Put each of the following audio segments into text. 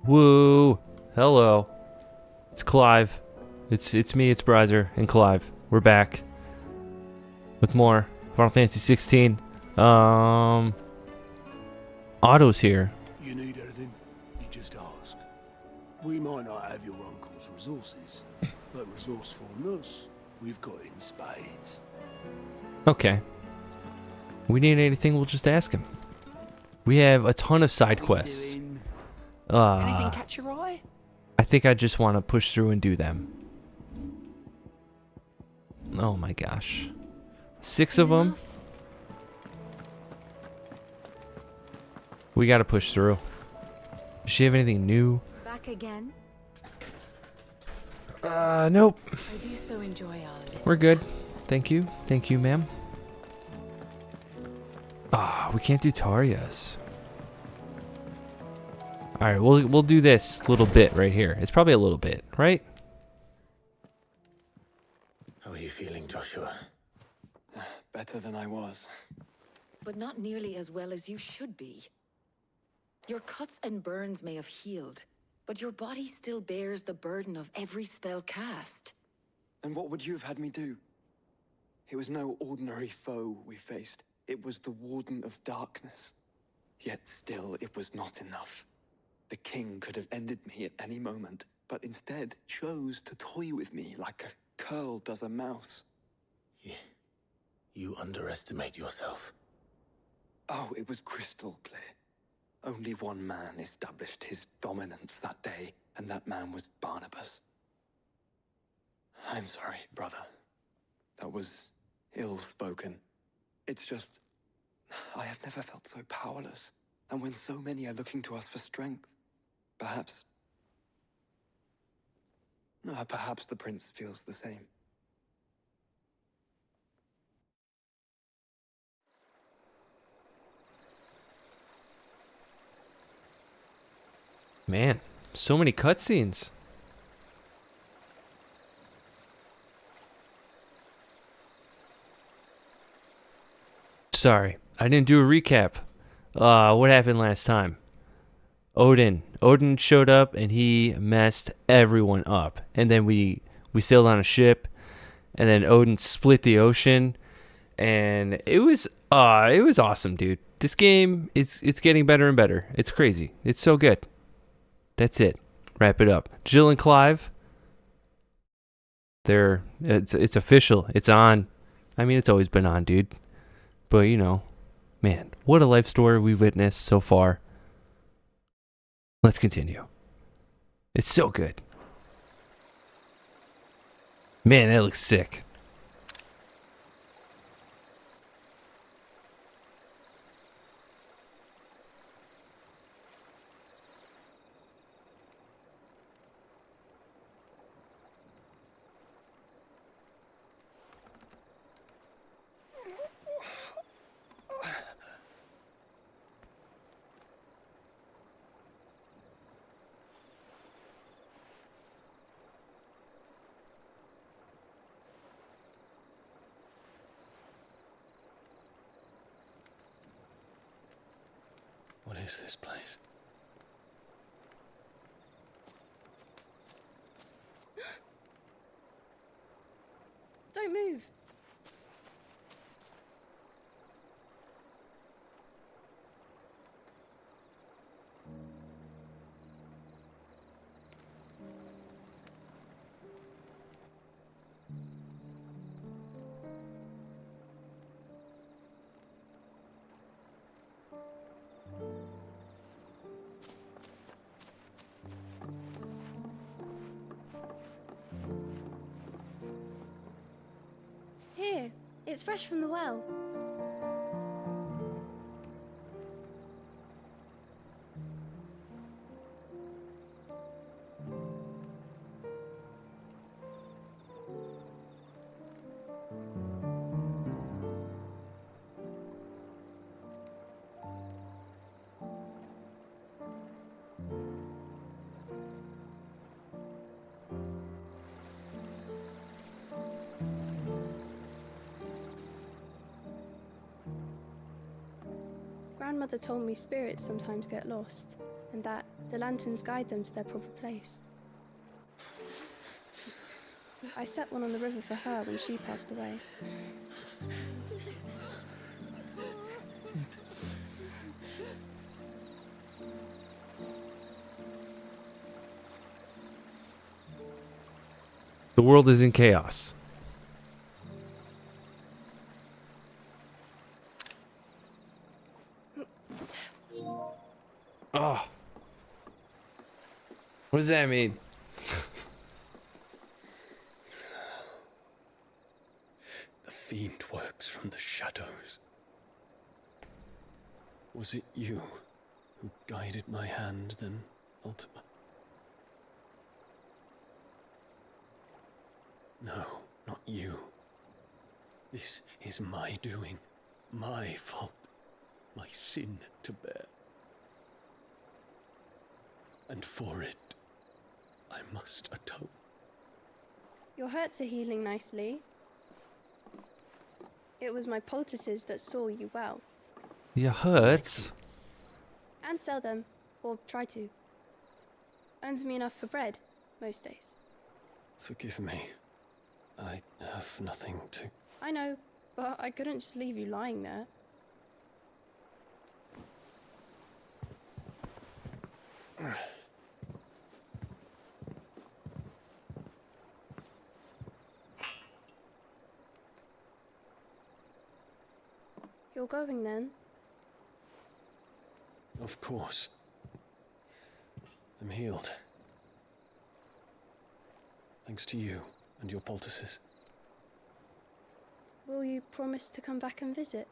Woo! Hello. It's Clive. It's me, it's Brizer and Clive. We're back with more Final Fantasy 16. Otto's here. You need anything, you just ask. We might not have your uncle's resources, but resourcefulness, we've got in spades. Okay. We need anything, we'll just ask him. We have a ton of side quests. Anything catch your eye? I think I just want to push through and do them. Oh my gosh. 6 of them. We gotta push through. Does she have anything new? Back again? Nope. I do so enjoy our little We're good. chats. Thank you. Thank you, ma'am. We can't do Taria's. Alright, we'll do this little bit right here. It's probably a little bit, right? How are you feeling, Joshua? Better than I was. But not nearly as well as you should be. Your cuts and burns may have healed, but your body still bears the burden of every spell cast. And what would you have had me do? It was no ordinary foe we faced. It was the Warden of Darkness. Yet still, it was not enough. The king could have ended me at any moment, but instead chose to toy with me like a curl does a mouse. You underestimate yourself. Oh, it was crystal clear. Only one man established his dominance that day, and that man was Barnabas. I'm sorry, brother. That was ill-spoken. It's just, I have never felt so powerless. And when so many are looking to us for strength, perhaps the prince feels the same. Man, so many cutscenes. Sorry, I didn't do a recap. What happened last time? Odin showed up and he messed everyone up. And then we sailed on a ship, and then Odin split the ocean, and it was awesome, dude. This game it's getting better and better. It's crazy. It's so good. That's it. Wrap it up. Jill and Clive. It's official. It's on. I mean, it's always been on, dude. But you know, man, what a life story we've witnessed so far. Let's continue. It's so good. Man, that looks sick. What is this place? Don't move. Here, it's fresh from the well. Grandmother told me spirits sometimes get lost, and that the lanterns guide them to their proper place. I set one on the river for her when she passed away. The world is in chaos. Oh. What does that mean? The fiend works from the shadows. Was it you who guided my hand then, Ultima? No, not you. This is my doing, my fault, my sin to bear. And for it, I must atone. Your hurts are healing nicely. It was my poultices that saw you well. Your hurts. And sell them, or try to. Earns me enough for bread, most days. Forgive me. I have nothing to... I know, but I couldn't just leave you lying there. You're going then? Of course. I'm healed. Thanks to you and your poultices. Will you promise to come back and visit?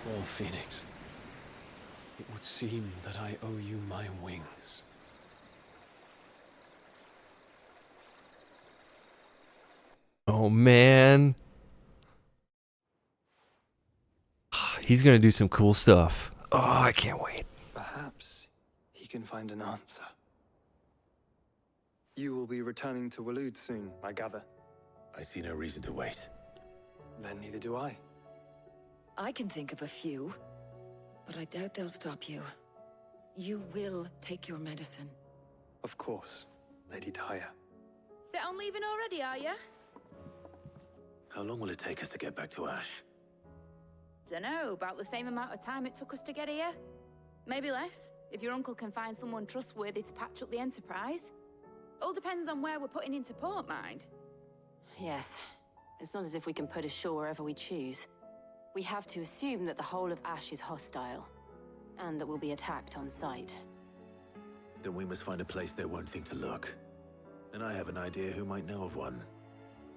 Well, Phoenix, it would seem that I owe you my wings. Oh man. He's gonna do some cool stuff. Oh, I can't wait. Perhaps he can find an answer. You will be returning to Waloed soon, I gather. I see no reason to wait. Then neither do I. I can think of a few, but I doubt they'll stop you. You will take your medicine. Of course, Lady Daya. Set on leaving already, are you? How long will it take us to get back to Ash? Dunno, about the same amount of time it took us to get here. Maybe less, if your uncle can find someone trustworthy to patch up the Enterprise. All depends on where we're putting into port, mind. Yes. It's not as if we can put ashore wherever we choose. We have to assume that the whole of Ash is hostile, and that we'll be attacked on sight. Then we must find a place they won't think to look. And I have an idea who might know of one.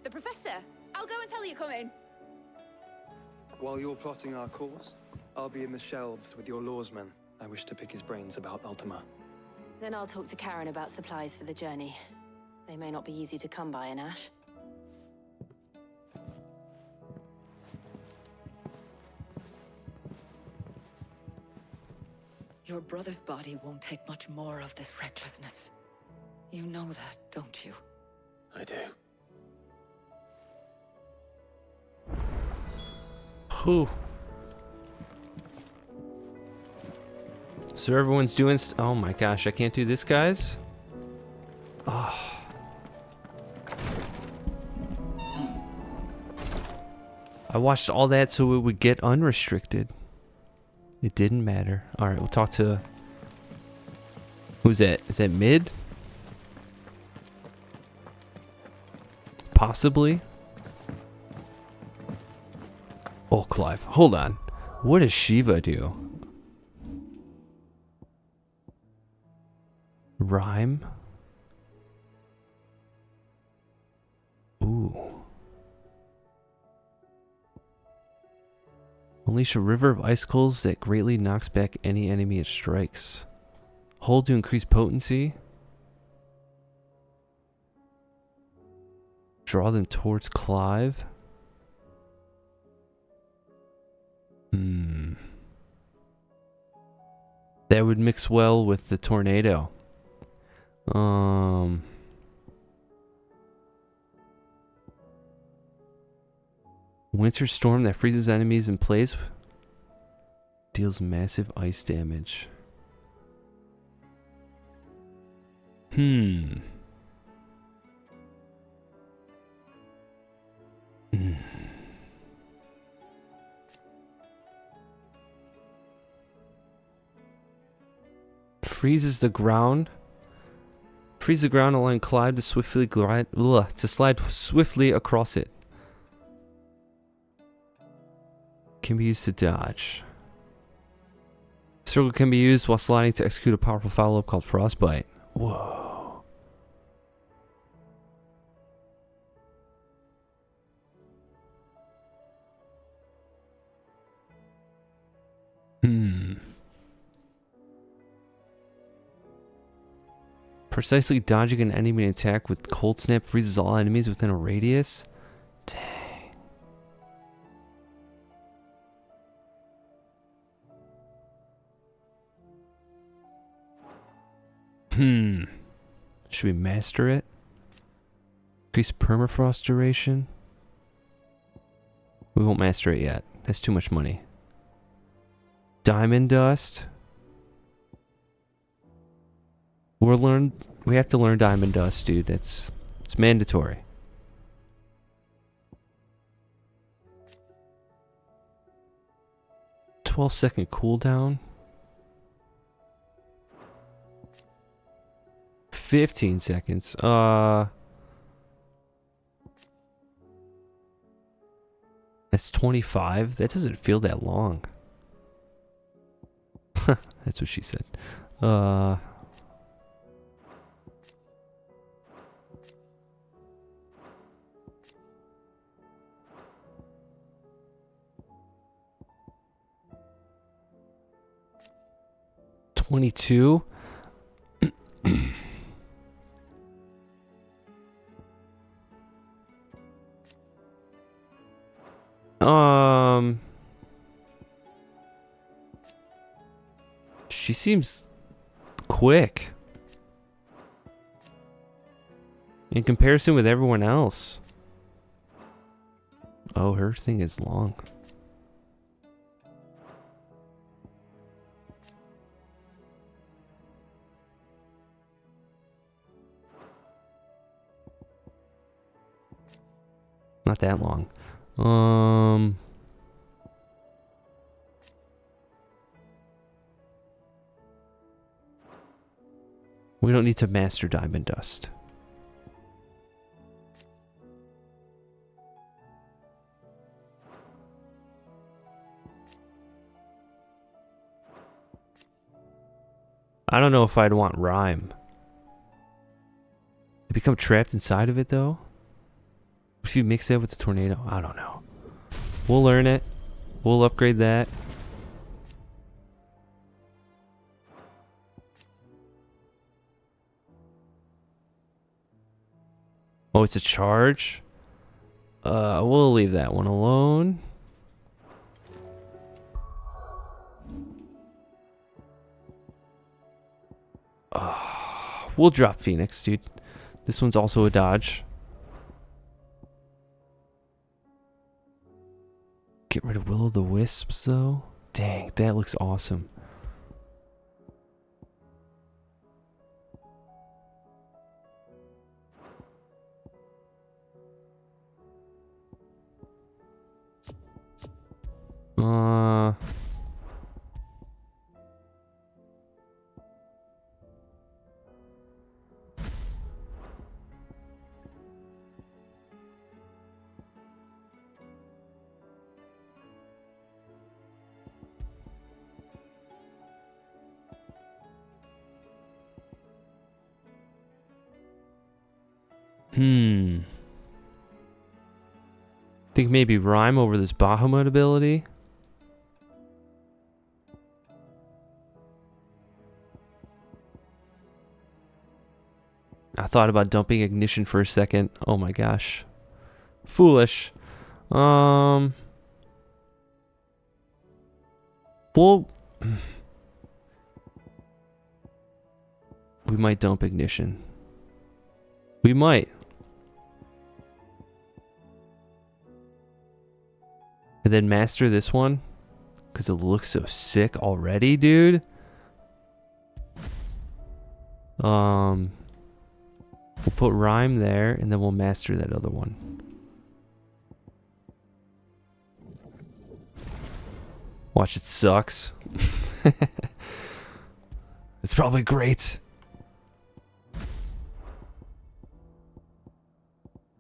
The Professor! I'll go and tell you come in. While you're plotting our course, I'll be in the shelves with your lawsman. I wish to pick his brains about Ultima. Then I'll talk to Karen about supplies for the journey. They may not be easy to come by in Ash. Your brother's body won't take much more of this recklessness. You know that, don't you? I do. Whew. So everyone's doing oh my gosh, I can't do this, guys. Oh. I watched all that so it would get unrestricted. It didn't matter. Alright, we'll talk to... Who's that? Is that mid? Possibly? Oh, Clive. Hold on. What does Shiva do? Rhyme? Ooh. Unleash a river of icicles that greatly knocks back any enemy it strikes. Hold to increase potency. Draw them towards Clive. That would mix well with the tornado. Winter storm that freezes enemies in place. Deals massive ice damage. Freezes the ground. Freeze the ground, allowing Clive to swiftly to slide swiftly across it. Can be used to dodge. Circle can be used while sliding to execute a powerful follow-up called Frostbite. Whoa. Precisely dodging an enemy attack with Cold Snap freezes all enemies within a radius. Dang. Should we master it? Increase permafrost duration. We won't master it yet. That's too much money. Diamond dust. We have to learn diamond dust, dude. It's mandatory. "12-second cooldown. 15 seconds. That's 25. That doesn't feel that long. That's what she said. $22. She seems quick in comparison with everyone else. Oh, her thing is long. Not that long. We don't need to master diamond dust. I don't know if I'd want rhyme. You become trapped inside of it though? If you mix that with the tornado, I don't know. We'll learn it. We'll upgrade that. Oh, it's a charge? We'll leave that one alone. We'll drop Phoenix, dude. This one's also a dodge. Get rid of Will-o'-the-Wisps, though. Dang, that looks awesome. Think maybe rhyme over this Bahamut ability. I thought about dumping ignition for a second. Oh my gosh. Foolish. Well, we might dump ignition. We might. And then master this one. Because it looks so sick already, dude. We'll put rhyme there, and then we'll master that other one. Watch, it sucks. It's probably great.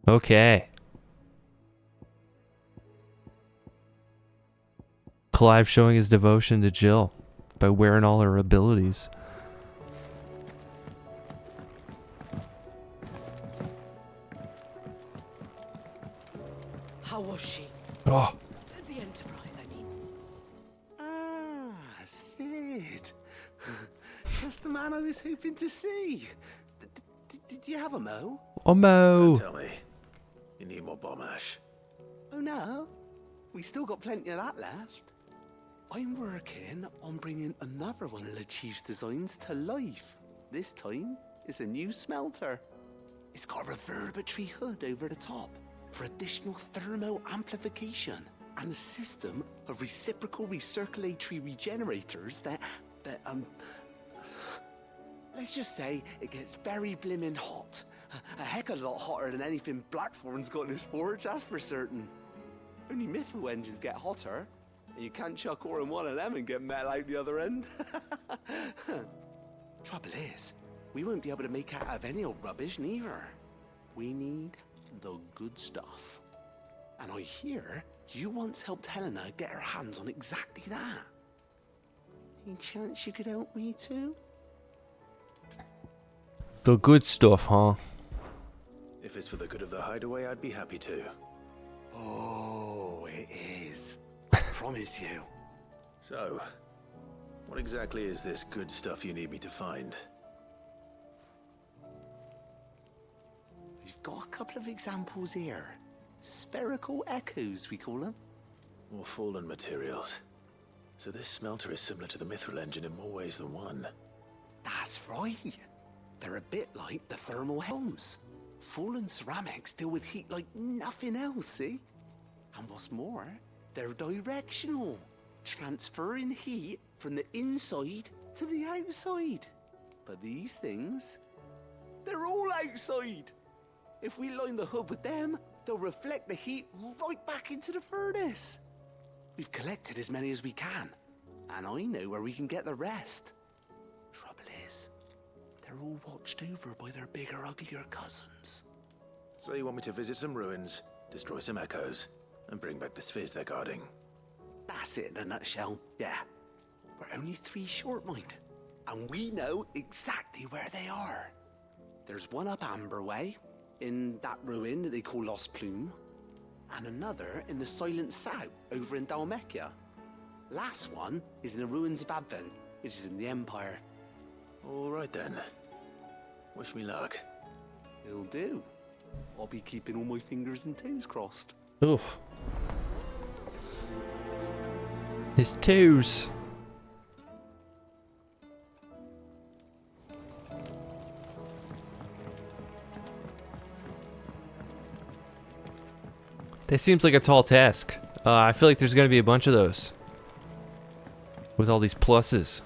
Okay. Clive showing his devotion to Jill by wearing all her abilities. How was she? Oh. The Enterprise, I mean. Ah, Sid. Just the man I was hoping to see. Did you have a mo? Oh, Mo. Tell me, you need more bomb ash. Oh no, we still got plenty of that left. I'm working on bringing another one of the Chief's designs to life. This time, it's a new smelter. It's got a reverberatory hood over the top for additional thermo amplification and a system of reciprocal recirculatory regenerators that let's just say it gets very blimmin' hot. A heck of a lot hotter than anything Blackthorn's got in his forge, that's for certain. Only Mithril engines get hotter, and you can't chuck ore in one of them and get metal out the other end. Trouble is, we won't be able to make out of any old rubbish neither. We need the good stuff. And I hear you once helped Helena get her hands on exactly that. Any chance you could help me too? The good stuff, huh? If it's for the good of the hideaway, I'd be happy to. Oh, it is. I promise you. So, what exactly is this good stuff you need me to find? We've got a couple of examples here. Spherical echoes, we call them. More fallen materials. So this smelter is similar to the Mithril engine in more ways than one. That's right. They're a bit like the thermal helms. Fallen ceramics deal with heat like nothing else, see? And what's more, they're directional, transferring heat from the inside to the outside. But these things, they're all outside. If we line the hood with them, they'll reflect the heat right back into the furnace. We've collected as many as we can, and I know where we can get the rest. Trouble is, they're all watched over by their bigger, uglier cousins. So you want me to visit some ruins, destroy some echoes, and bring back the spheres they're guarding? That's it in a nutshell, yeah. We're only 3 short, mind, and we know exactly where they are. There's one up Amber Way, in that ruin that they call Lost Plume, and another in the Silent South, over in Dalmekia. Last one is in the ruins of Advent, which is in the Empire. All right then. Wish me luck. It'll do. I'll be keeping all my fingers and toes crossed. Oof. His toes. That seems like a tall task. I feel like there's going to be a bunch of those. With all these pluses.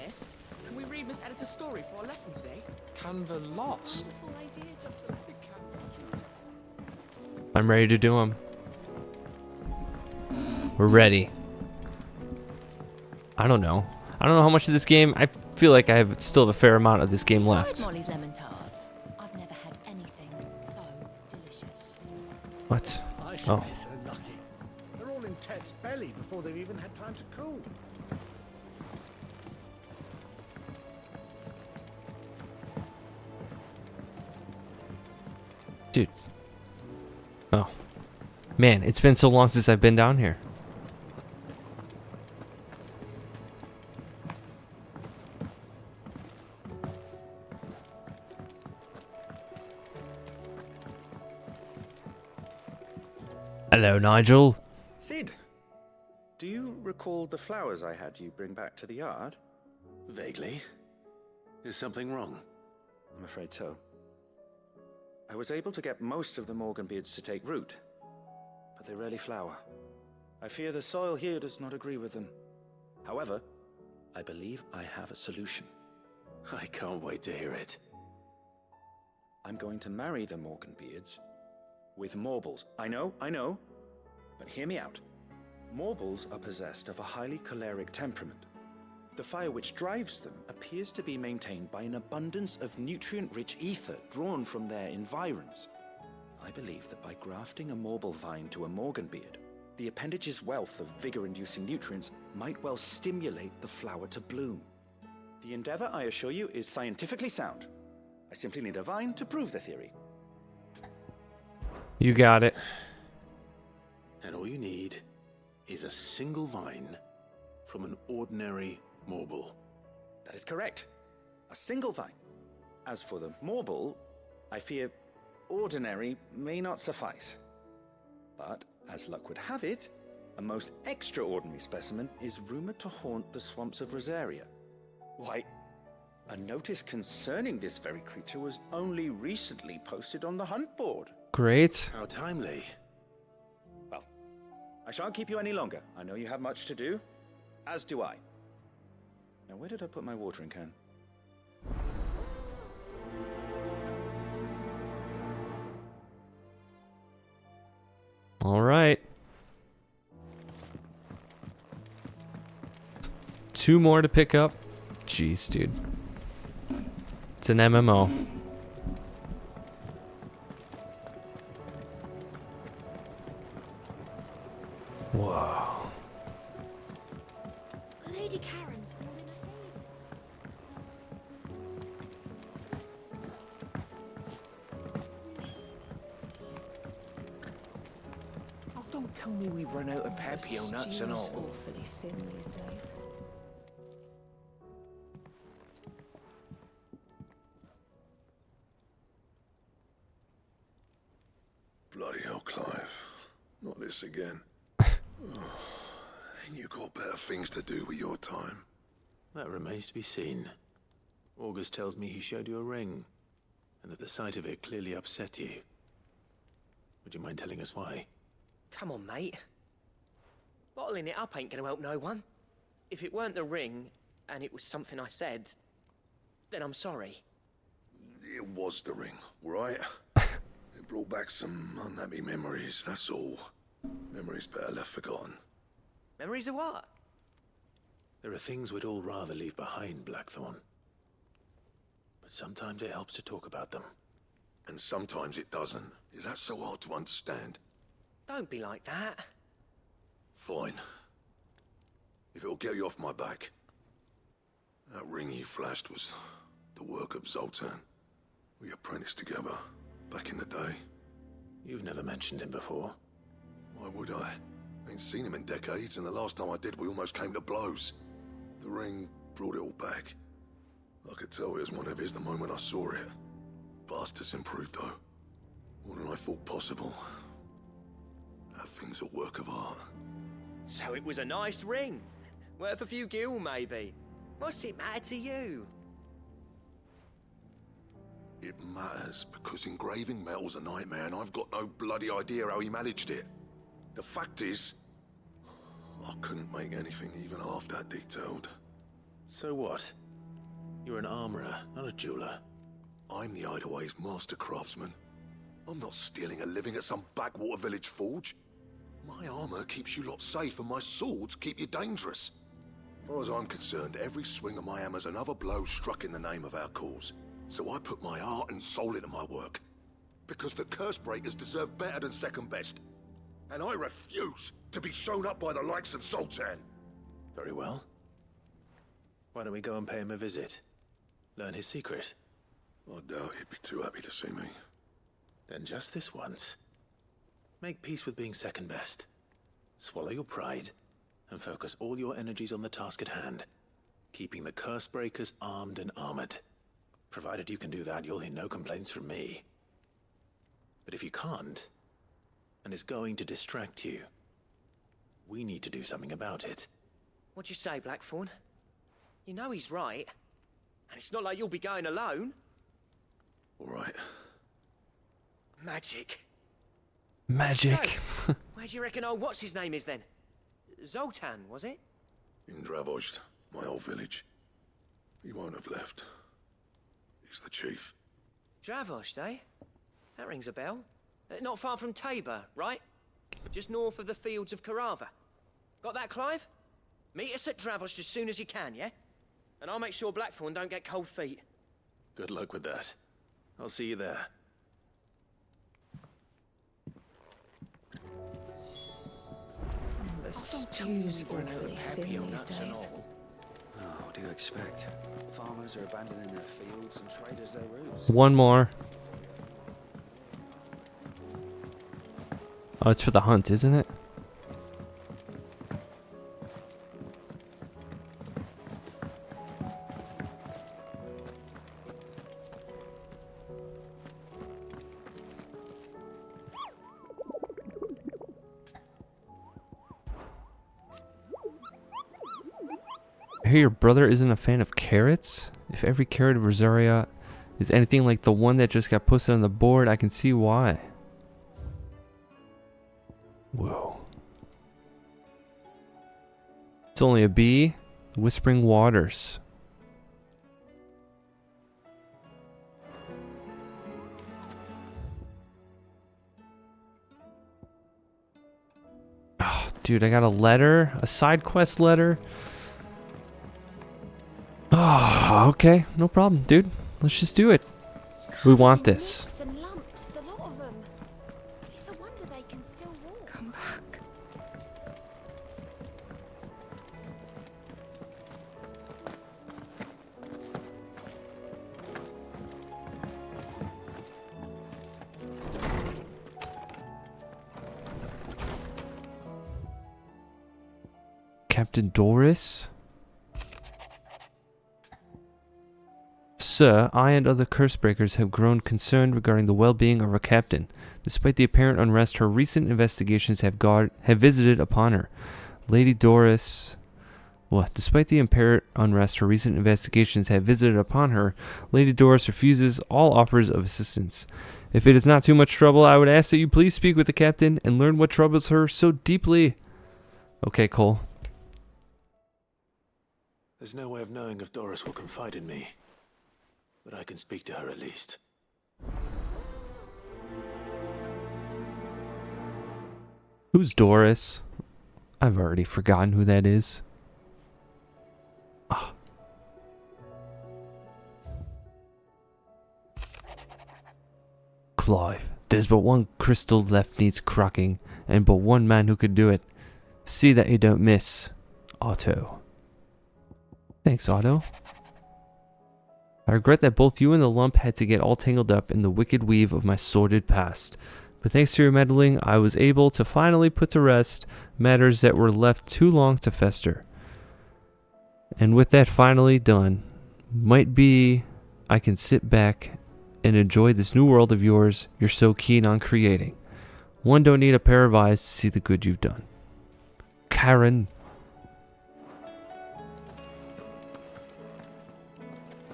Miss, can we read Miss Editor's story for our lesson today? Canva lost. I'm ready to do them. We're ready. I don't know. I don't know how much of this game. I feel like I still have a fair amount of this game left. Molly's lemon tarts. I've never had anything so delicious. What? I should Oh. be so lucky. They're all in Ted's belly before they've even had time to cool. Dude. Oh. Man, it's been so long since I've been down here. Hello, Nigel. Sid, do you recall the flowers I had you bring back to the yard? Vaguely. Is something wrong? I'm afraid so. I was able to get most of the Morganbeards to take root, but they rarely flower. I fear the soil here does not agree with them. However, I believe I have a solution. I can't wait to hear it. I'm going to marry the Morganbeards with Morbles. I know, but hear me out. Morbles are possessed of a highly choleric temperament. The fire which drives them appears to be maintained by an abundance of nutrient-rich ether drawn from their environs. I believe that by grafting a Morble vine to a Morganbeard, the appendage's wealth of vigor-inducing nutrients might well stimulate the flower to bloom. The endeavor, I assure you, is scientifically sound. I simply need a vine to prove the theory. You got it. And all you need is a single vine from an ordinary Morble. That is correct. A single vine. As for the Morble, I fear ordinary may not suffice. But, as luck would have it, a most extraordinary specimen is rumored to haunt the swamps of Rosaria. Why, a notice concerning this very creature was only recently posted on the hunt board. Great. How timely. Well, I shan't keep you any longer. I know you have much to do, as do I. Now, where did I put my watering can? All right. 2 more to pick up. Jeez, dude. It's an MMO. Whoa. Lady Karen's called in a favor. Oh, don't tell me we've run out of Papio nuts and all. Awfully thin these days. Bloody hell, Clive. Not this again. Ain't you got better things to do with your time? That remains to be seen. August tells me he showed you a ring, and that the sight of it clearly upset you. Would you mind telling us why? Come on, mate. Bottling it up ain't gonna help no one. If it weren't the ring, and it was something I said, then I'm sorry. It was the ring, right? It brought back some unhappy memories, that's all. Memories better left forgotten. Memories of what? There are things we'd all rather leave behind, Blackthorn. But sometimes it helps to talk about them. And sometimes it doesn't. Is that so hard to understand? Don't be like that. Fine. If it'll get you off my back. That ring you flashed was the work of Zoltan. We apprenticed together, back in the day. You've never mentioned him before. Why would I? Ain't seen him in decades, and the last time I did, we almost came to blows. The ring brought it all back. I could tell it was one of his the moment I saw it. Bastard's improved, though. More than I thought possible. That thing's a work of art. So it was a nice ring. Worth a few gil, maybe. What's it matter to you? It matters, because engraving metal's a nightmare, and I've got no bloody idea how he managed it. The fact is, I couldn't make anything even half that detailed. So what? You're an armorer, not a jeweler. I'm the Hideaway's master craftsman. I'm not stealing a living at some backwater village forge. My armor keeps you lot safe, and my swords keep you dangerous. As far as I'm concerned, every swing of my hammer's another blow struck in the name of our cause. So I put my heart and soul into my work. Because the curse breakers deserve better than second best. And I refuse to be shown up by the likes of Zoltan. Very well. Why don't we go and pay him a visit? Learn his secret. I doubt he'd be too happy to see me. Then just this once. Make peace with being second best. Swallow your pride, and focus all your energies on the task at hand. Keeping the curse breakers armed and armored. Provided you can do that, you'll hear no complaints from me. But if you can't, and it's going to distract you. We need to do something about it. What'd you say, Blackthorn? You know he's right. And it's not like you'll be going alone. All right. Magic. Magic. So, where do you reckon old what's-his-name is then? Zoltan, was it? In Dravozd, my old village. He won't have left. He's the chief. Dravozd, eh? That rings a bell. Not far from Tabor, right? Just north of the fields of Carava. Got that, Clive? Meet us at Dravozd as soon as you can, yeah? And I'll make sure Blackthorn don't get cold feet. Good luck with that. I'll see you there. The stew's awfully thin these days. Oh, what do you expect? Farmers are abandoning their fields and traders their roofs. One more. Oh, it's for the hunt, isn't it? I hear your brother isn't a fan of carrots? If every carrot of Rosaria is anything like the one that just got posted on the board, I can see why. Whoa. It's only a bee. Whispering Waters. Oh, dude, I got a letter. A side quest letter. Oh, okay. No problem, dude. Let's just do it. We want this. And lumps, the lot of them. It's a wonder they can still walk. Come back. Captain Doris? Sir, I and other Cursebreakers have grown concerned regarding the well-being of our captain. Despite the apparent unrest, her recent investigations have visited upon her. Lady Doris... What? Despite the apparent unrest, her recent investigations have visited upon her. Lady Doris refuses all offers of assistance. If it is not too much trouble, I would ask that you please speak with the captain and learn what troubles her so deeply. Okay, Cole. There's no way of knowing if Doris will confide in me. But I can speak to her at least. Who's Doris? I've already forgotten who that is. Ah. Clive, there's but one crystal left needs cracking, and but one man who could do it. See that you don't miss. Otto. Thanks, Otto. I regret that both you and the lump had to get all tangled up in the wicked weave of my sordid past. But thanks to your meddling, I was able to finally put to rest matters that were left too long to fester. And with that finally done, might be I can sit back and enjoy this new world of yours you're so keen on creating. One don't need a pair of eyes to see the good you've done. Karen.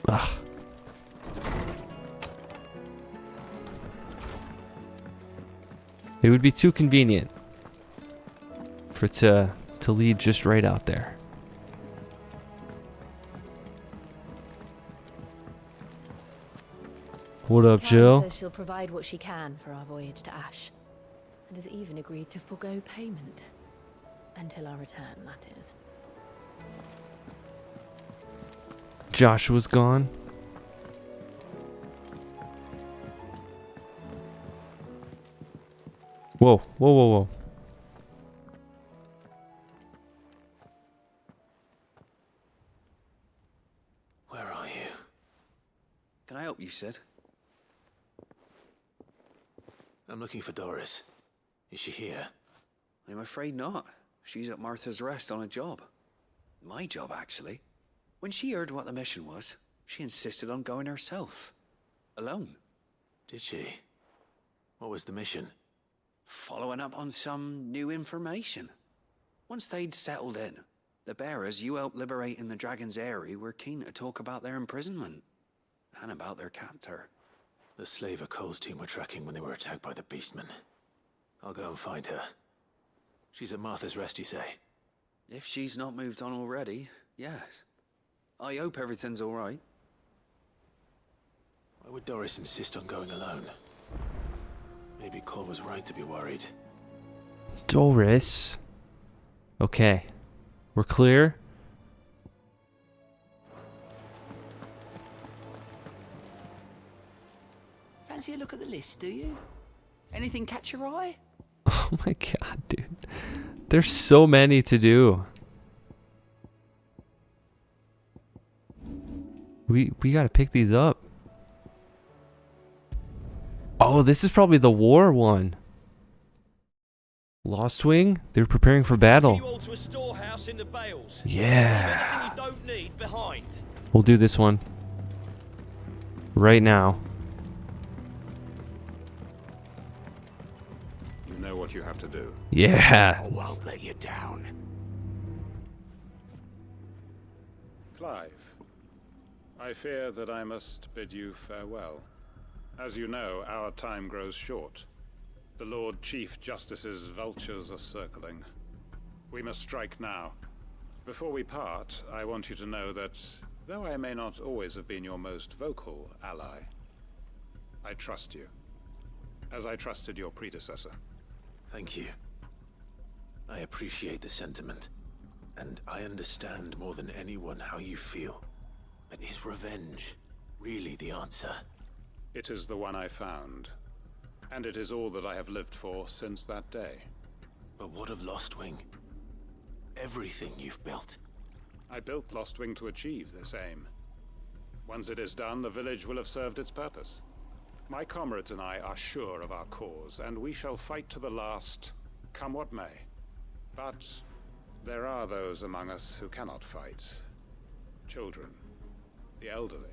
Ugh. It would be too convenient for it to lead just right out there. What up, Karen Jill? says she'll provide what she can for our voyage to Ash, and has even agreed to forgo payment. Until our return, that is. Joshua's gone. Whoa, whoa, whoa, whoa. Where are you? Can I help you, Sid? I'm looking for Doris. Is she here? I'm afraid not. She's at Martha's Rest on a job. My job, actually. When she heard what the mission was, she insisted on going herself. Alone. Did she? What was the mission? following up on some new information. Once they'd settled in, the bearers you helped liberate in the Dragon's Eyrie were keen to talk about their imprisonment and about their captor. The slaver Cole's team were tracking when they were attacked by the Beastmen. I'll go and find her. She's at Martha's Rest, you say? If she's not moved on already, yes. I hope everything's all right. Why would Doris insist on going alone? Maybe Cole was right to be worried. Doris. Okay. We're clear? Fancy a look at the list, do you? Anything catch your eye? Oh my god, dude. There's so many to do. We gotta pick these up. Oh, this is probably the war one. Lost Wing? They're preparing for battle. Yeah. We'll do this one. Right now. You know what you have to do. Yeah. I won't let you down. Clive, I fear that I must bid you farewell. As you know, our time grows short. The Lord Chief Justice's vultures are circling. We must strike now. Before we part, I want you to know that, though I may not always have been your most vocal ally, I trust you, as I trusted your predecessor. Thank you. I appreciate the sentiment, and I understand more than anyone how you feel. But is revenge really the answer? It is the one I found, and it is all that I have lived for since that day. But what of Lostwing? Everything you've built. I built Lostwing to achieve this aim. Once it is done, the village will have served its purpose. My comrades and I are sure of our cause, and we shall fight to the last, come what may. But there are those among us who cannot fight. Children, the elderly,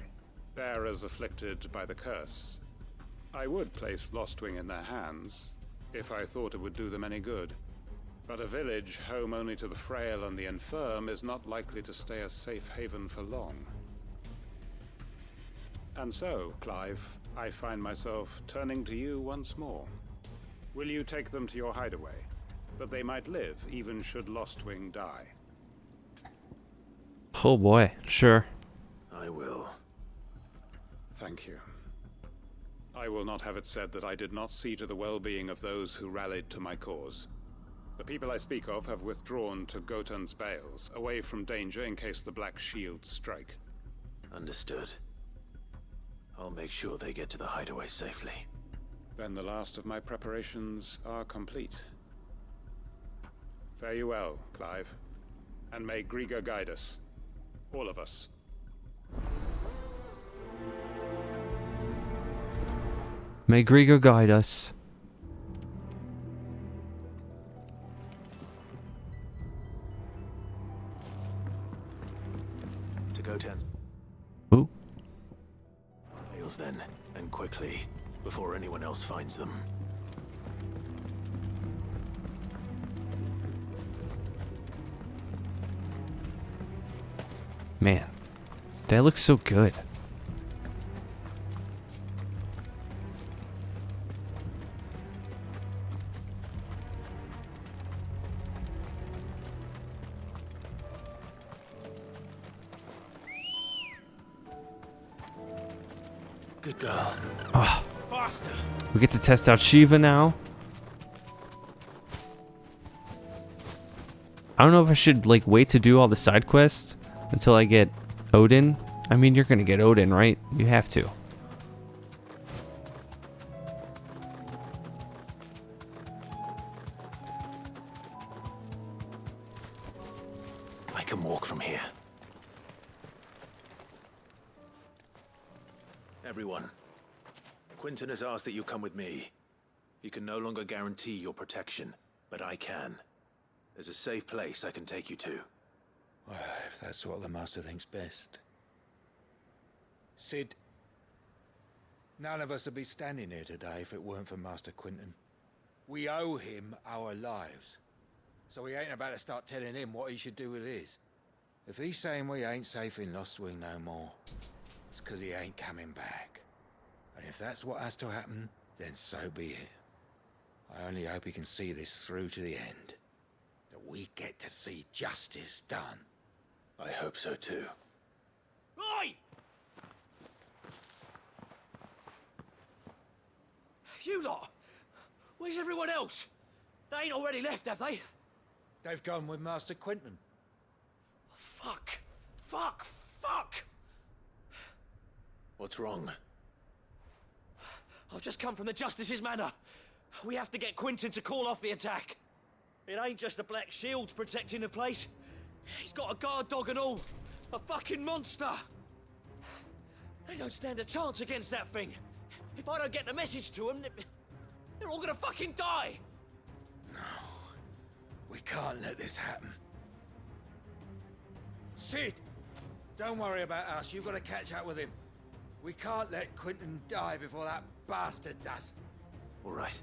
bearers afflicted by the curse. I would place Lostwing in their hands, if I thought it would do them any good. But a village home only to the frail and the infirm is not likely to stay a safe haven for long. And so, Clive, I find myself turning to you once more. Will you take them to your hideaway, that they might live even should Lostwing die? Oh boy, sure. I will. Thank you. I will not have it said that I did not see to the well-being of those who rallied to my cause. The people I speak of have withdrawn to Gotan's Bales, away from danger in case the Black Shields strike. Understood. I'll make sure they get to the hideaway safely. Then the last of my preparations are complete. Fare you well, Clive. And may Griga guide us. All of us. May Griga guide us. To Gotan's Ooh. Bales then, and quickly, before anyone else finds them. Man, that looks so good. Good girl. Ah, Faster. we get to test out Shiva now. I don't know if I should like wait to do all the side quests until I get Odin. I mean, you're gonna get Odin, right? You have to. I can walk from here. Everyone, Quinton has asked that you come with me. He can no longer guarantee your protection, but I can. There's a safe place I can take you to. Well, if that's what the Master thinks best. Sid, none of us would be standing here today if it weren't for Master Quinton. We owe him our lives. So we ain't about to start telling him what he should do with his. If he's saying we ain't safe in Lostwing no more, it's 'cause he ain't coming back. And if that's what has to happen, then so be it. I only hope he can see this through to the end. That we get to see justice done. I hope so too. Oi! You lot! Where's everyone else? They ain't already left, have they? They've gone with Master Quentin. Fuck! Fuck! Fuck! What's wrong? I've just come from the Justice's manor. We have to get Quentin to call off the attack. It ain't just the Black Shields protecting the place. He's got a guard dog and all. A fucking monster. They don't stand a chance against that thing. If I don't get the message to them, they're all gonna fucking die. No. We can't let this happen. Sid! Don't worry about us. You've got to catch up with him. We can't let Quentin die before that bastard does. All right.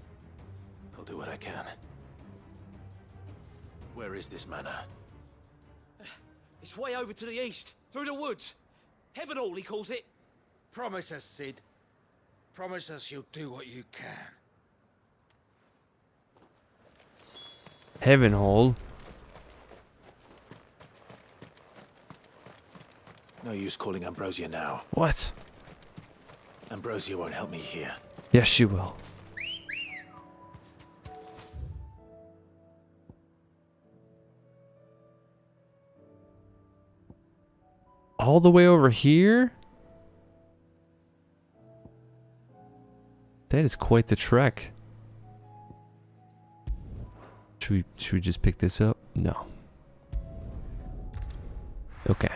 I'll do what I can. Where is this manor? It's way over to the east, through the woods. Heaven Hall, he calls it. Promise us, Sid. Promise us you'll do what you can. Heaven Hole. No use calling Ambrosia now. What? Ambrosia won't help me here. Yes, she will. All the way over here? That is quite the trek. Should we just pick this up? No. Okay.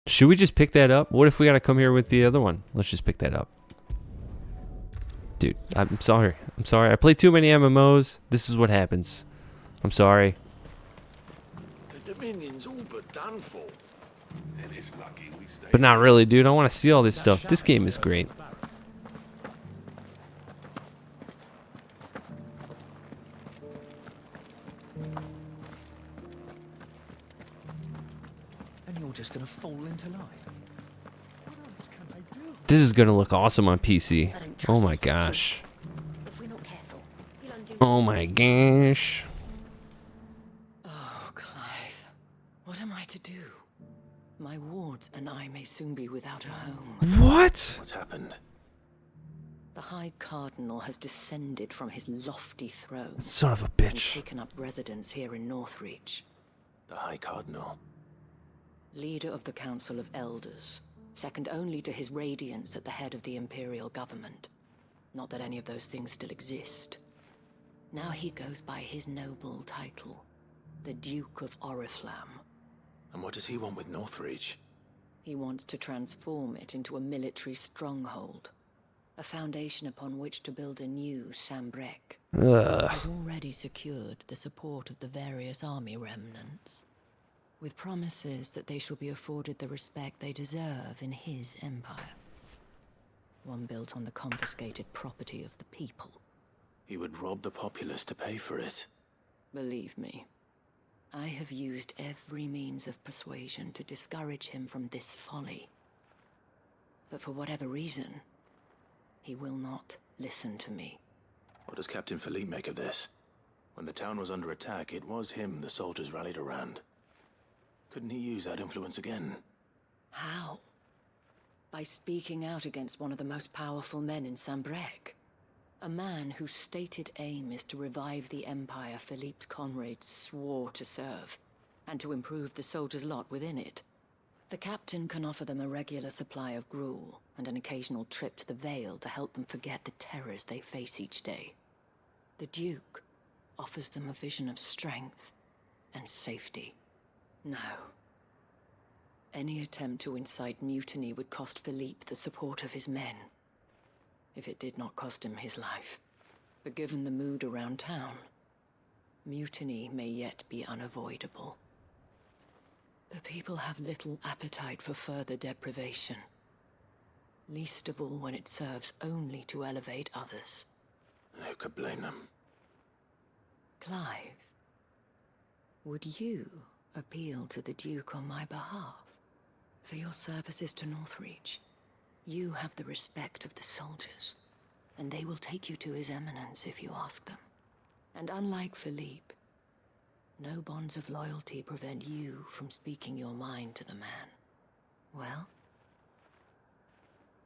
Should we just pick that up? What if we gotta come here with the other one? Let's just pick that up. Dude, I'm sorry. I'm sorry. I play too many MMOs. This is what happens. I'm sorry. The Dominion's all but done for. And it's lucky we stayed. But not really, dude. I want to see all this stuff. This game is great. And you're just gonna fall into line. What else can I do? This is gonna look awesome on PC. Oh my gosh. If we're not careful, you'll undo. Oh my gosh. Oh, Clive. What am I to do? My wards and I may soon be without a home. What? What's happened? The High Cardinal has descended from his lofty throne. Son of a And bitch. taken up residence here in Northreach. The High Cardinal. Leader of the Council of Elders, second only to his Radiance at the head of the Imperial government. Not that any of those things still exist. Now he goes by his noble title, the Duke of Oriflamme. And what does he want with Northreach? He wants to transform it into a military stronghold, a foundation upon which to build a new Sambrek. Ugh. Has already secured the support of the various army remnants, with promises that they shall be afforded the respect they deserve in his empire. One built on the confiscated property of the people. He would rob the populace to pay for it. Believe me, I have used every means of persuasion to discourage him from this folly. But for whatever reason, he will not listen to me. What does Captain Philippe make of this? When the town was under attack, it was him the soldiers rallied around. Couldn't he use that influence again? How? By speaking out against one of the most powerful men in Sambrek. A man whose stated aim is to revive the empire Philippe's comrades swore to serve, and to improve the soldiers' lot within it. The captain can offer them a regular supply of gruel, and an occasional trip to the Vale to help them forget the terrors they face each day. The Duke offers them a vision of strength and safety. No. Any attempt to incite mutiny would cost Philippe the support of his men, if it did not cost him his life. But given the mood around town, mutiny may yet be unavoidable. The people have little appetite for further deprivation, least of all when it serves only to elevate others. And who could blame them? Clive, would you appeal to the Duke on my behalf? For your services to Northreach, you have the respect of the soldiers, and they will take you to His Eminence if you ask them. And unlike Philippe, no bonds of loyalty prevent you from speaking your mind to the man. Well,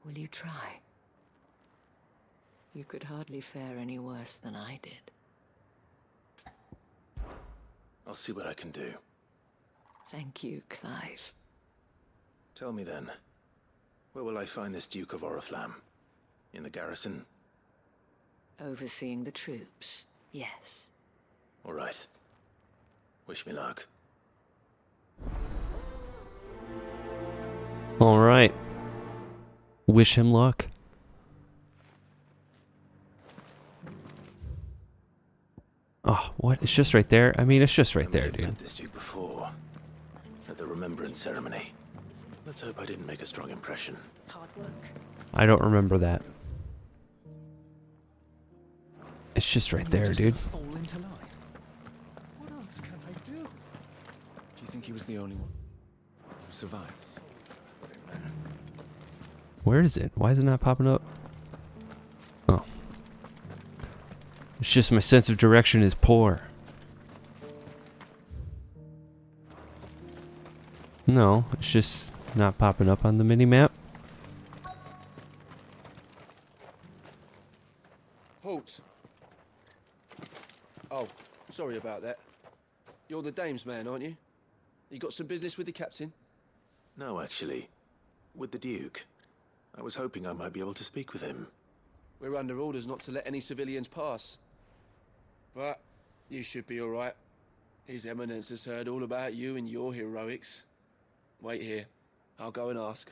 will you try? You could hardly fare any worse than I did. I'll see what I can do. Thank you, Clive. Tell me then, where will I find this Duke of Oriflamme? In the garrison? Overseeing the troops, yes. All right. Wish me luck. All right. Wish him luck. Oh, what? It's just right there? I mean, it's just right there, I've dude. met this Duke before. At the remembrance ceremony. Let's hope I didn't make a strong impression. It's hard work. I don't remember that. It's just right there, dude. Fall into line. What else can I do? Do you think he was the only one who survived? Where is it? Why is it not popping up? Oh. It's just my sense of direction is poor. No, it's just not popping up on the mini-map. Halt! Oh, sorry about that. You're the dame's man, aren't you? You got some business with the captain? No, actually. With the Duke. I was hoping I might be able to speak with him. We're under orders not to let any civilians pass. But you should be all right. His Eminence has heard all about you and your heroics. Wait here. I'll go and ask.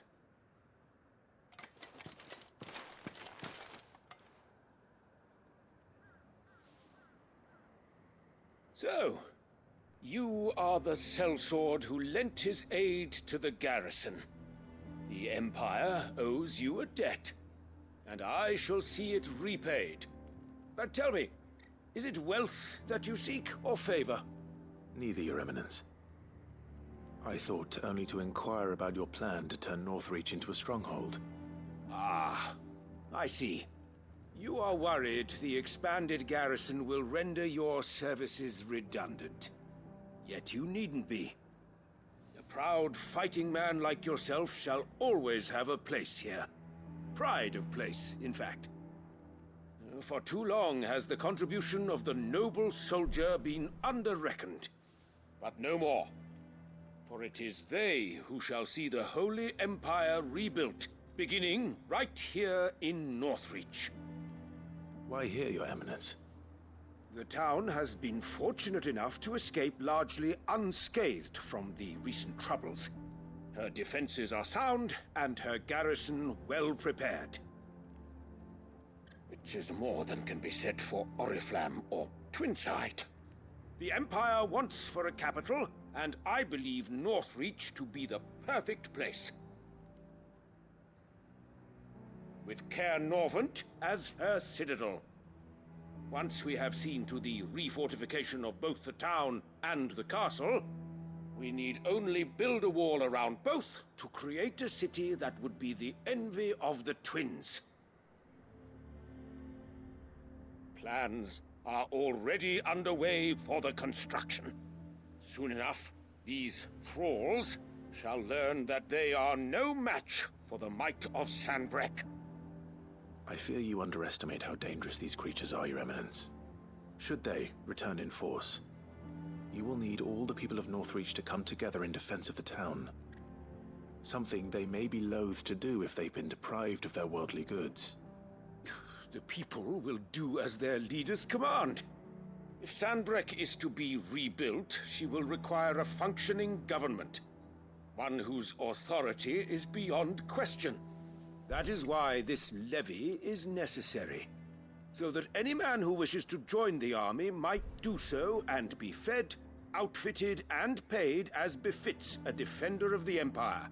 So, you are the sellsword who lent his aid to the garrison. The Empire owes you a debt, and I shall see it repaid. But tell me, is it wealth that you seek, or favor? Neither, Your Eminence. I thought only to inquire about your plan to turn Northreach into a stronghold. Ah, I see. You are worried the expanded garrison will render your services redundant. Yet you needn't be. A proud fighting man like yourself shall always have a place here. Pride of place, in fact. For too long has the contribution of the noble soldier been under-reckoned. But no more. For it is they who shall see the Holy Empire rebuilt, beginning right here in Northreach. Why here, Your Eminence? The town has been fortunate enough to escape largely unscathed from the recent troubles. Her defenses are sound, and her garrison well prepared. Which is more than can be said for Oriflamme or Twinside. The Empire wants for a capital, and I believe Northreach to be the perfect place. With Caer Norvent as her citadel. Once we have seen to the refortification of both the town and the castle, we need only build a wall around both to create a city that would be the envy of the twins. Plans are already underway for the construction. Soon enough, these thralls shall learn that they are no match for the might of Sanbreque. I fear you underestimate how dangerous these creatures are, Your Eminence. Should they return in force, you will need all the people of Northreach to come together in defense of the town. Something they may be loath to do if they've been deprived of their worldly goods. The people will do as their leaders command. If Sanbreque is to be rebuilt, she will require a functioning government. One whose authority is beyond question. That is why this levy is necessary. So that any man who wishes to join the army might do so and be fed, outfitted, and paid as befits a defender of the Empire.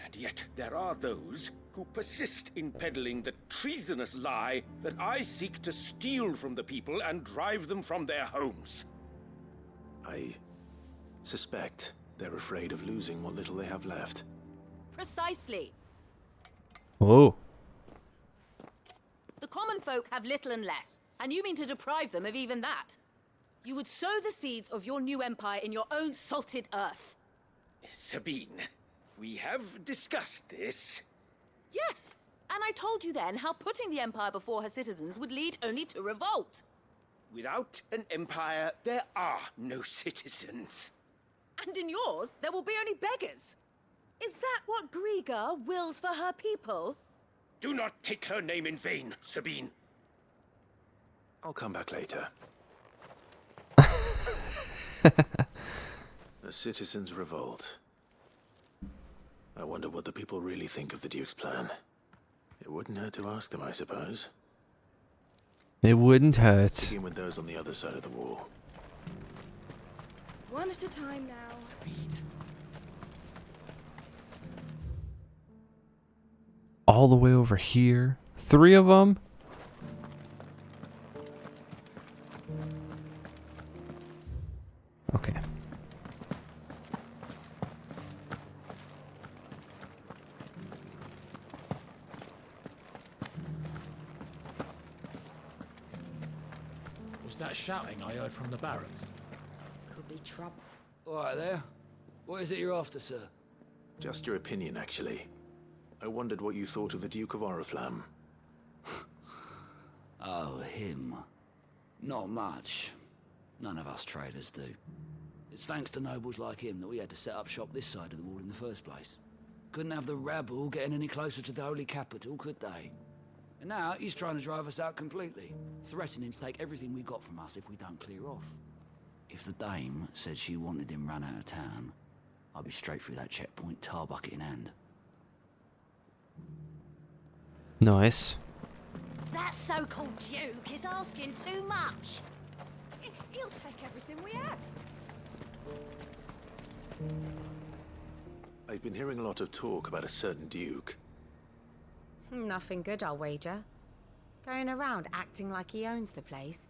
And yet there are those who persist in peddling the treasonous lie that I seek to steal from the people and drive them from their homes. I suspect they're afraid of losing what little they have left. Precisely. Whoa. The common folk have little and less, and you mean to deprive them of even that. You would sow the seeds of your new empire in your own salted earth. Sabine, we have discussed this. Yes, and I told you then how putting the empire before her citizens would lead only to revolt. Without an empire, there are no citizens. And in yours, there will be only beggars. Is that what Brizer wills for her people? Do not take her name in vain, Sabine. I'll come back later. The citizens revolt. I wonder what the people really think of the Duke's plan. It wouldn't hurt to ask them, I suppose. It wouldn't hurt. Begin with those on the other side of the wall. One at a time now. All the way over here. 3 of them? Okay. Was that shouting I heard from the barracks? Could be trouble. All right there. What is it you're after, sir? Just your opinion, actually. I wondered what you thought of the Duke of Oriflamme. Oh, him. Not much. None of us traders do. It's thanks to nobles like him that we had to set up shop this side of the wall in the first place. Couldn't have the rabble getting any closer to the holy capital, could they? And now he's trying to drive us out completely, threatening to take everything we got from us if we don't clear off. If the dame said she wanted him run out of town, I'd be straight through that checkpoint, tar bucket in hand. Nice. That so-called Duke is asking too much. He'll take everything we have. I've been hearing a lot of talk about a certain Duke. Nothing good, I'll wager. Going around acting like he owns the place.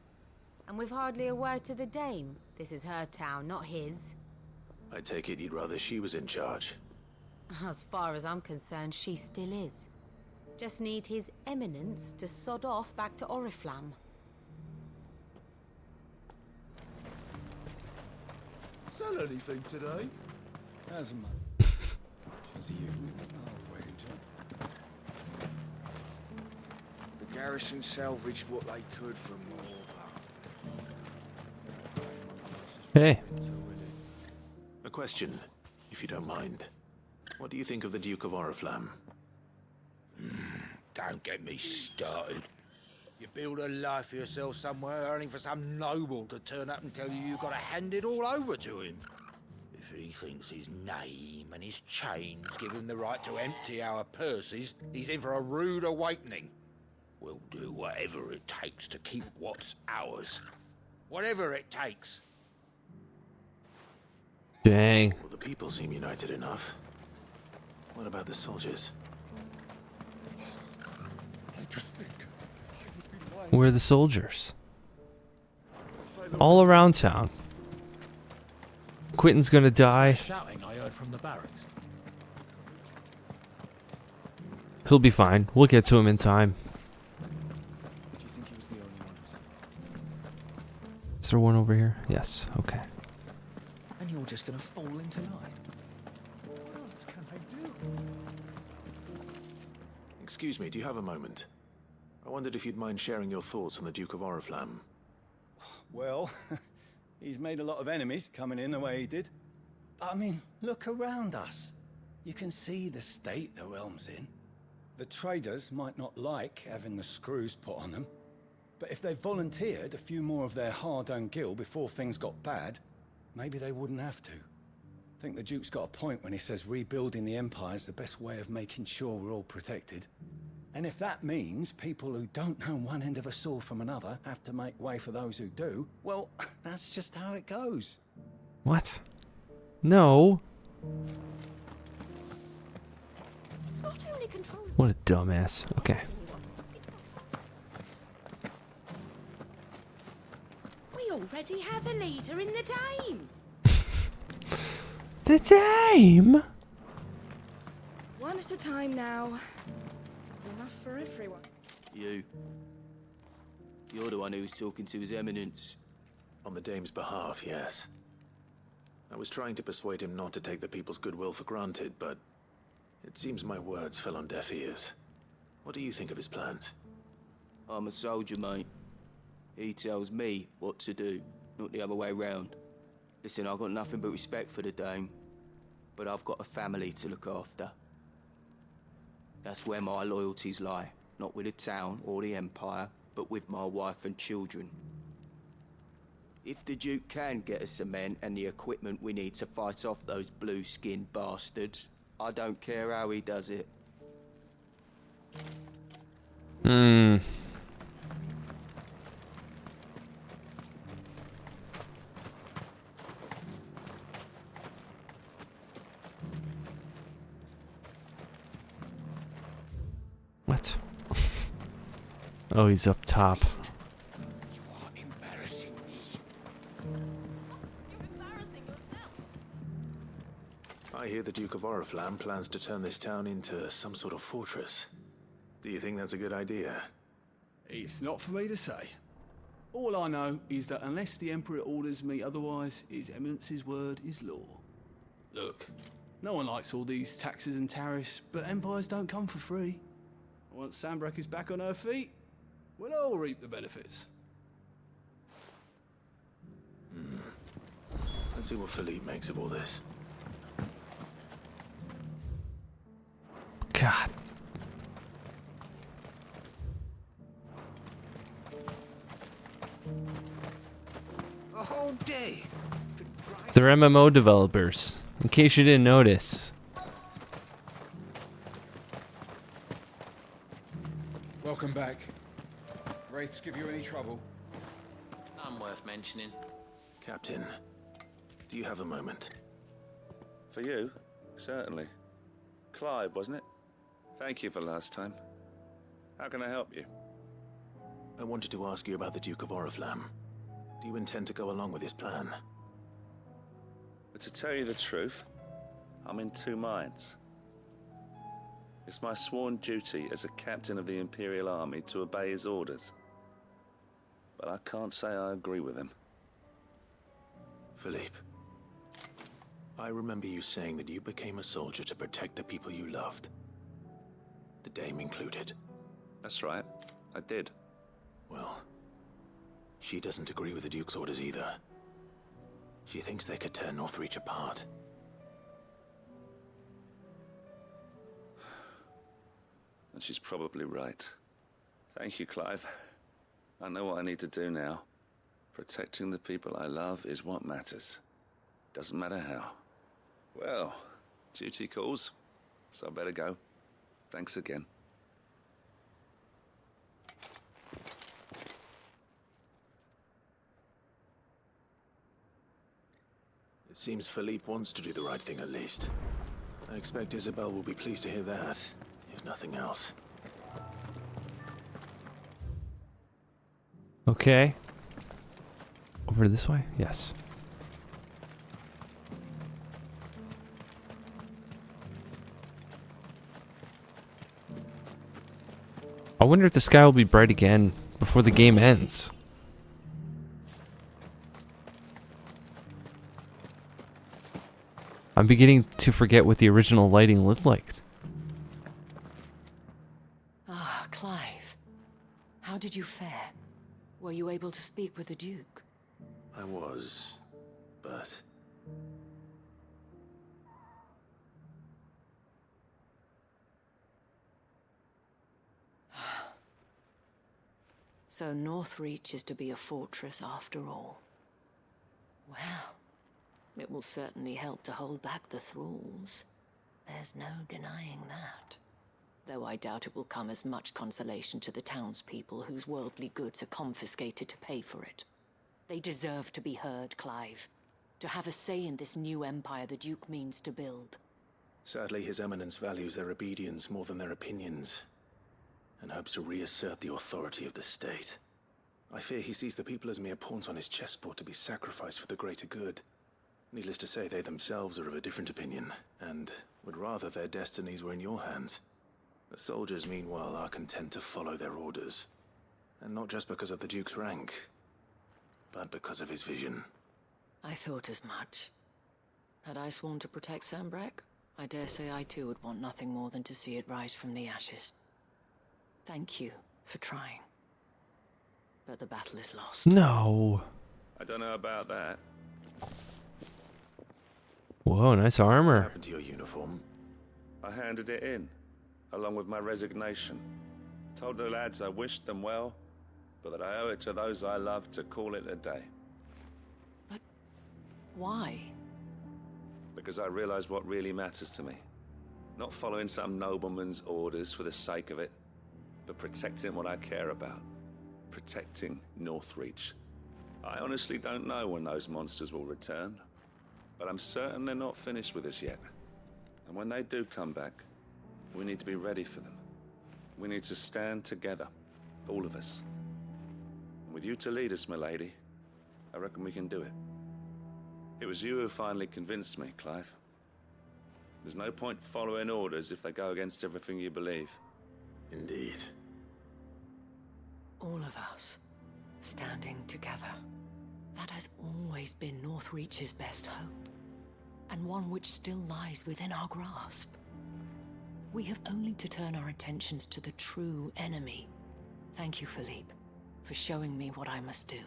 And with hardly a word to the dame. This is her town, not his. I take it you'd rather she was in charge. As far as I'm concerned, she still is. Just need his eminence to sod off back to Oriflamme. Sell anything today? As much as you. I'll wager. The garrison salvaged what they could from Hey. A question, if you don't mind. What do you think of the Duke of Oriflamme? Don't get me started. You build a life for yourself somewhere, earning for some noble to turn up and tell you you've got to hand it all over to him. If he thinks his name and his chains give him the right to empty our purses, he's in for a rude awakening. We'll do whatever it takes to keep what's ours. Whatever it takes. Dang. Well, the people seem united enough. What about the soldiers? Where are the soldiers? All around town. Quentin's gonna die. Shouting I heard from the barracks. He'll be fine. We'll get to him in time. Do you think he was the only one? Is there one over here? Yes. Okay. And you're just gonna fall into line. What else can I do? Excuse me, do you have a moment? I wondered if you'd mind sharing your thoughts on the Duke of Oriflamme. Well, he's made a lot of enemies coming in the way he did. But I mean, look around us. You can see the state the realm's in. The traders might not like having the screws put on them, but if they volunteered a few more of their hard-earned gil before things got bad, maybe they wouldn't have to. I think the Duke's got a point when he says rebuilding the Empire is the best way of making sure we're all protected. And if that means people who don't know one end of a sword from another have to make way for those who do, well, that's just how it goes. What? No. It's not only control. What a dumbass. Okay. We already have a leader in the Dame. The Dame? One at a time now. It's enough for everyone. You. You're the one who was talking to His Eminence. On the Dame's behalf, yes. I was trying to persuade him not to take the people's goodwill for granted, but it seems my words fell on deaf ears. What do you think of his plans? I'm a soldier, mate. He tells me what to do, not the other way round. Listen, I've got nothing but respect for the Dame, but I've got a family to look after. That's where my loyalties lie, not with the town or the Empire, but with my wife and children. If the Duke can get us the men and the equipment we need to fight off those blue-skinned bastards, I don't care how he does it. Hmm. What? Oh, he's up top. I hear the Duke of Oriflamme plans to turn this town into some sort of fortress. Do you think that's a good idea? It's not for me to say. All I know is that unless the Emperor orders me otherwise, His Eminence's word is law. Look, no one likes all these taxes and tariffs, but empires don't come for free. Once Sanbreque is back on her feet, we'll all reap the benefits. Let's see what Philippe makes of all this. God. A whole day. They're MMO developers, in case you didn't notice. Welcome back. Wraiths give you any trouble? None worth mentioning. Captain, do you have a moment? For you? Certainly. Clive, wasn't it? Thank you for last time. How can I help you? I wanted to ask you about the Duke of Oriflamme. Do you intend to go along with his plan? But to tell you the truth, I'm in two minds. It's my sworn duty as a captain of the Imperial Army to obey his orders. But I can't say I agree with him. Philippe, I remember you saying that you became a soldier to protect the people you loved. The Dame included. That's right, I did. Well, she doesn't agree with the Duke's orders either. She thinks they could tear Northreach apart. And she's probably right. Thank you, Clive. I know what I need to do now. Protecting the people I love is what matters. Doesn't matter how. Well, duty calls, so I better go. Thanks again. It seems Philippe wants to do the right thing at least. I expect Isabel will be pleased to hear that, if nothing else. Okay. Over this way? Yes. I wonder if the sky will be bright again before the game ends. I'm beginning to forget what the original lighting looked like. Ah, Clive. How did you fare? Were you able to speak with the Duke? I was, but... So Northreach is to be a fortress after all. Well, it will certainly help to hold back the thralls. There's no denying that. Though I doubt it will come as much consolation to the townspeople whose worldly goods are confiscated to pay for it. They deserve to be heard, Clive. To have a say in this new empire the Duke means to build. Sadly, His Eminence values their obedience more than their opinions, and hopes to reassert the authority of the state. I fear he sees the people as mere pawns on his chessboard to be sacrificed for the greater good. Needless to say, they themselves are of a different opinion, and would rather their destinies were in your hands. The soldiers, meanwhile, are content to follow their orders. And not just because of the Duke's rank, but because of his vision. I thought as much. Had I sworn to protect Sanbreque, I dare say I too would want nothing more than to see it rise from the ashes. Thank you for trying. But the battle is lost. No. I don't know about that. Whoa, nice armor. What happened to your uniform? I handed it in, along with my resignation. Told the lads I wished them well, but that I owe it to those I love to call it a day. But why? Because I realize what really matters to me. Not following some nobleman's orders for the sake of it, but protecting what I care about. Protecting Northreach. I honestly don't know when those monsters will return, but I'm certain they're not finished with us yet. And when they do come back, we need to be ready for them. We need to stand together, all of us. And with you to lead us, milady, I reckon we can do it. It was you who finally convinced me, Clive. There's no point following orders if they go against everything you believe. Indeed. All of us, standing together. That has always been Northreach's best hope, and one which still lies within our grasp. We have only to turn our attentions to the true enemy. Thank you, Philippe, for showing me what I must do.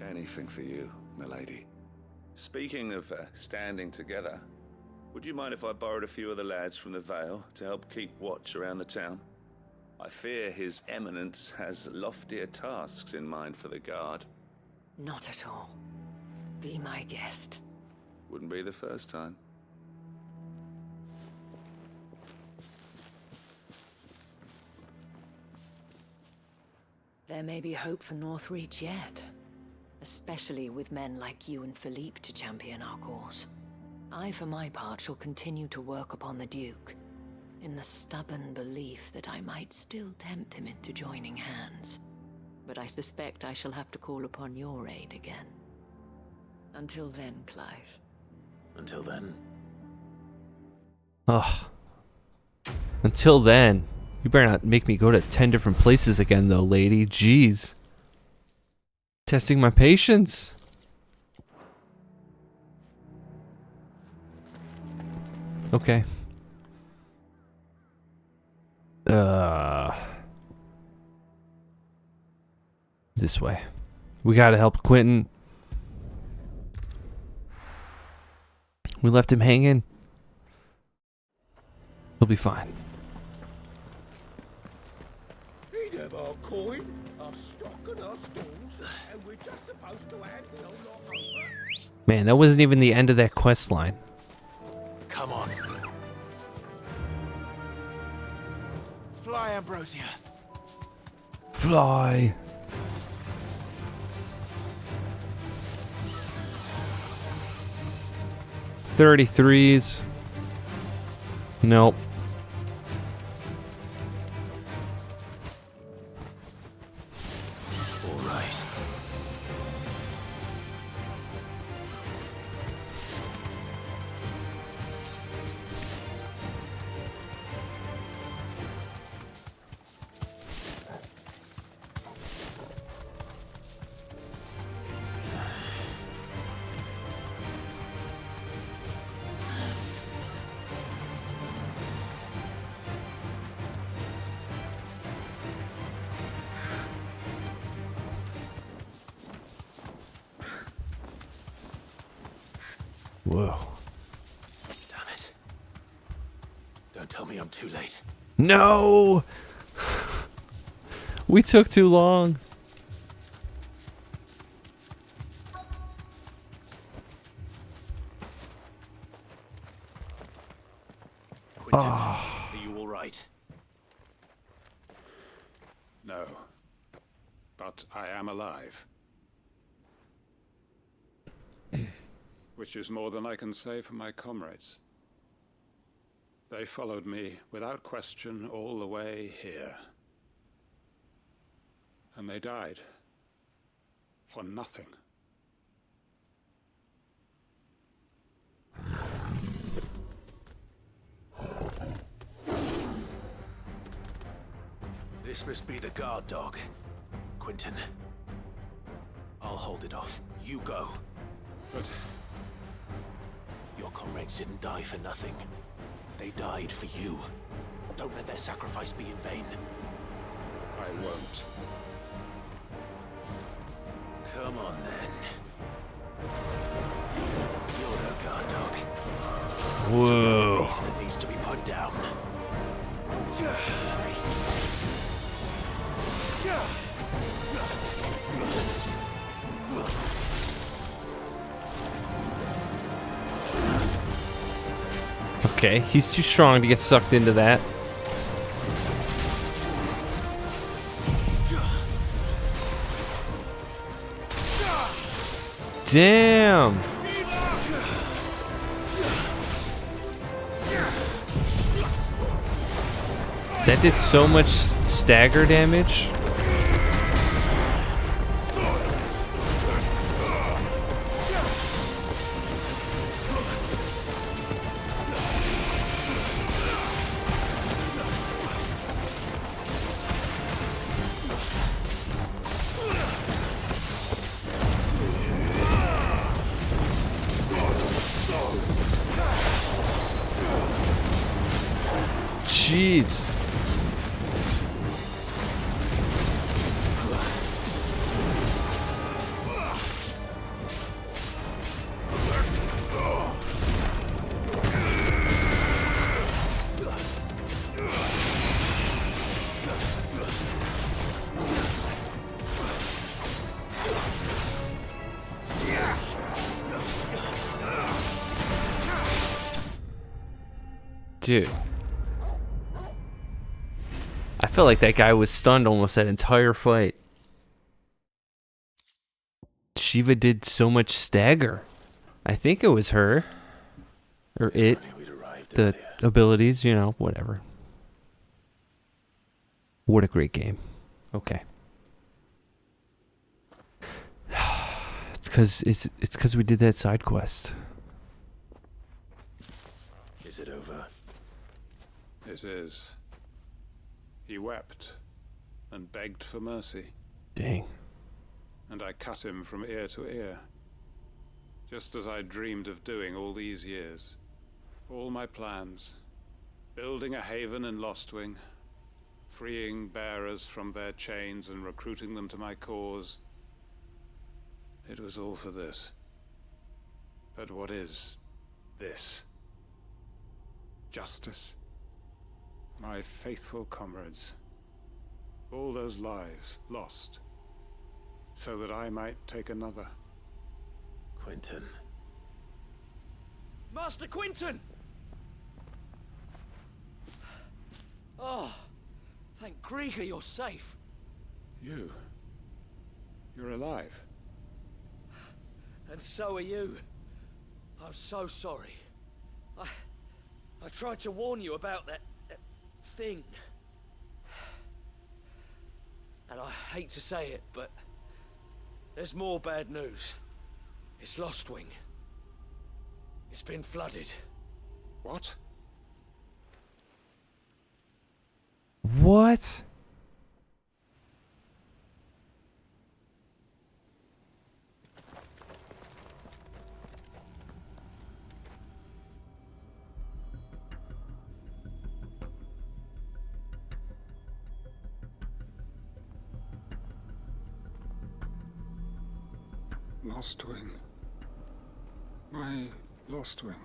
Anything for you, milady. Speaking of standing together, would you mind if I borrowed a few of the lads from the Vale to help keep watch around the town? I fear His Eminence has loftier tasks in mind for the guard. Not at all. Be my guest. Wouldn't be the first time. There may be hope for Northreach yet. Especially with men like you and Philippe to champion our cause. I, for my part, shall continue to work upon the Duke, in the stubborn belief that I might still tempt him into joining hands. But I suspect I shall have to call upon your aid again. Until then, Clive. Until then? Ugh. Until then. You better not make me go to 10 different places again, though, lady. Jeez. Testing my patience. Okay. This way. We gotta help Quentin. We left him hanging. He'll be fine. He'd have our coin, our stock and our stalls, and we're just supposed to hand the old lot over. Man, that wasn't even the end of that quest line. Come on. Fly, Ambrosia. Fly. $33s. Nope. All right. Whoa. Damn it. Don't tell me I'm too late. No! We took too long. Quentin, are you all right? No. But I am alive. Which is more than I can say for my comrades. They followed me without question all the way here. And they died. For nothing. This must be the guard dog. Quentin. I'll hold it off. You go. But... Your comrades didn't die for nothing. They died for you. Don't let their sacrifice be in vain. I won't. Come on, then. You're no guard dog. Whoa. It's a beast that needs to be put down. Okay, he's too strong to get sucked into that. Damn! That did so much stagger damage. Jeez. Dude. I felt like that guy was stunned almost that entire fight. Shiva did so much stagger. I think it was her. Or it. The abilities, you know, whatever. What a great game. Okay. It's because we did that side quest. Is it over? It is. He wept and begged for mercy. Dang. And I cut him from ear to ear. Just as I dreamed of doing all these years. All my plans. Building a haven in Lostwing. Freeing bearers from their chains and recruiting them to my cause. It was all for this. But what is this? Justice? My faithful comrades. All those lives lost. So that I might take another. Quentin. Master Quentin! Oh, thank Grieger you're safe. You're alive. And so are you. I'm so sorry. I tried to warn you about that thing. And I hate to say it, but there's more bad news. It's Lostwing. It's been flooded. What? What? Lostwing. My Lostwing.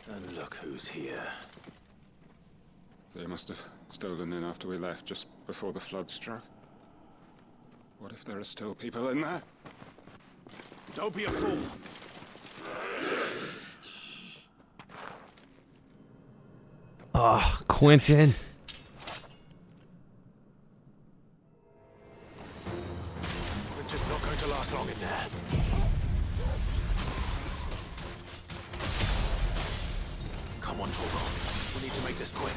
And look who's here. They must have stolen in after we left, just before the flood struck. What if there are still people in there? Don't be a fool! Ah, Quentin. Quentin's not going to last long in there. make this quick.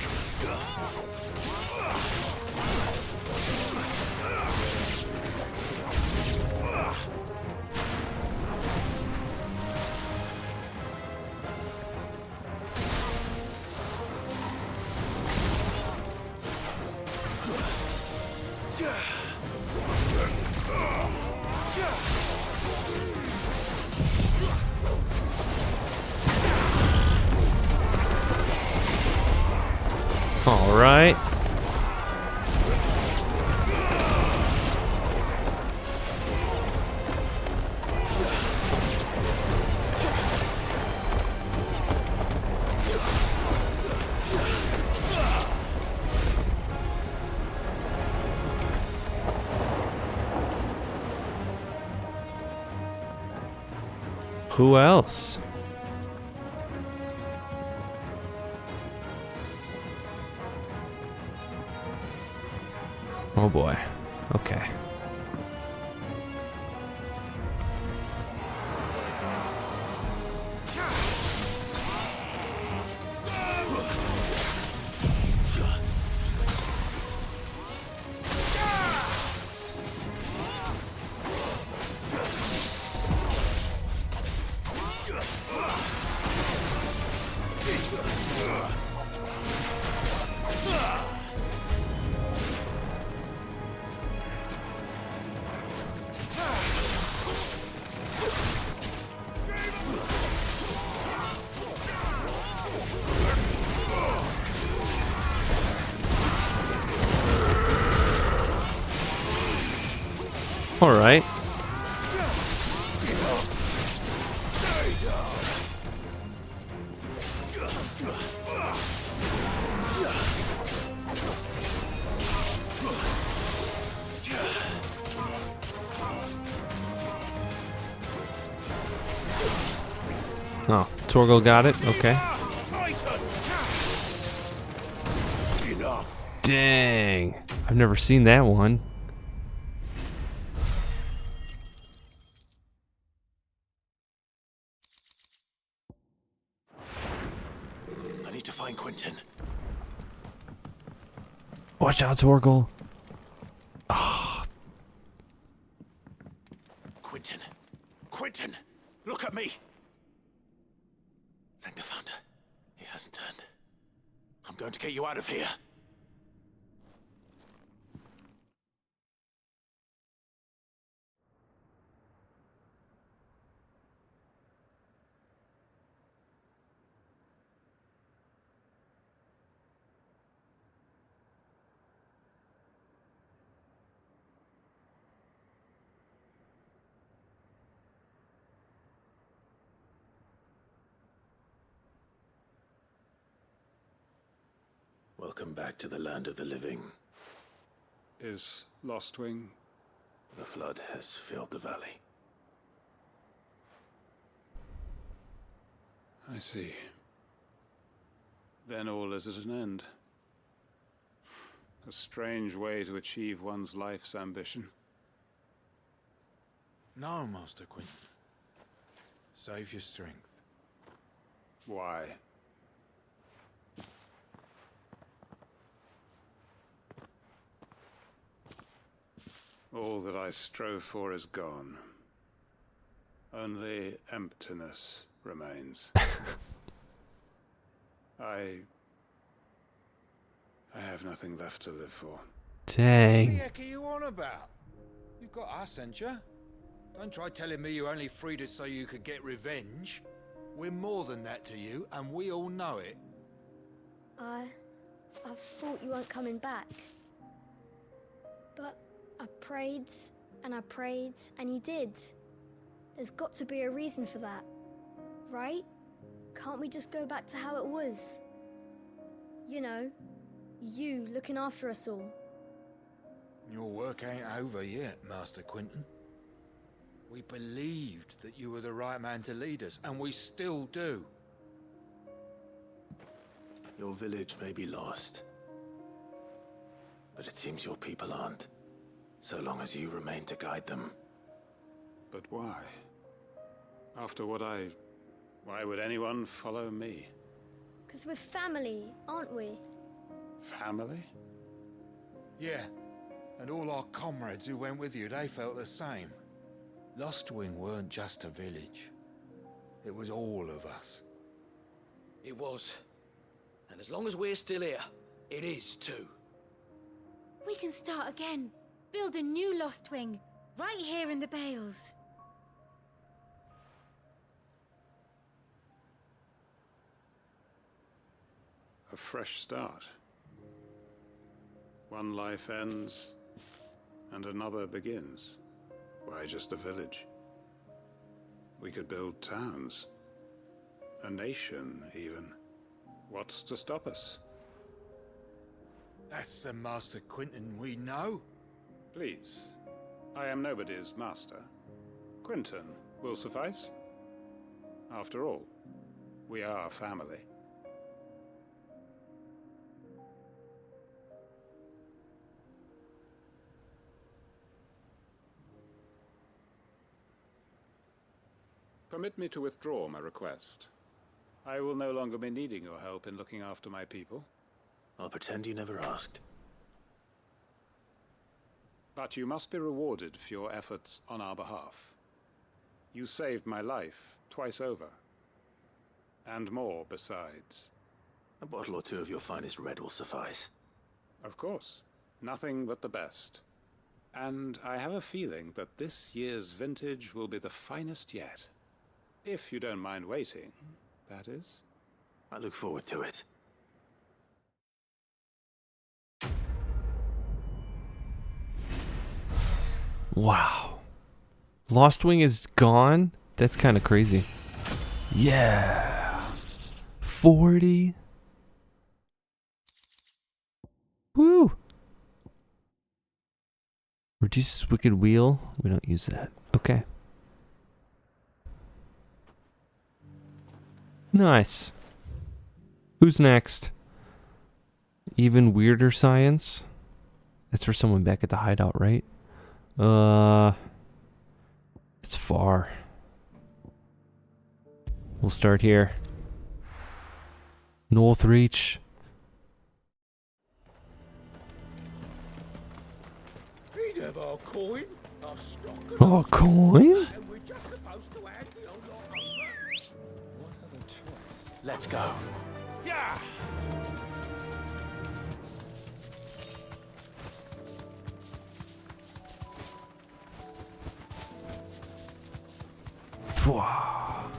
All right. Who else? Oh boy. Okay. All right. Oh, Torgal got it. Okay. Dang. I've never seen that one. I need to find Quentin. Watch out, Torgal. Oh. Quentin. Quentin! Look at me! Thank the Founder. He hasn't turned. I'm going to get you out of here. Welcome back to the land of the living. Is Lostwing? The flood has filled the valley. I see. Then all is at an end. A strange way to achieve one's life's ambition. No, Master Quentin. Save your strength. Why? All that I strove for is gone. Only emptiness remains. I have nothing left to live for. Dang. What the heck are you on about? You've got us, ain't you? Don't try telling me you only freed us so you could get revenge. We're more than that to you, and we all know it. I thought you weren't coming back. But I prayed, and you did. There's got to be a reason for that, right? Can't we just go back to how it was? You know, you looking after us all. Your work ain't over yet, Master Quentin. We believed that you were the right man to lead us, and we still do. Your village may be lost, but it seems your people aren't, so long as you remain to guide them. But why? After what why would anyone follow me? Because we're family, aren't we? Family? Yeah, and all our comrades who went with you, they felt the same. Lostwing weren't just a village. It was all of us. It was. And as long as we're still here, it is too. We can start again. Build a new Lostwing. Right here in the Bales. A fresh start. One life ends, and another begins. Why just a village? We could build towns. A nation, even. What's to stop us? That's the Master Quinton we know. Please. I am nobody's master. Quinton will suffice. After all, we are family. Permit me to withdraw my request. I will no longer be needing your help in looking after my people. I'll pretend you never asked. But you must be rewarded for your efforts on our behalf. You saved my life twice over. And more besides. A bottle or two of your finest red will suffice. Of course. Nothing but the best. And I have a feeling that this year's vintage will be the finest yet. If you don't mind waiting, that is. I look forward to it. Wow. Lostwing is gone? That's kind of crazy. Yeah. 40. Woo. Reduces wicked wheel. We don't use that. Okay. Nice. Who's next? Even weirder science. That's for someone back at the hideout, right? It's far. We'll start here. Northreach. He'd have our coin, our stock and Oh, our coin? and we're just supposed to hand the old lot over. What other choice? Let's go. Yeah! Wow.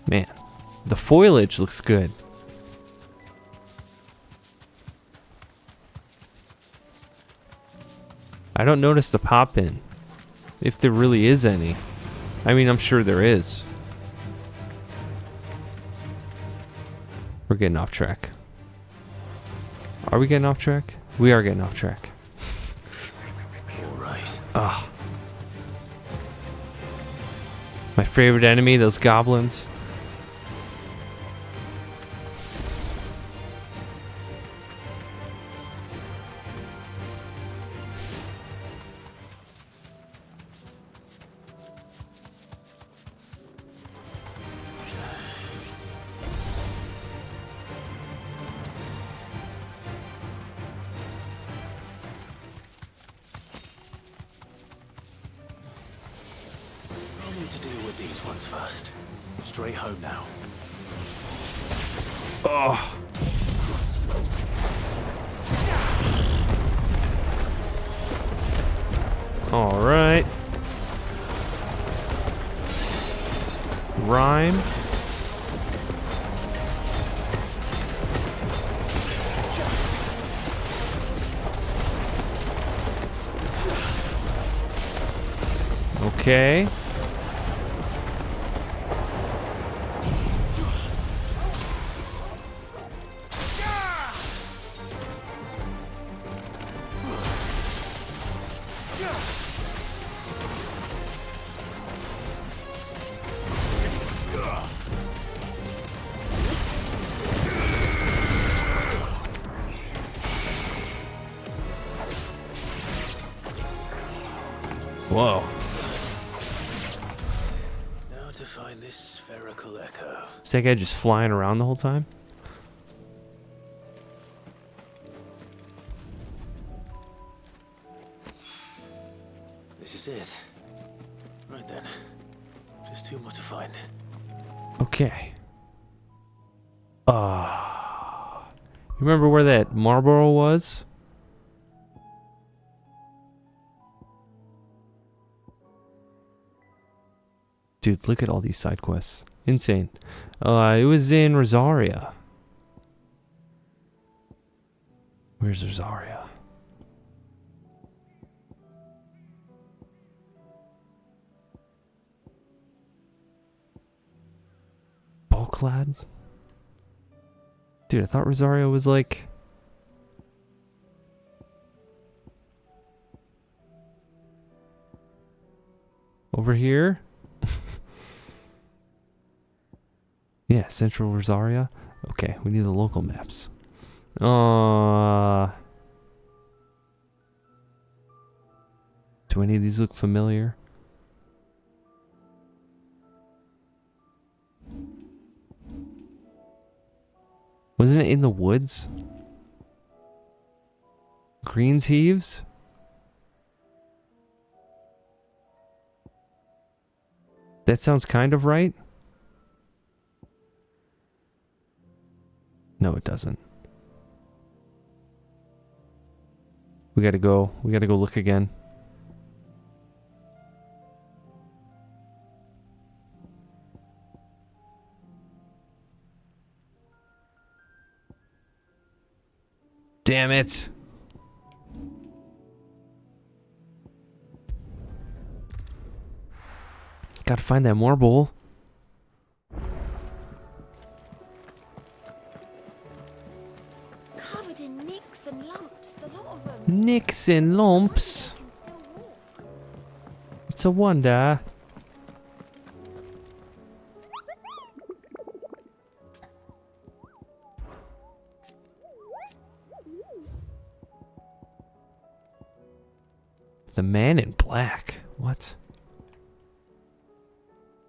Man, the foliage looks good. I don't notice the pop in, if there really is any. I mean, I'm sure there is. We're getting off track. Are we getting off track? We are getting off track. All right. Ah. My favorite enemy, those goblins. I need to deal with these ones first. Straight home now. Oh. All right. Rhyme. Okay. Whoa. Now to find this spherical echo. Is that guy just flying around the whole time? This is it. Right then. Just two more to find. Okay. You remember where that Marlboro was? Dude, look at all these side quests. Insane. It was in Rosaria. Where's Rosaria? Bulklad? Dude, I thought Rosario was like... over here? Yeah, Central Rosaria. Okay, we need the local maps. Do any of these look familiar? Wasn't it in the woods? Greens Heaves? That sounds kind of right. No, it doesn't. We gotta go. We gotta go look again. Damn it. Gotta find that marble. Covered in nicks and lumps, the lot of them. Nicks and lumps. It's a wonder. The Man in Black. What?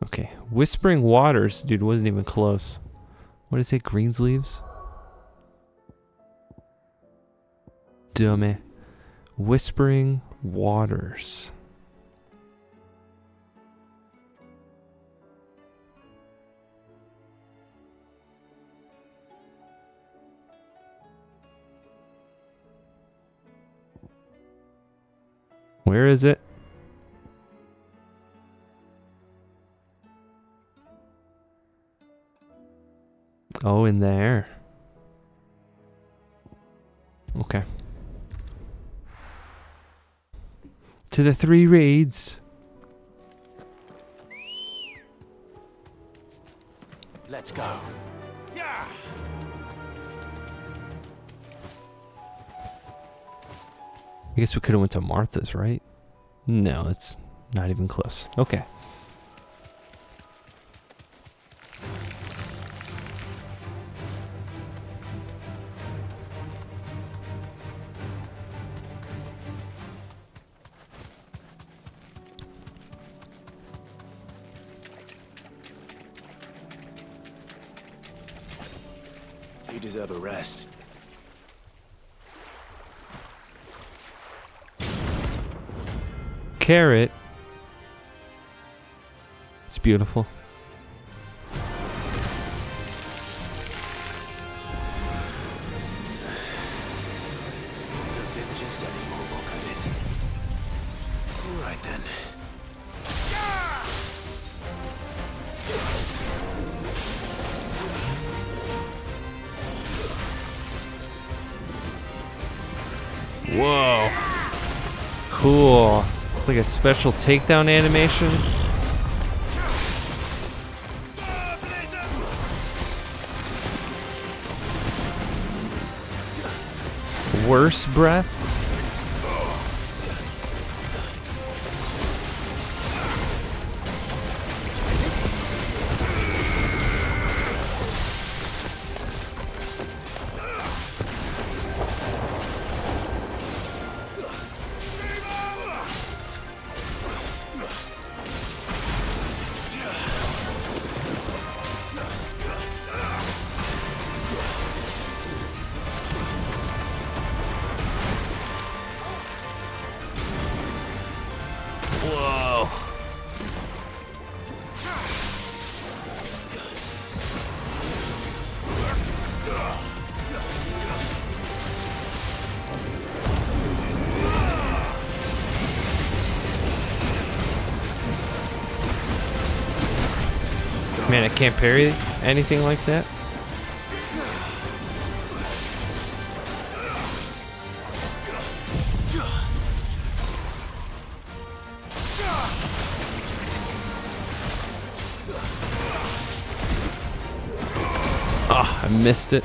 Okay. Whispering Waters. Dude, wasn't even close. What did it say? Greensleeves? Dummy. Whispering Waters. Where is it? Oh, in there. Okay. To the 3 raids. Let's go. Yeah. I guess we could have went to Martha's, right? No, it's not even close. Okay. You deserve a rest. Carrot. It's beautiful. Could've been just any mobile, could it? All right then. Whoa. Cool. It's like a special takedown animation. Worse breath. Man, I can't parry anything like that. Ah, I missed it.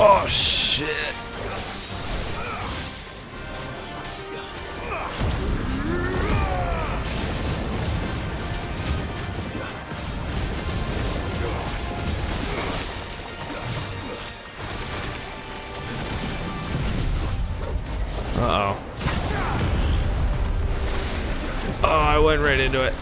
Oh shit. Uh-oh. Oh, I went right into it.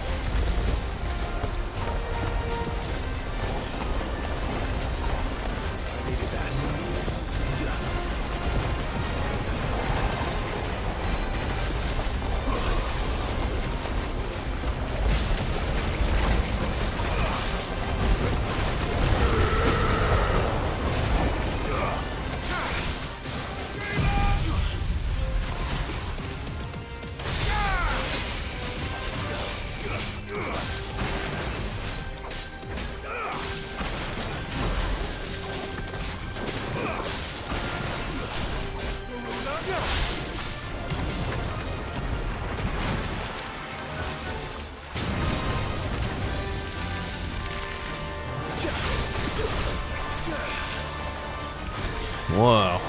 Whoa.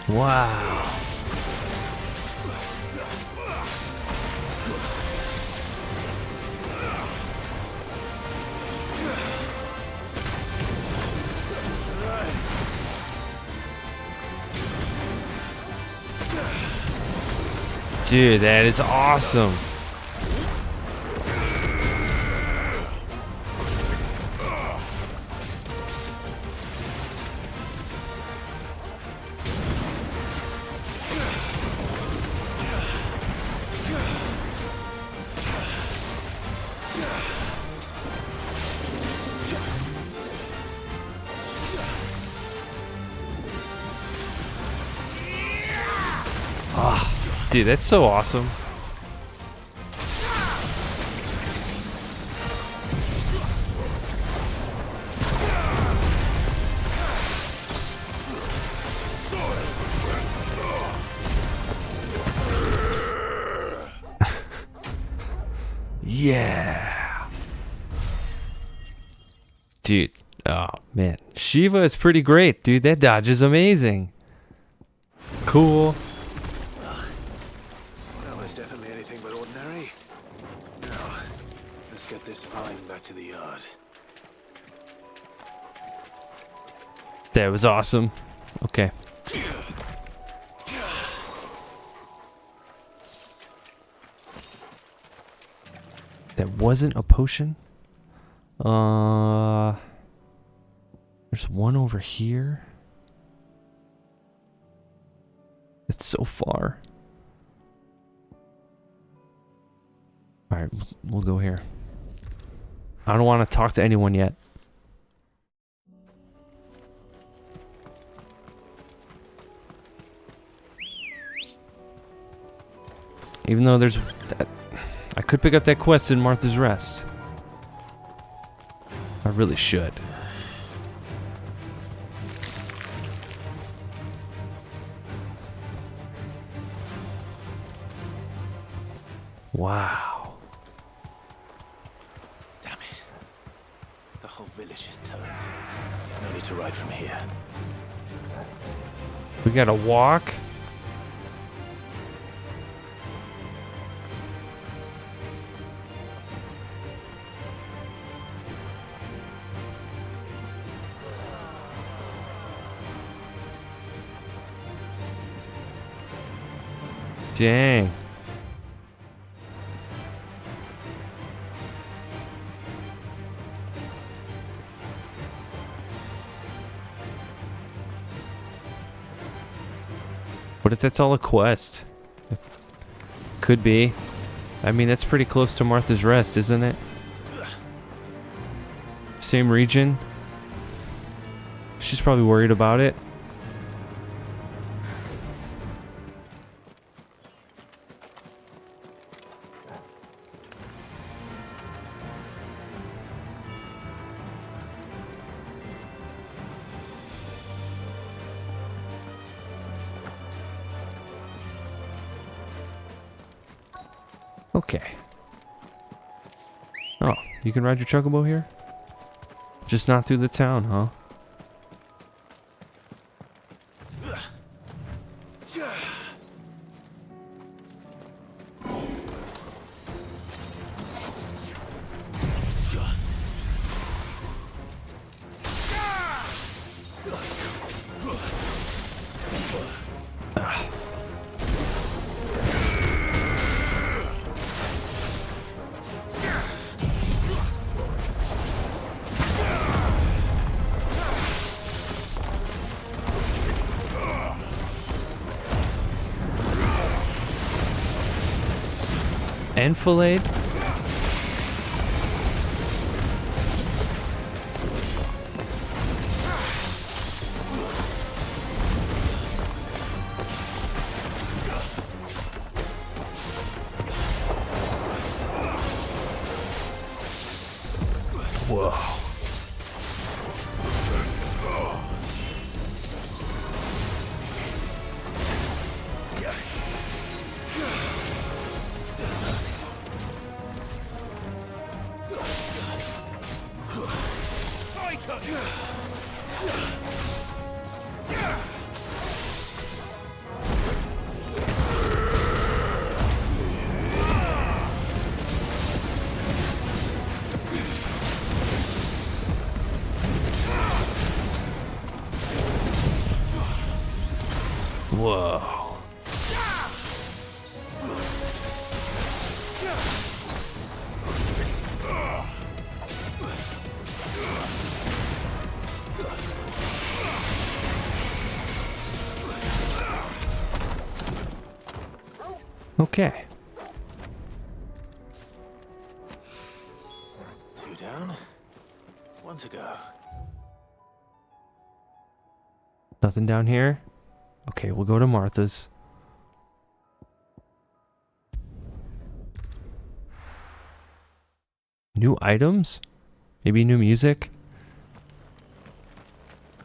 Wow. Dude, that is awesome. Ah, dude, that's so awesome. Yeah. Dude, oh man. Shiva is pretty great, dude. That dodge is amazing. Cool. That was definitely anything but ordinary. Now, let's get this find back to the yard. That was awesome. Okay. That wasn't a potion. There's one over here. It's so far. All right, we'll go here. I don't want to talk to anyone yet. Even though there's that, I could pick up that quest in Martha's Rest. I really should. Wow. Damn it. The whole village is turned. No need to ride from here. We gotta walk. Dang. What if that's all a quest? Could be. I mean, that's pretty close to Martha's Rest, isn't it? Same region. She's probably worried about it. Okay. Oh, you can ride your chocobo here? Just not through the town, huh? Enfilade? Whoa. Whoa. Okay. 2 down, 1 to go. Nothing down here? Okay, we'll go to Martha's. New items? Maybe new music?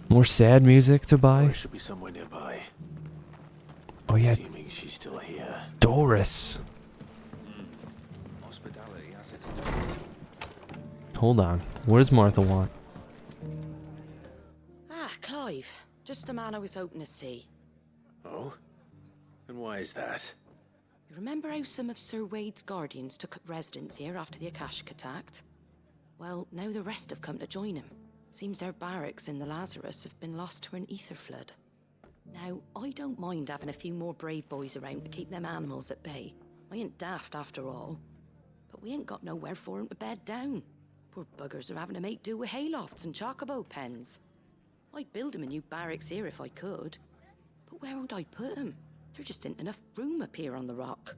More sad music to buy? There should be somewhere nearby. Oh yeah, Assuming she's still here. Doris. Hospitality has its days. Hold on. What does Martha want? Ah, Clive. Just the man I was hoping to see. Oh? And why is that? You remember how some of Sir Wade's guardians took up residence here after the Akashic attacked? Well, now the rest have come to join him. Seems their barracks in the Lazarus have been lost to an ether flood. Now, I don't mind having a few more brave boys around to keep them animals at bay. I ain't daft after all. But we ain't got nowhere for 'em to bed down. Poor buggers are having to make do with haylofts and chocobo pens. I'd build 'em a new barracks here if I could. But where would I put 'em? There just ain't enough room up here on the rock.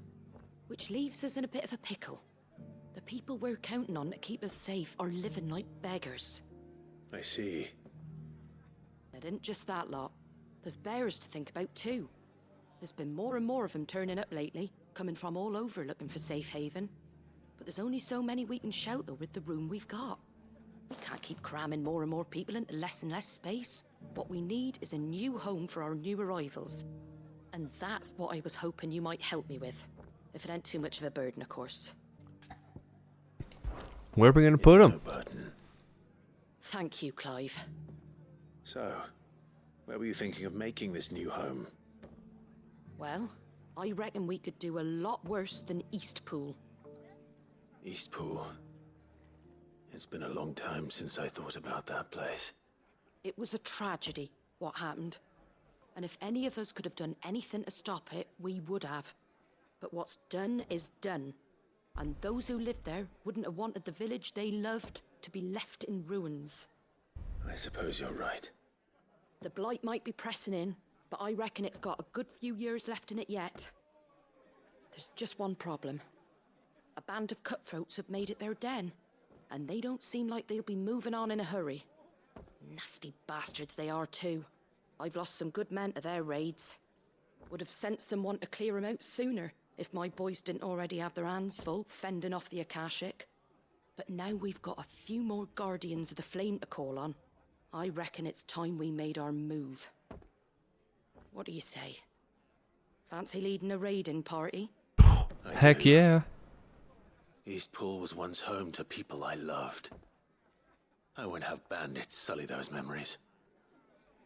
Which leaves us in a bit of a pickle. The people we're counting on to keep us safe are living like beggars. I see. It isn't just that lot. There's bears to think about too. There's been more and more of them turning up lately, coming from all over looking for safe haven. But there's only so many we can shelter with the room we've got. We can't keep cramming more and more people into less and less space. What we need is a new home for our new arrivals. And that's what I was hoping you might help me with. If it ain't too much of a burden, of course. Where are we going to put him? Thank you, Clive. So, where were you thinking of making this new home? Well, I reckon we could do a lot worse than Eastpool. Eastpool. It's been a long time since I thought about that place. It was a tragedy, what happened. And if any of us could have done anything to stop it, we would have. But what's done is done. And those who lived there wouldn't have wanted the village they loved to be left in ruins. I suppose you're right. The blight might be pressing in, but I reckon it's got a good few years left in it yet. There's just one problem. A band of cutthroats have made it their den, and they don't seem like they'll be moving on in a hurry. Nasty bastards they are too. I've lost some good men to their raids. Would have sent someone to clear 'em out sooner if my boys didn't already have their hands full fending off the Akashic. But now we've got a few more Guardians of the Flame to call on. I reckon it's time we made our move. What do you say? Fancy leading a raiding party? Heck yeah. Eastpool was once home to people I loved. I won't have bandits sully those memories.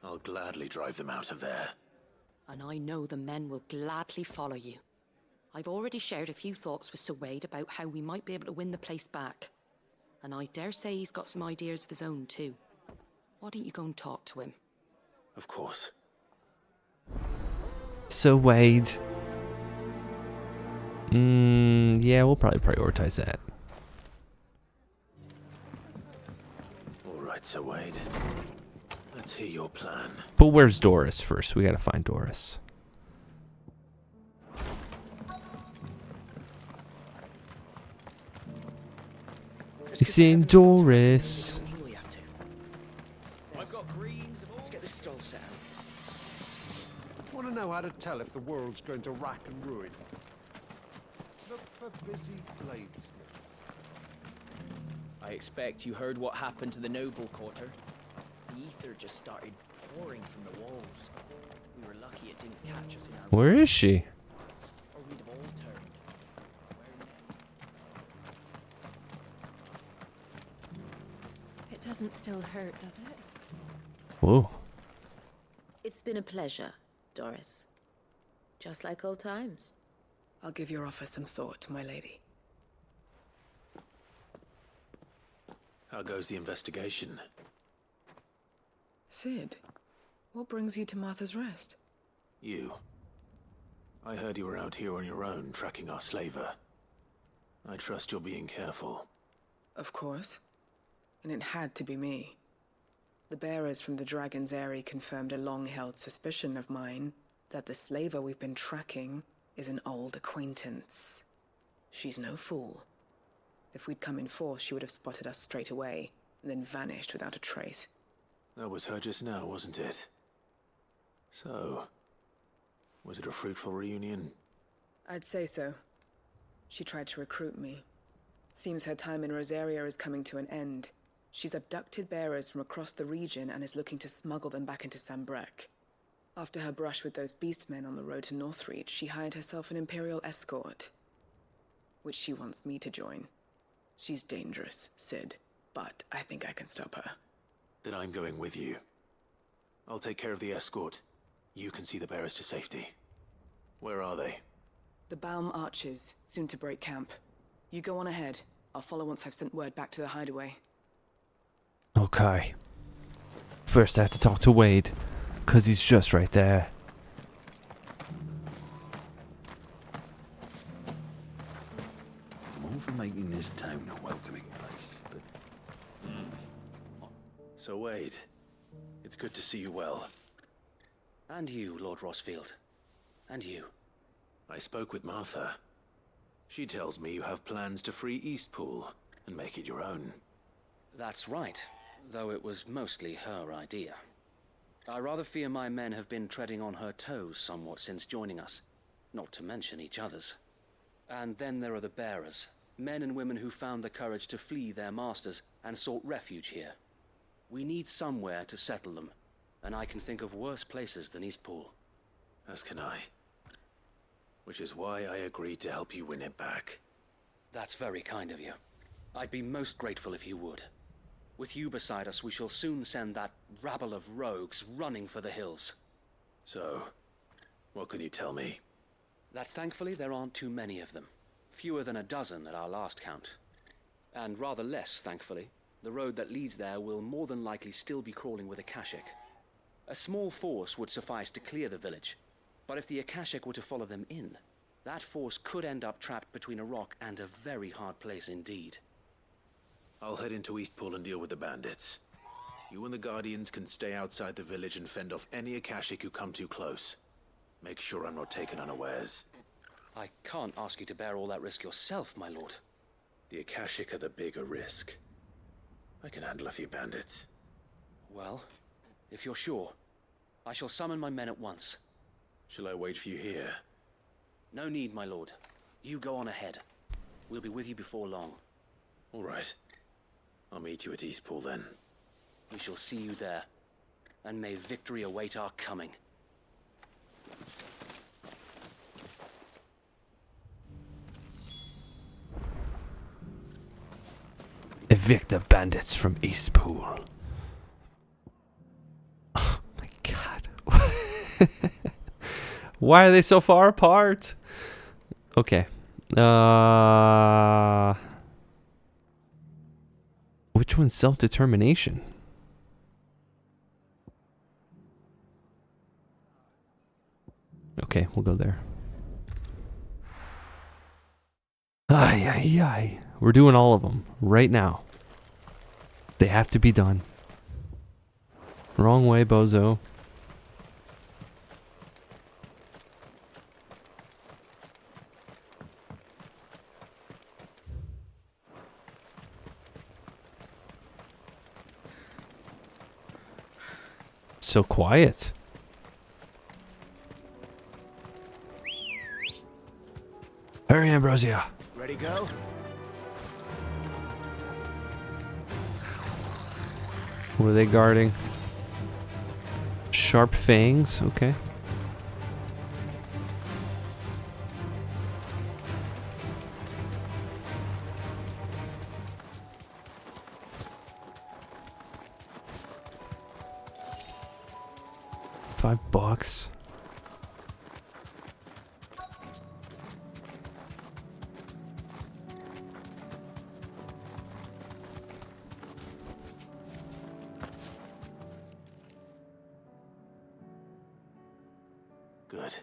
I'll gladly drive them out of there. And I know the men will gladly follow you. I've already shared a few thoughts with Sir Wade about how we might be able to win the place back. And I dare say he's got some ideas of his own too. Why don't you go and talk to him? Of course. So Wade. Yeah, we'll probably prioritize that. All right, Sir Wade. Let's hear your plan. But where's Doris first? We gotta find Doris. We seen Doris. I've got greens. Let's get this stall set out. Want to know how to tell if the world's going to rack and ruin? Look for busy bladesmiths. I expect you heard what happened to the noble quarter. The ether just started pouring from the walls. We were lucky it didn't catch us in our... Where is she? Or we'd have all turned. It doesn't still hurt, does it? Whoa. It's been a pleasure, Doris. Just like old times. I'll give your offer some thought, my lady. How goes the investigation? Sid, what brings you to Martha's Rest? You. I heard you were out here on your own, tracking our slaver. I trust you're being careful. Of course. And it had to be me. The bearers from the Dragon's Eyrie confirmed a long-held suspicion of mine that the slaver we've been tracking is an old acquaintance. She's no fool. If we'd come in force, she would have spotted us straight away, and then vanished without a trace. That was her just now, wasn't it? So, was it a fruitful reunion? I'd say so. She tried to recruit me. Seems her time in Rosaria is coming to an end. She's abducted bearers from across the region and is looking to smuggle them back into Sambrec. After her brush with those beastmen on the road to Northreach, she hired herself an Imperial escort, which she wants me to join. She's dangerous, Sid, but I think I can stop her. Then I'm going with you. I'll take care of the escort. You can see the bearers to safety. Where are they? The Baum Archers, soon to break camp. You go on ahead. I'll follow once I've sent word back to the hideaway. Okay. First I have to talk to Wade, 'cause he's just right there. I'm all for making this town a welcoming place, but... So Wade, it's good to see you well. And you, Lord Rossfield. And you. I spoke with Martha. She tells me you have plans to free Eastpool and make it your own. That's right, though it was mostly her idea. I rather fear my men have been treading on her toes somewhat since joining us, not to mention each other's. And then there are the bearers, men and women who found the courage to flee their masters and sought refuge here. We need somewhere to settle them, and I can think of worse places than Eastpool. As can I. Which is why I agreed to help you win it back. That's very kind of you. I'd be most grateful if you would. With you beside us, we shall soon send that rabble of rogues running for the hills. So, what can you tell me? That thankfully there aren't too many of them. Fewer than a dozen at our last count. And rather less, thankfully. The road that leads there will more than likely still be crawling with Akashic. A small force would suffice to clear the village, but if the Akashic were to follow them in, that force could end up trapped between a rock and a very hard place indeed. I'll head into Eastpool and deal with the bandits. You and the Guardians can stay outside the village and fend off any Akashic who come too close. Make sure I'm not taken unawares. I can't ask you to bear all that risk yourself, my lord. The Akashic are the bigger risk. I can handle a few bandits. Well, if you're sure, I shall summon my men at once. Shall I wait for you here? No need, my lord. You go on ahead. We'll be with you before long. All right. I'll meet you at Eastpool then. We shall see you there. And may victory await our coming. Evict the bandits from Eastpool. Oh my god. Why are they so far apart? Okay. Which one's self-determination? Okay, we'll go there. Ay, ay, ay. We're doing all of them right now. They have to be done. Wrong way, bozo. So quiet. Hurry, Ambrosia. Ready, go? What are they guarding? Sharp fangs, okay. $5. Good.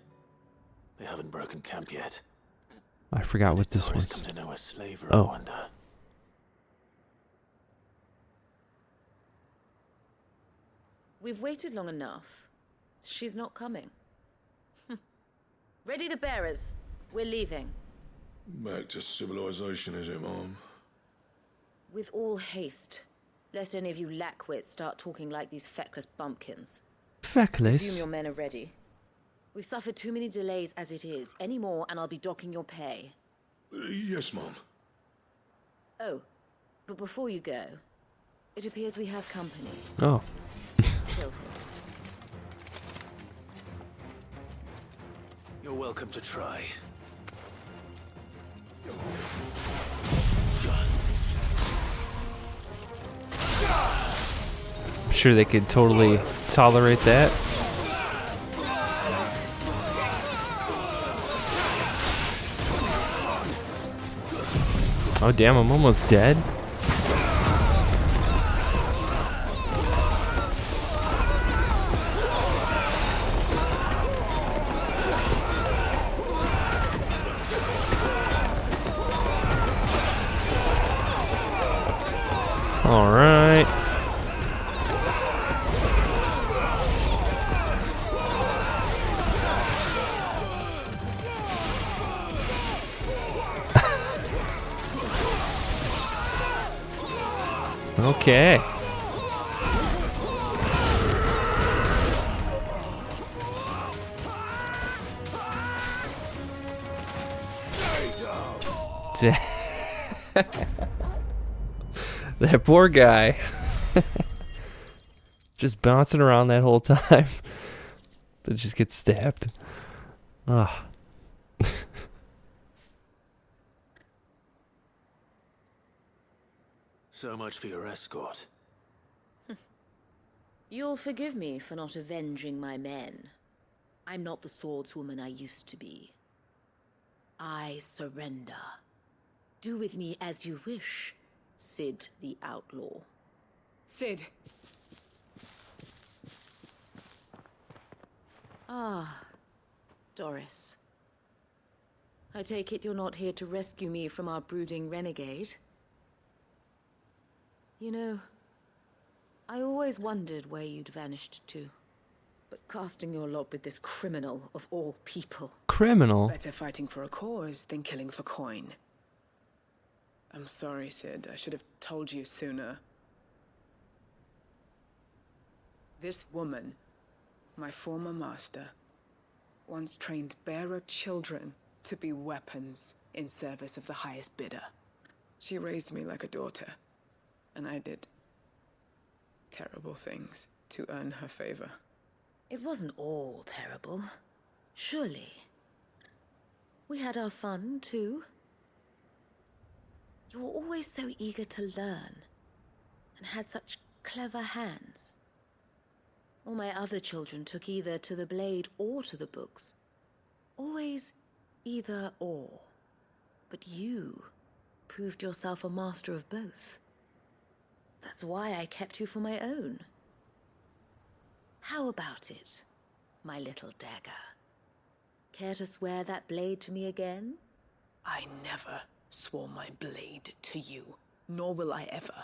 They haven't broken camp yet. I forgot what this was. Come to know a slaver, Oh. I wonder. We've waited long enough. She's not coming. Ready the bearers. We're leaving. Back to civilization, is it, Mom? With all haste. Lest any of you lackwits start talking like these feckless bumpkins. Feckless? Assume your men are ready. We've suffered too many delays as it is. Any more and I'll be docking your pay. Yes, Mom. Oh, but before you go, it appears we have company. Oh. Kill him. You're welcome to try. I'm sure they could totally tolerate that. Oh damn, I'm almost dead. All right. Okay. That poor guy. Just bouncing around that whole time. That just gets stabbed. Ah. So much for your escort. You'll forgive me for not avenging my men. I'm not the swordswoman I used to be. I surrender. Do with me as you wish, Sid the Outlaw. Sid. Ah, Doris. I take it you're not here to rescue me from our brooding renegade? You know, I always wondered where you'd vanished to. But casting your lot with this criminal of all people. Criminal? Better fighting for a cause than killing for coin. I'm sorry, Sid. I should have told you sooner. This woman, my former master, once trained bearer children to be weapons in service of the highest bidder. She raised me like a daughter, and I did terrible things to earn her favor. It wasn't all terrible, surely. We had our fun, too. You were always so eager to learn, and had such clever hands. All my other children took either to the blade or to the books. Always either or. But you proved yourself a master of both. That's why I kept you for my own. How about it, my little dagger? Care to swear that blade to me again? I never swore my blade to you, nor will I ever.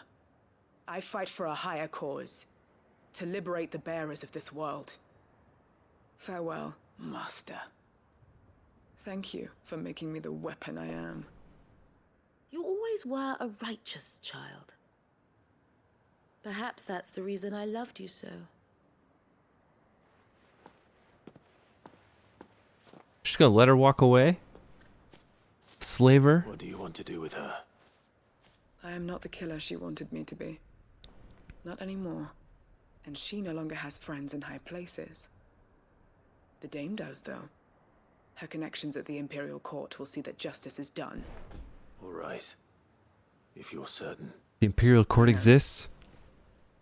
I fight for a higher cause, to liberate the bearers of this world. Farewell, Master. Thank you for making me the weapon I am. You always were a righteous child. Perhaps that's the reason I loved you so. Just gonna let her walk away? Slaver? What do you want to do with her? I am not the killer she wanted me to be. Not anymore. And she no longer has friends in high places. The Dame does, though. Her connections at the Imperial Court will see that justice is done. All right. If you're certain. The Imperial Court exists?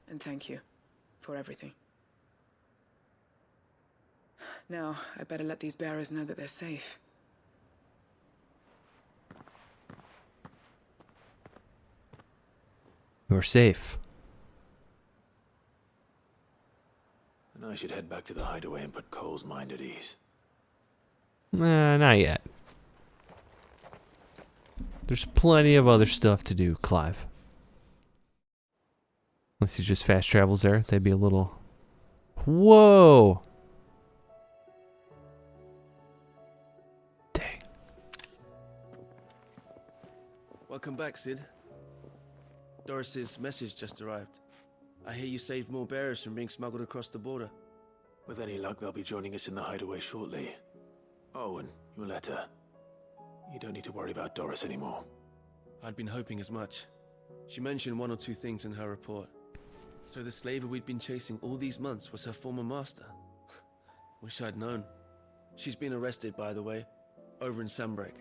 And thank you for everything. Now, I better let these bearers know that they're safe. You're safe. And I should head back to the hideaway and put Cole's mind at ease. Nah, not yet. There's plenty of other stuff to do, Clive. Unless he just fast travels there, that'd be a little... Whoa! Dang. Welcome back, Sid. Doris's message just arrived. I hear you saved more bearers from being smuggled across the border. With any luck, they'll be joining us in the hideaway shortly. Oh, and your letter. You don't need to worry about Doris anymore. I'd been hoping as much. She mentioned one or two things in her report. So the slaver we'd been chasing all these months was her former master. Wish I'd known. She's been arrested, by the way, over in Sambrek.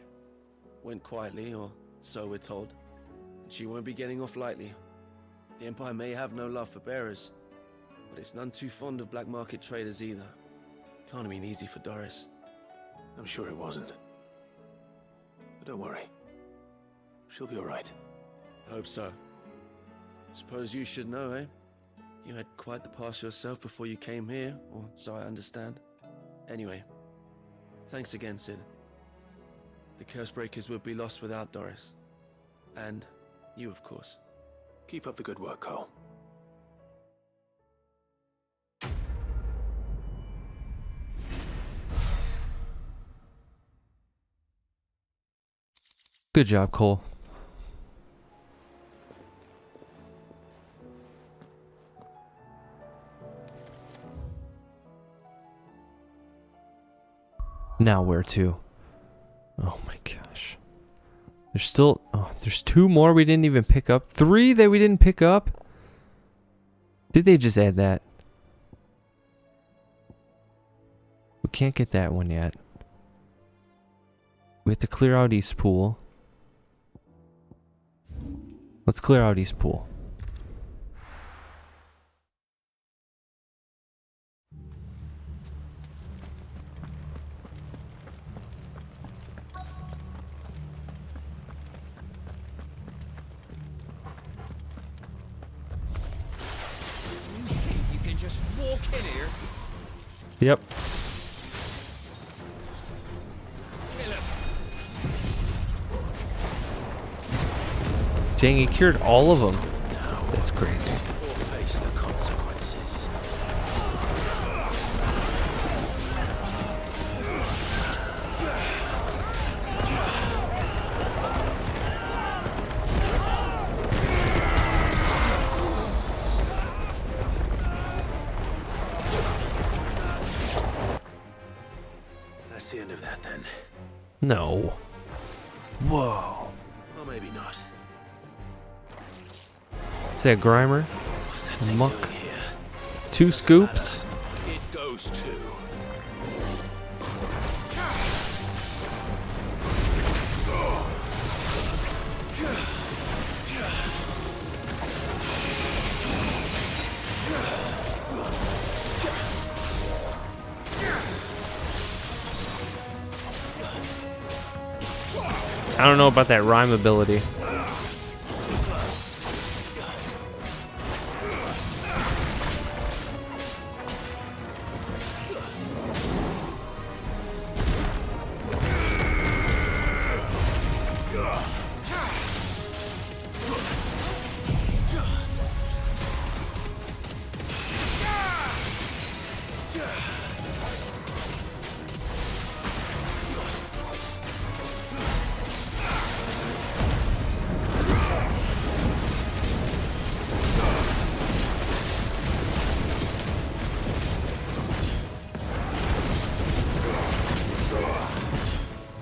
Went quietly, or so we're told. And she won't be getting off lightly. The Empire may have no love for bearers, but it's none too fond of black market traders either. Can't have been easy for Doris. I'm sure it wasn't. But don't worry. She'll be all right. Hope so. Suppose you should know, eh? You had quite the past yourself before you came here, or so I understand. Anyway, thanks again, Sid. The Cursebreakers would be lost without Doris. And you, of course. Keep up the good work, Cole. Good job, Cole. Now where to? Oh my gosh. There's still... Oh, there's 2 more we didn't even pick up. 3 that we didn't pick up? Did they just add that? We can't get that one yet. We have to clear out East Pool. Let's clear out East Pool. You can just walk in here. Yep. Dang, he cured all of them. That's crazy. Or face the consequences. No. Whoa. Or maybe not. Is that Grimer? Muck. 2 scoops. It goes too. I don't know about that rhyme ability.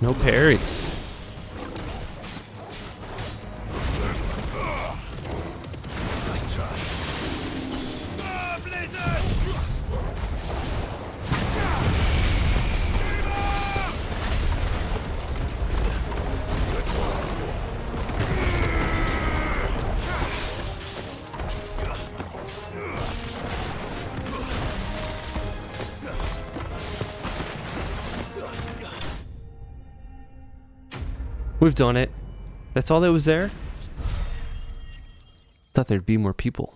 No parries. Nice try. We've done it. That's all that was there? Thought there'd be more people.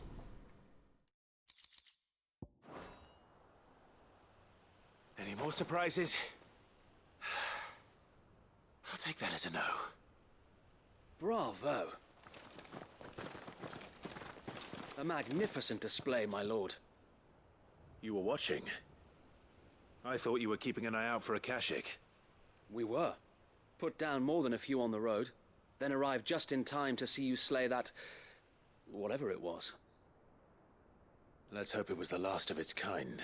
Any more surprises? I'll take that as a no. Bravo. A magnificent display, my lord. You were watching. I thought you were keeping an eye out for a Kashik. We were. Put down more than a few on the road, then arrived just in time to see you slay that... whatever it was. Let's hope it was the last of its kind.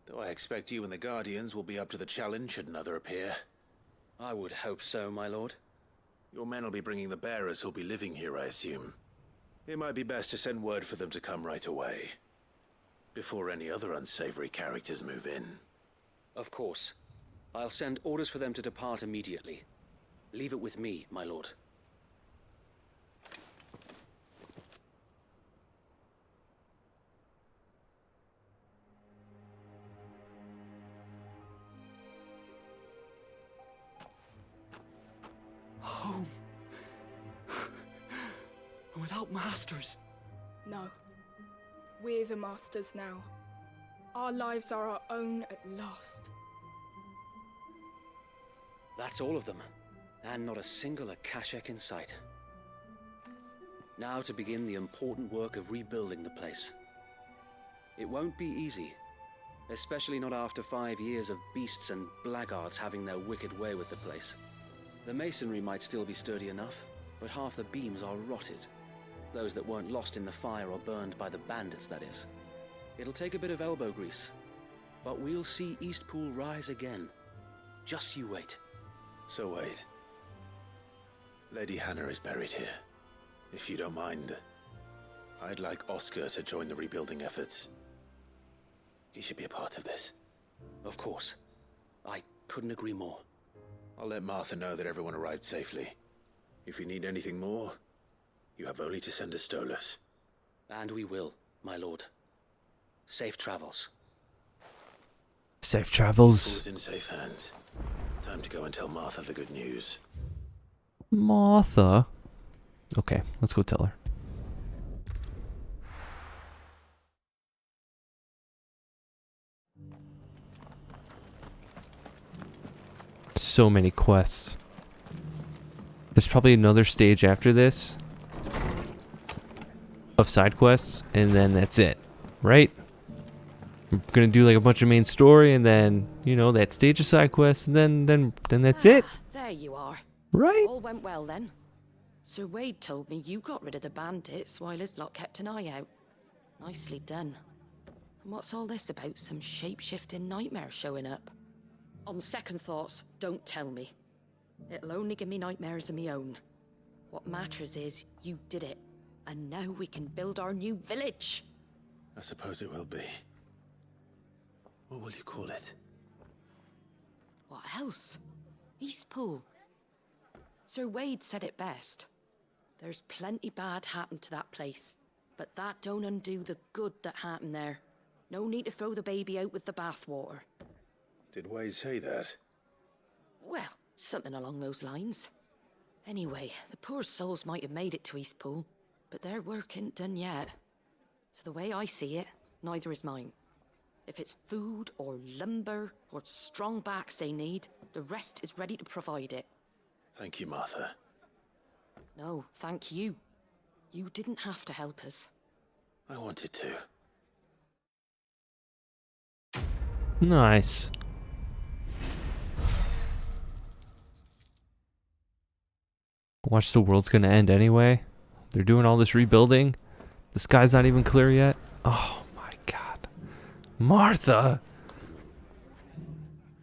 Though I expect you and the Guardians will be up to the challenge should another appear. I would hope so, my lord. Your men will be bringing the bearers who'll be living here, I assume. It might be best to send word for them to come right away, before any other unsavory characters move in. Of course. I'll send orders for them to depart immediately. Leave it with me, my lord. Home. Without masters. No. We're the masters now. Our lives are our own at last. That's all of them, and not a single Akashek in sight. Now to begin the important work of rebuilding the place. It won't be easy, especially not after 5 years of beasts and blackguards having their wicked way with the place. The masonry might still be sturdy enough, but half the beams are rotted. Those that weren't lost in the fire or burned by the bandits, that is. It'll take a bit of elbow grease, but we'll see Eastpool rise again. Just you wait. So wait. Lady Hannah is buried here. If you don't mind, I'd like Oscar to join the rebuilding efforts. He should be a part of this. Of course. I couldn't agree more. I'll let Martha know that everyone arrived safely. If you need anything more, you have only to send a Stolas. And we will, my lord. Safe travels. Safe travels. Who's in safe hands? Time to go and tell Martha the good news. Martha? Okay, let's go tell her. So many quests. There's probably another stage after this of side quests, and then that's it, right? We're gonna do like a bunch of main story, and then you know that stage of side quests, and then that's it. There you are. Right. All went well then. Sir Wade told me you got rid of the bandits while his lot kept an eye out. Nicely done. And what's all this about some shape-shifting nightmare showing up? On second thoughts, don't tell me. It'll only give me nightmares of me own. What matters is you did it, and now we can build our new village. I suppose it will be. What will you call it? What else? Eastpool. Sir Wade said it best. There's plenty bad happened to that place, but that don't undo the good that happened there. No need to throw the baby out with the bathwater. Did Wade say that? Well, something along those lines. Anyway, the poor souls might have made it to Eastpool, but their work ain't done yet. So the way I see it, neither is mine. If it's food or lumber or strong backs they need, the rest is ready to provide it. Thank you, Martha. No, thank you. You didn't have to help us. I wanted to. Nice. Watch, the world's gonna end anyway. They're doing all this rebuilding. The sky's not even clear yet. Oh my god. Martha!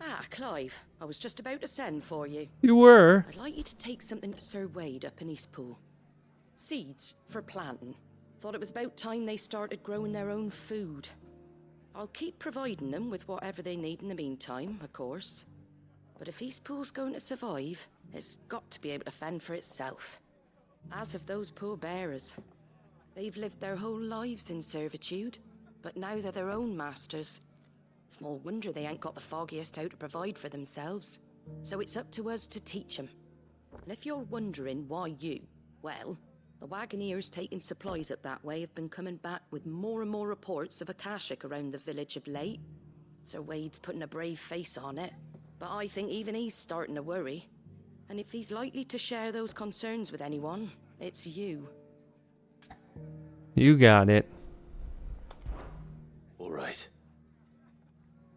Ah, Clive, I was just about to send for you. You were? I'd like you to take something to Sir Wade up in Eastpool. Seeds for planting. Thought it was about time they started growing their own food. I'll keep providing them with whatever they need in the meantime, of course. But if Eastpool's going to survive, it's got to be able to fend for itself. As have those poor bearers. They've lived their whole lives in servitude, but now they're their own masters. Small wonder they ain't got the foggiest how to provide for themselves. So it's up to us to teach them. And if you're wondering why you, well, the wagoneers taking supplies up that way have been coming back with more and more reports of Akashic around the village of late. Sir Wade's putting a brave face on it, but I think even he's starting to worry. And if he's likely to share those concerns with anyone, it's you. You got it. All right.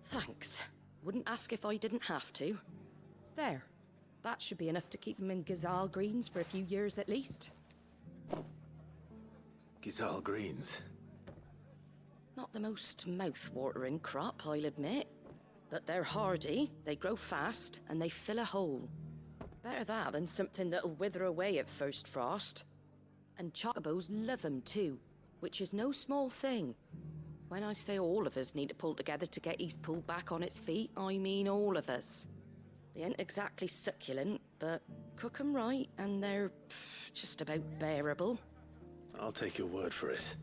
Thanks. Wouldn't ask if I didn't have to. There. That should be enough to keep him in Gazal Greens for a few years at least. Gazal Greens. Not the most mouth-watering crop, I'll admit. But they're hardy, they grow fast, and they fill a hole. Better that than something that'll wither away at first frost. And chocobos love 'em too, which is no small thing. When I say all of us need to pull together to get Eastpool back on its feet, I mean all of us. They ain't exactly succulent, but cook 'em right and they're just about bearable. I'll take your word for it.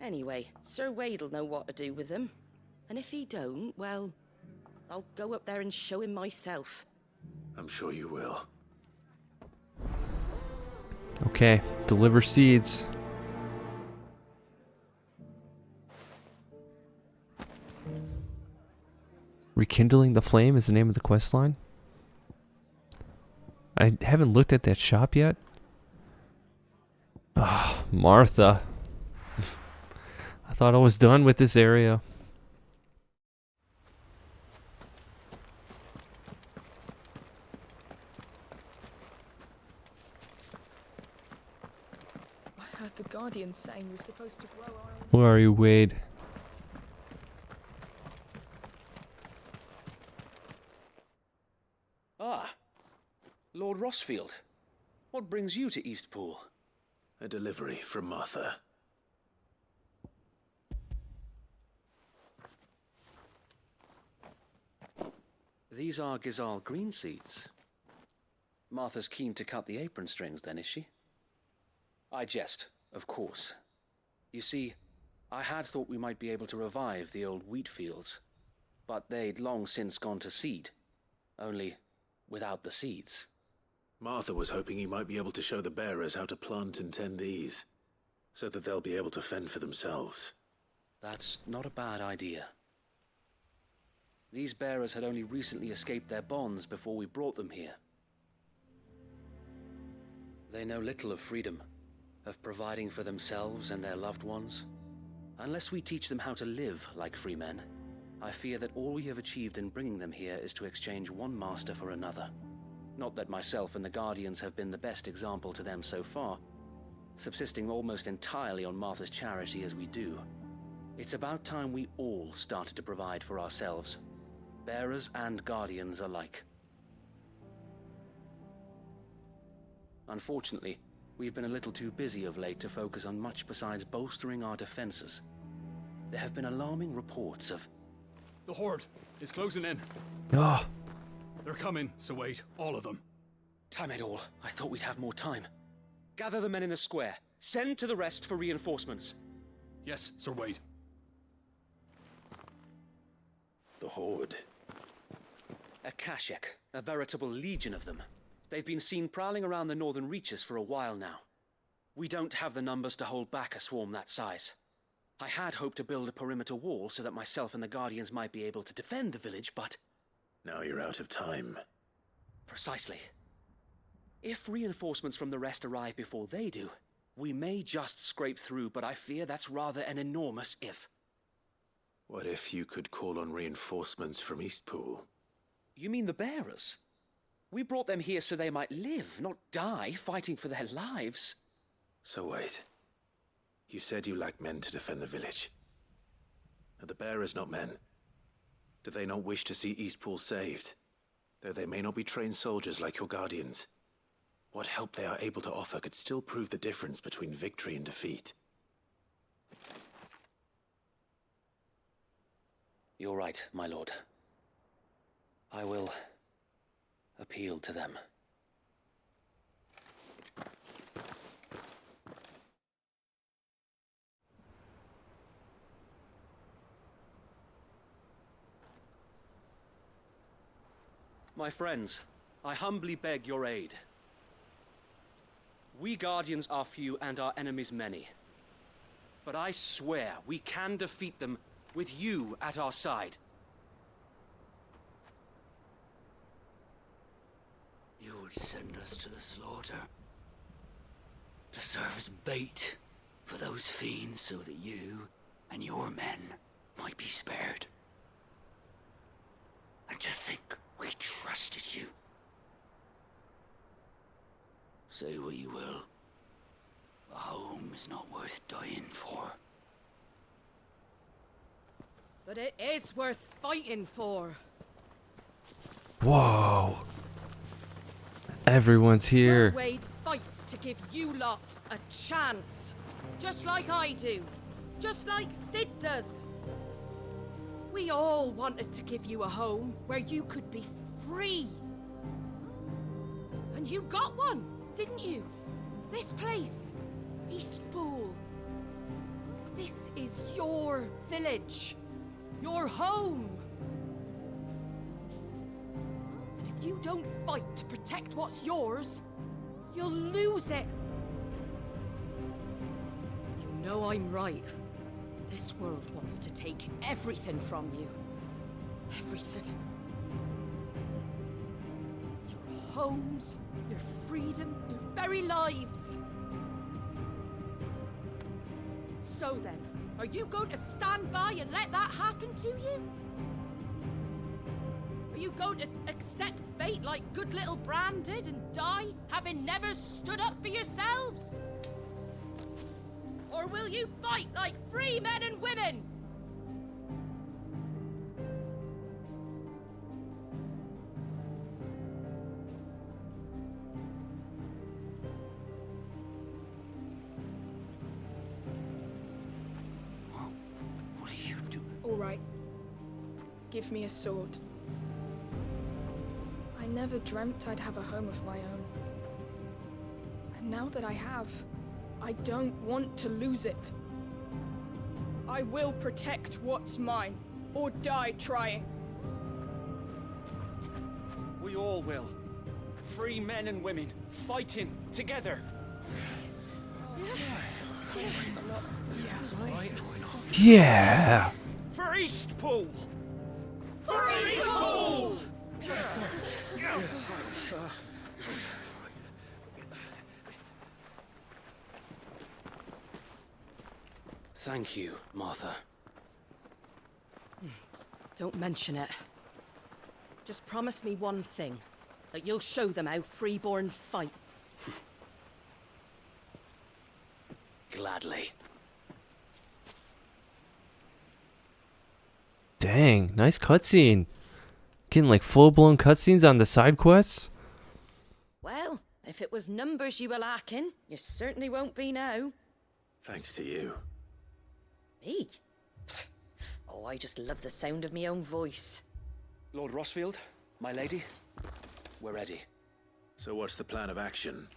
Anyway, Sir Wade'll know what to do with them. And if he don't, well, I'll go up there and show him myself. I'm sure you will. Okay, deliver seeds. Rekindling the Flame is the name of the quest line. I haven't looked at that shop yet. Ah, Martha. I thought I was done with this area. I heard the Guardian saying we're supposed to grow our own. Where are you, Wade? Ah, Lord Rossfield. What brings you to Eastpool? A delivery from Martha. These are Gazal green seeds. Martha's keen to cut the apron strings then, is she? I jest, of course. You see, I had thought we might be able to revive the old wheat fields, but they'd long since gone to seed, only without the seeds. Martha was hoping he might be able to show the bearers how to plant and tend these, so that they'll be able to fend for themselves. That's not a bad idea. These bearers had only recently escaped their bonds before we brought them here. They know little of freedom, of providing for themselves and their loved ones. Unless we teach them how to live like free men, I fear that all we have achieved in bringing them here is to exchange one master for another. Not that myself and the Guardians have been the best example to them so far, subsisting almost entirely on Martha's charity as we do. It's about time we all started to provide for ourselves, bearers and Guardians alike. Unfortunately, we've been a little too busy of late to focus on much besides bolstering our defenses. There have been alarming reports of... The Horde is closing in. Oh. They're coming, so wait, all of them. Damn it all, I thought we'd have more time. Gather the men in the square. Send to the rest for reinforcements. Yes, Sir Wade. The Horde. A Kashek, a veritable legion of them. They've been seen prowling around the northern reaches for a while now. We don't have the numbers to hold back a swarm that size. I had hoped to build a perimeter wall so that myself and the Guardians might be able to defend the village, but... Now you're out of time. Precisely. If reinforcements from the rest arrive before they do, we may just scrape through, but I fear that's rather an enormous if. What if you could call on reinforcements from Eastpool? You mean the bearers? We brought them here so they might live, not die, fighting for their lives. So wait. You said you lacked men to defend the village. Are the bearers not men? Do they not wish to see Eastpool saved? Though they may not be trained soldiers like your guardians. What help they are able to offer could still prove the difference between victory and defeat. You're right, my lord. I will appeal to them. My friends, I humbly beg your aid. We Guardians are few and our enemies many. But I swear we can defeat them with you at our side. You would send us to the slaughter. To serve as bait for those fiends so that you and your men might be spared. And to think we trusted you. Say what you will. A home is not worth dying for. But it is worth fighting for. Whoa. Everyone's here. Sir Wade fights to give you lot a chance. Just like I do. Just like Sid does. We all wanted to give you a home where you could be free. And you got one, didn't you? This place, Eastpool. This is your village. Your home. And if you don't fight to protect what's yours, you'll lose it. You know I'm right. This world wants to take everything from you. Everything. Your homes, your freedom, your very lives. So then, are you going to stand by and let that happen to you? Are you going to accept fate like good little Bran did and die, having never stood up for yourselves? Or will you fight like free men and women? What do you do? All right. Give me a sword. I never dreamt I'd have a home of my own. And now that I have, I don't want to lose it. I will protect what's mine, or die trying. We all will. Free men and women, fighting together. Yeah. For Eastpool! For Eastpool! Thank you, Martha. Don't mention it. Just promise me one thing. That you'll show them how freeborn fight. Gladly. Dang, nice cutscene. Getting like full-blown cutscenes on the side quests. Well, if if it was numbers you were lacking, you certainly won't be now. Thanks to you. Me? Oh, I just love the sound of my own voice. Lord Rossfield, my lady, we're ready. So what's the plan of action?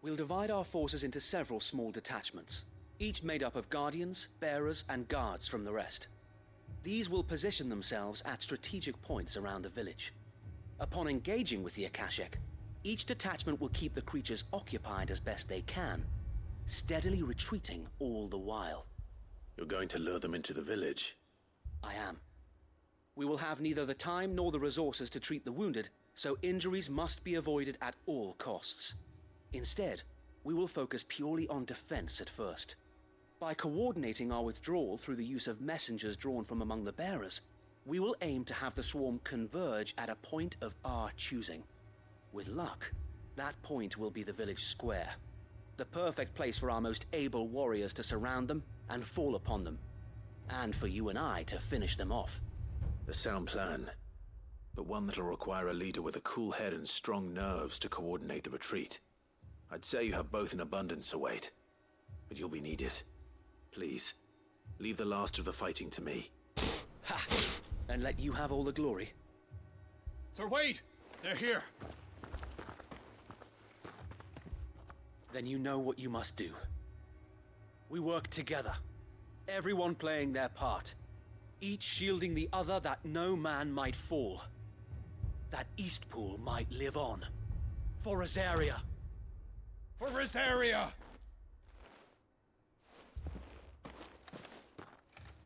We'll divide our forces into several small detachments, each made up of guardians, bearers, and guards from the rest. These will position themselves at strategic points around the village. Upon engaging with the Akashic, each detachment will keep the creatures occupied as best they can, steadily retreating all the while. You're going to lure them into the village? I am. We will have neither the time nor the resources to treat the wounded, so injuries must be avoided at all costs. Instead, we will focus purely on defense at first. By coordinating our withdrawal through the use of messengers drawn from among the bearers, we will aim to have the swarm converge at a point of our choosing. With luck, that point will be the village square, the perfect place for our most able warriors to surround them and fall upon them, and for you and I to finish them off. A sound plan, but one that'll require a leader with a cool head and strong nerves to coordinate the retreat. I'd say you have both in abundance, Sir Wade, but you'll be needed. Please, leave the last of the fighting to me. Ha! And let you have all the glory. Sir Wade! They're here! Then you know what you must do. We work together, everyone playing their part, each shielding the other that no man might fall, that Eastpool might live on. For Rosaria! For Rosaria!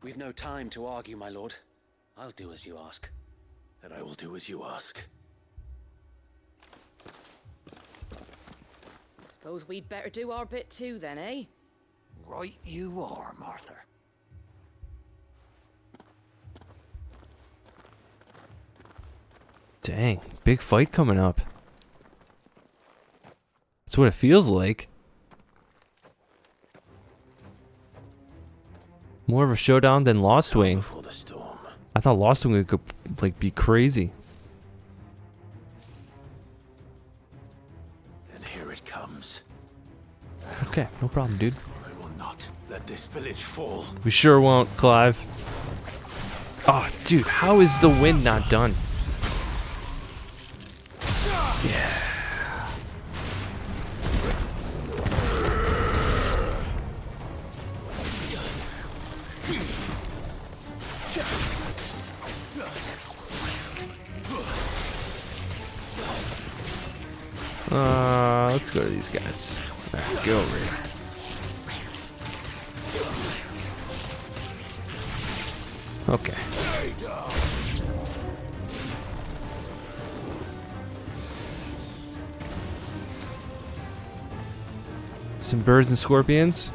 We've no time to argue, my lord. I'll do as you ask. And I will do as you ask. Suppose we'd better do our bit too then, eh? Right you are, Martha. Dang, big fight coming up. That's what it feels like. More of a showdown than Lost Wing. I thought Lost Wing could like be crazy. And here it comes. Okay, no problem, dude. I will not let this village fall. We sure won't, Clive. Oh, dude, how is the wind not done? Yeah. Let's go to these guys. Alright, get over here. Okay. Some birds and scorpions.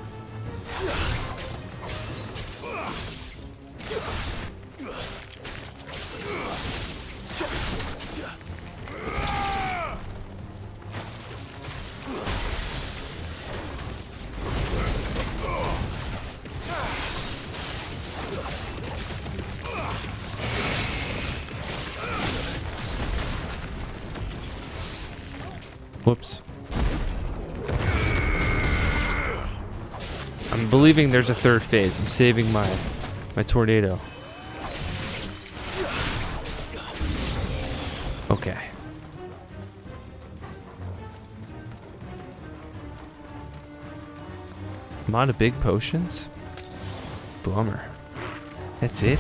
Whoops. I'm believing there's a third phase. I'm saving my tornado. Okay. I'm out of big potions? Bummer. That's it?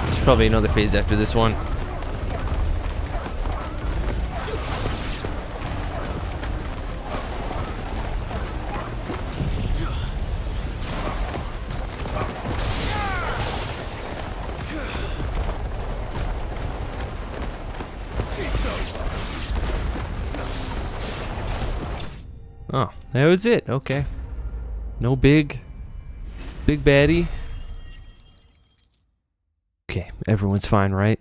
There's probably another phase after this one. Oh, that was it. Okay. No big baddie. Okay, everyone's fine, right?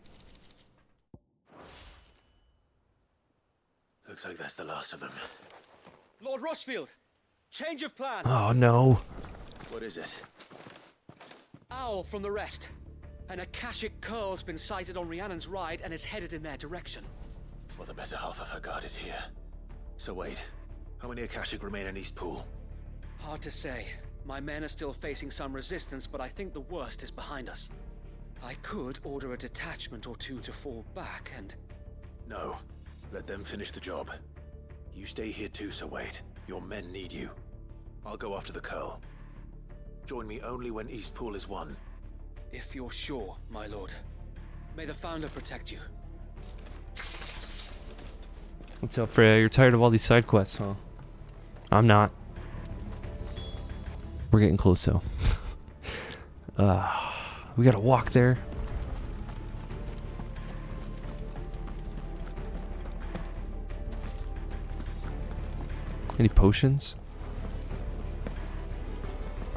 Looks like that's the last of them. Lord Rossfield, change of plan. Oh no. What is it? Owl from the rest. An Akashic curl's been sighted on Rhiannon's ride and is headed in their direction. Well, the better half of her guard is here. So wait, how many Akashic remain in Eastpool? Hard to say. My men are still facing some resistance, but I think the worst is behind us. I could order a detachment or two to fall back and... No. Let them finish the job. You stay here too, Sir Wade. Your men need you. I'll go after the Curl. Join me only when Eastpool is won. If you're sure, my lord. May the Founder protect you. What's up, Freya? You're tired of all these side quests, huh? I'm not. We're getting close, though. We gotta walk there. Any potions?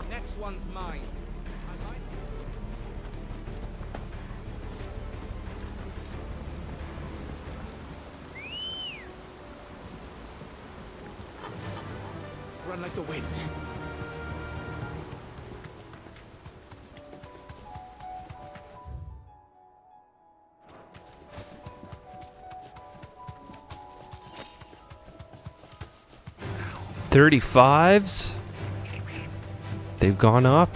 Next one's mine. Run like the wind. $35s? They've gone up.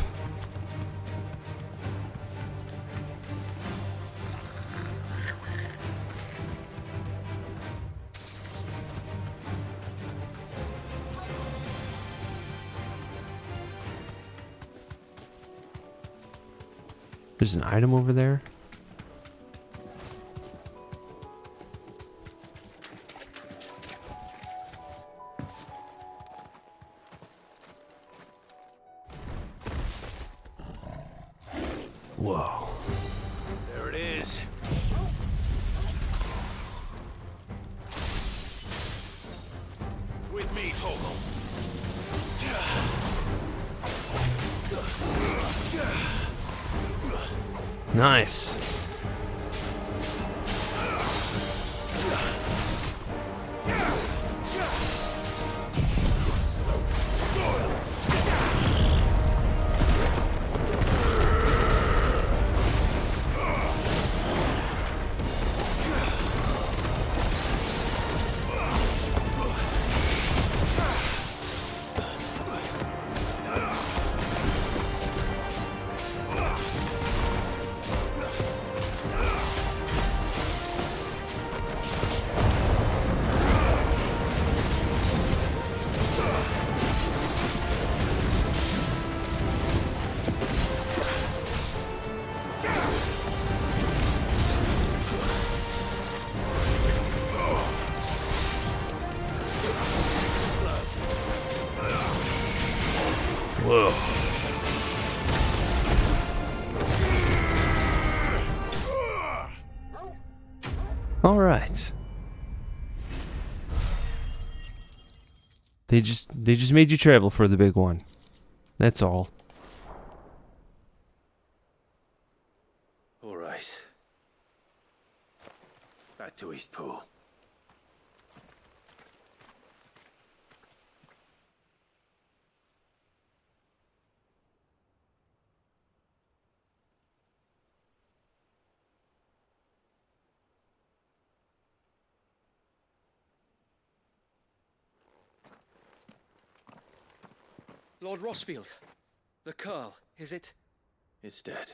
There's an item over there. Whoa. There it is. With me, Toggle. Nice. Whoa. All right. They just made you travel for the big one. That's all. All right. Back to Eastpool. Lord Rossfield, the Curl, is it? It's dead.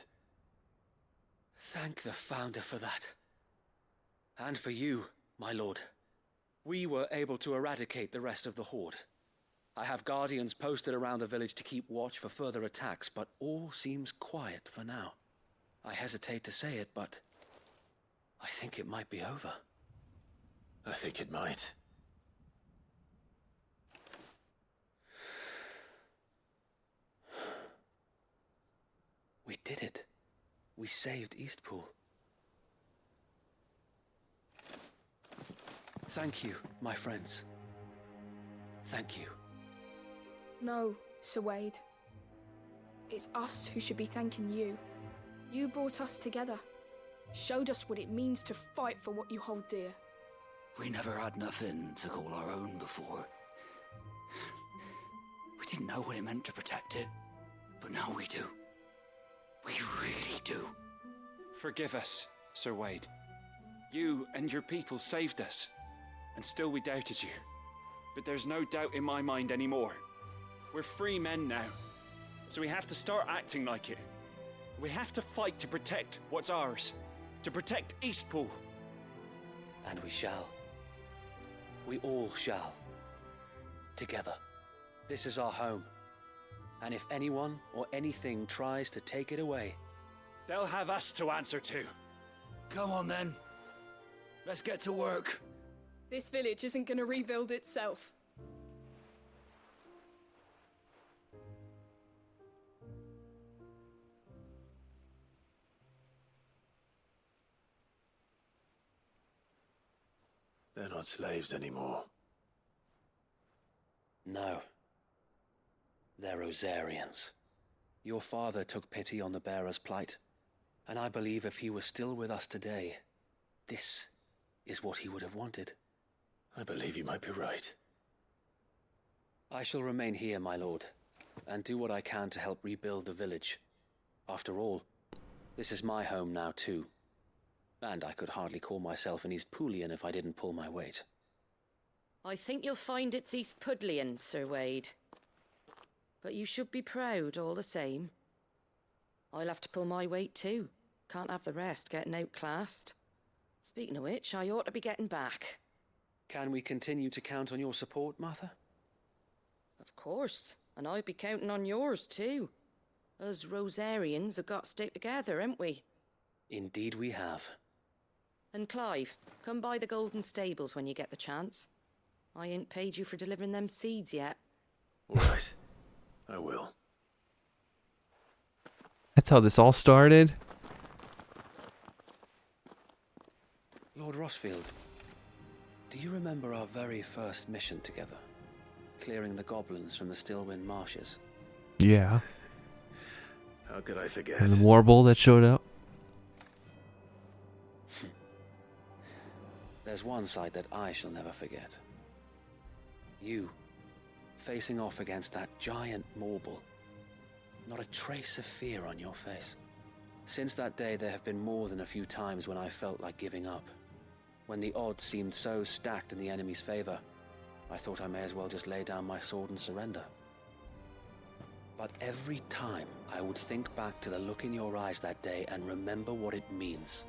Thank the Founder for that. And for you, my lord. We were able to eradicate the rest of the Horde. I have guardians posted around the village to keep watch for further attacks, but all seems quiet for now. I hesitate to say it, but I think it might be over. I think it might. We did it. We saved Eastpool. Thank you, my friends. Thank you. No, Sir Wade. It's us who should be thanking you. You brought us together. Showed us what it means to fight for what you hold dear. We never had nothing to call our own before. We didn't know what it meant to protect it, but now we do. We really do. Forgive us, Sir Wade. You and your people saved us, and still we doubted you. But there's no doubt in my mind anymore. We're free men now, so we have to start acting like it. We have to fight to protect what's ours, to protect Eastpool. And we shall. We all shall. Together. This is our home. And if anyone or anything tries to take it away, they'll have us to answer to. Come on then. Let's get to work. This village isn't gonna rebuild itself. They're not slaves anymore. no. They're Rosarians. Your father took pity on the bearer's plight, and I believe if he was still with us today, this is what he would have wanted. I believe you might be right. I shall remain here, my lord, and do what I can to help rebuild the village. After all, this is my home now too, and I could hardly call myself an Eastpoolian if I didn't pull my weight. I think you'll find it's East Pudlian, Sir Wade. But you should be proud all the same. I'll have to pull my weight too. Can't have the rest getting outclassed. Speaking of which, I ought to be getting back. Can we continue to count on your support, Martha? Of course, and I'll be counting on yours too. Us Rosarians have got to stick together, haven't we? Indeed we have. And Clive, come by the Golden Stables when you get the chance. I ain't paid you for delivering them seeds yet. All right. I will. That's how this all started. Lord Rossfield, do you remember our very first mission together? Clearing the goblins from the Stillwind marshes? Yeah. How could I forget? And the warble that showed up. There's one sight that I shall never forget. You, facing off against that giant Morble. Not a trace of fear on your face. Since that day, there have been more than a few times when I felt like giving up. When the odds seemed so stacked in the enemy's favor, I thought I may as well just lay down my sword and surrender. But every time, I would think back to the look in your eyes that day and remember what it means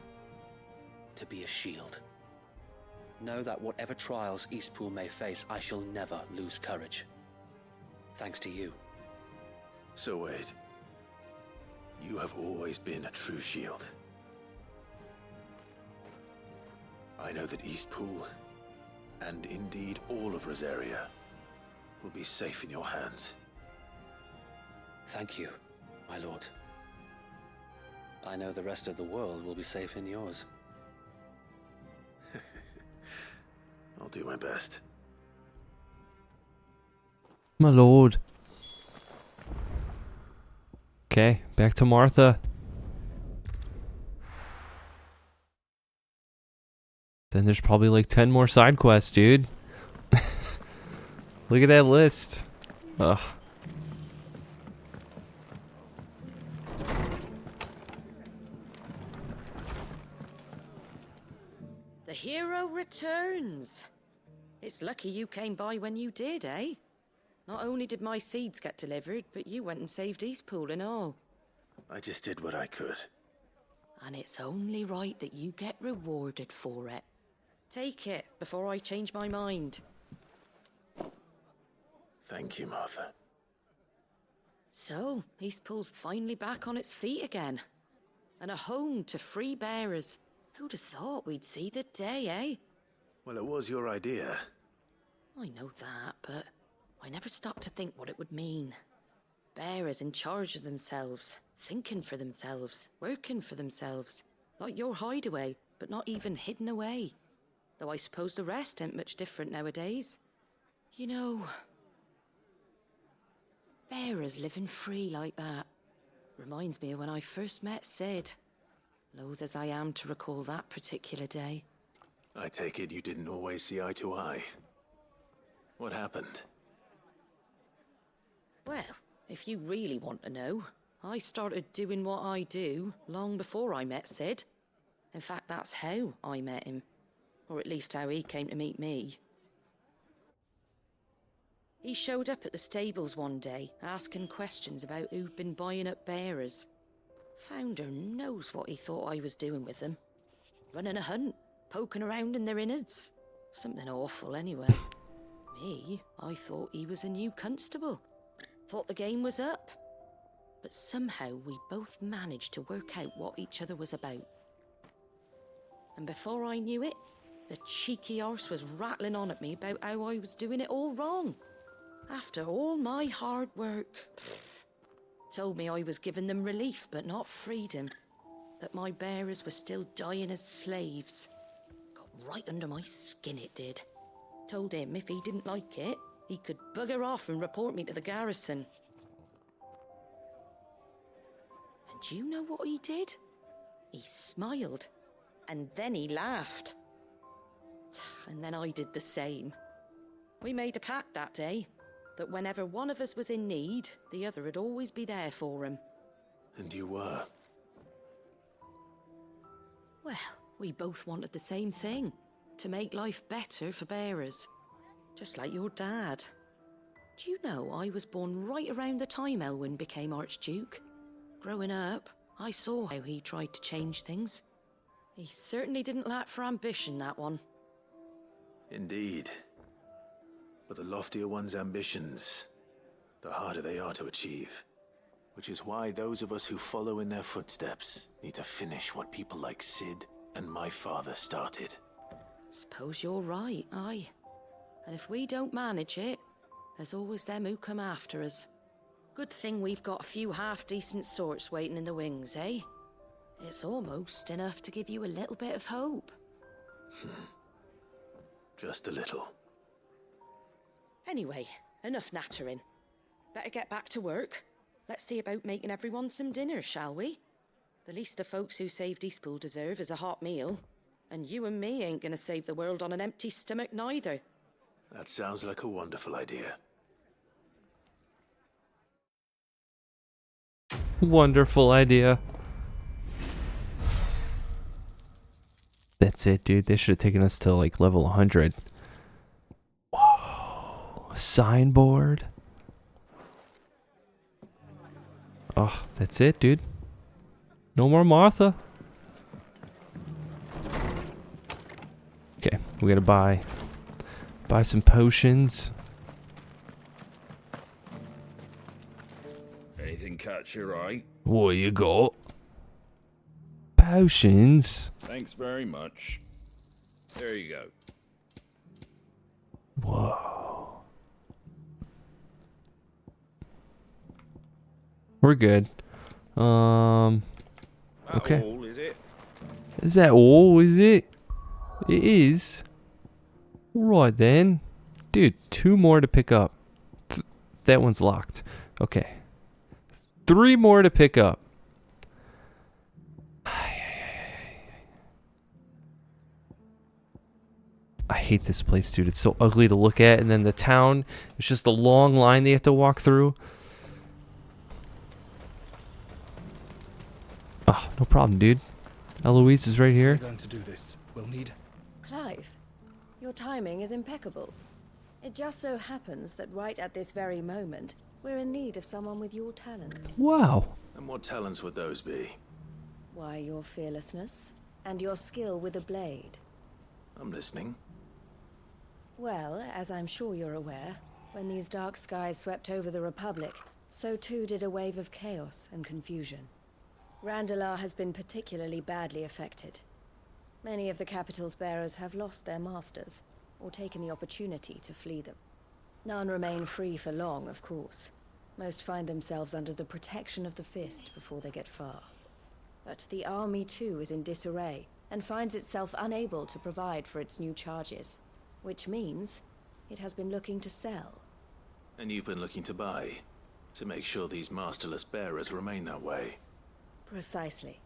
to be a shield. Know that whatever trials Eastpool may face, I shall never lose courage. Thanks to you. So Wade, you have always been a true shield. I know that Eastpool, and indeed all of Rosaria, will be safe in your hands. Thank you, my lord. I know the rest of the world will be safe in yours. I'll do my best. My lord. Okay, back to Martha. Then there's probably like 10 more side quests, dude. Look at that list. Ugh. The hero returns. It's lucky you came by when you did, eh? Not only did my seeds get delivered, but you went and saved Eastpool and all. I just did what I could. And it's only right that you get rewarded for it. Take it before I change my mind. Thank you, Martha. So, Eastpool's finally back on its feet again. And a home to free bearers. Who'd have thought we'd see the day, eh? Well, it was your idea. I know that, but I never stopped to think what it would mean. Bearers in charge of themselves, thinking for themselves, working for themselves. Like your hideaway, but not even hidden away. Though I suppose the rest ain't much different nowadays. You know, bearers living free like that reminds me of when I first met Sid. Loath as I am to recall that particular day. I take it you didn't always see eye to eye. What happened? Well, if you really want to know, I started doing what I do long before I met Sid. In fact, that's how I met him. Or at least how he came to meet me. He showed up at the stables one day, asking questions about who'd been buying up bearers. Founder knows what he thought I was doing with them. Running a hunt, poking around in their innards. Something awful anyway. Me, I thought he was a new constable. Thought the game was up. But somehow we both managed to work out what each other was about. And before I knew it, the cheeky arse was rattling on at me about how I was doing it all wrong. After all my hard work. Told me I was giving them relief, but not freedom. That my bearers were still dying as slaves. Got right under my skin, it did. Told him if he didn't like it, he could bugger off and report me to the garrison. And do you know what he did? He smiled. And then he laughed. And then I did the same. We made a pact that day, that whenever one of us was in need, the other would always be there for him. And you were? Well, we both wanted the same thing, to make life better for bearers. Just like your dad. Do you know I was born right around the time Elwyn became Archduke? Growing up, I saw how he tried to change things. He certainly didn't lack for ambition, that one. Indeed. But the loftier one's ambitions, the harder they are to achieve. Which is why those of us who follow in their footsteps need to finish what people like Sid and my father started. Suppose you're right, aye. And if we don't manage it, there's always them who come after us. Good thing we've got a few half-decent sorts waiting in the wings, eh? It's almost enough to give you a little bit of hope. Just a little. Anyway, enough nattering. Better get back to work. Let's see about making everyone some dinner, shall we? The least the folks who saved Eastpool deserve is a hot meal. And you and me ain't gonna save the world on an empty stomach neither. That sounds like a wonderful idea. Wonderful idea. That's it, dude. They should have taken us to like level 100. Whoa. A signboard. Oh, that's it, dude. No more Martha. Okay, we gotta buy some potions. Anything catch your eye? What you got? Potions. Thanks very much. There you go. Whoa. We're good. Okay. All, is it? Is that all, is it? It is. Alright then. Dude, 2 more to pick up. That one's locked. Okay. 3 more to pick up. I hate this place, dude. It's so ugly to look at. And then the town, it's just a long line they have to walk through. Oh, no problem, dude. Eloise is right here. We're going to do this. We'll need... Clive, your timing is impeccable. It just so happens that right at this very moment, we're in need of someone with your talents. Wow. And what talents would those be? Why, your fearlessness and your skill with a blade. I'm listening. Well, as I'm sure you're aware, when these dark skies swept over the Republic, so too did a wave of chaos and confusion. Randalar has been particularly badly affected. Many of the capital's bearers have lost their masters, or taken the opportunity to flee them. None remain free for long, of course. Most find themselves under the protection of the Fist before they get far. But the army too is in disarray, and finds itself unable to provide for its new charges. Which means it has been looking to sell. And you've been looking to buy, to make sure these masterless bearers remain that way. Precisely.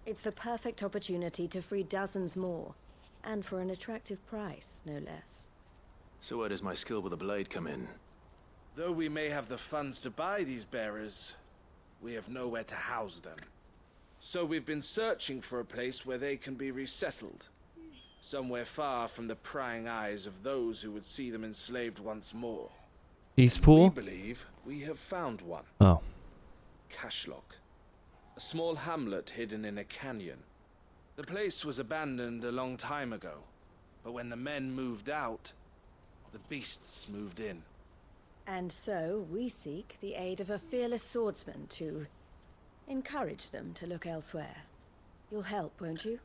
It's the perfect opportunity to free dozens more, and for an attractive price, no less. So where does my skill with a blade come in? Though we may have the funds to buy these bearers, we have nowhere to house them. So we've been searching for a place where they can be resettled. Somewhere far from the prying eyes of those who would see them enslaved once more. Eastpool? We believe we have found one. Oh. Cashlock. A small hamlet hidden in a canyon. The place was abandoned a long time ago, but when the men moved out, the beasts moved in. And so we seek the aid of a fearless swordsman to encourage them to look elsewhere. You'll help, won't you?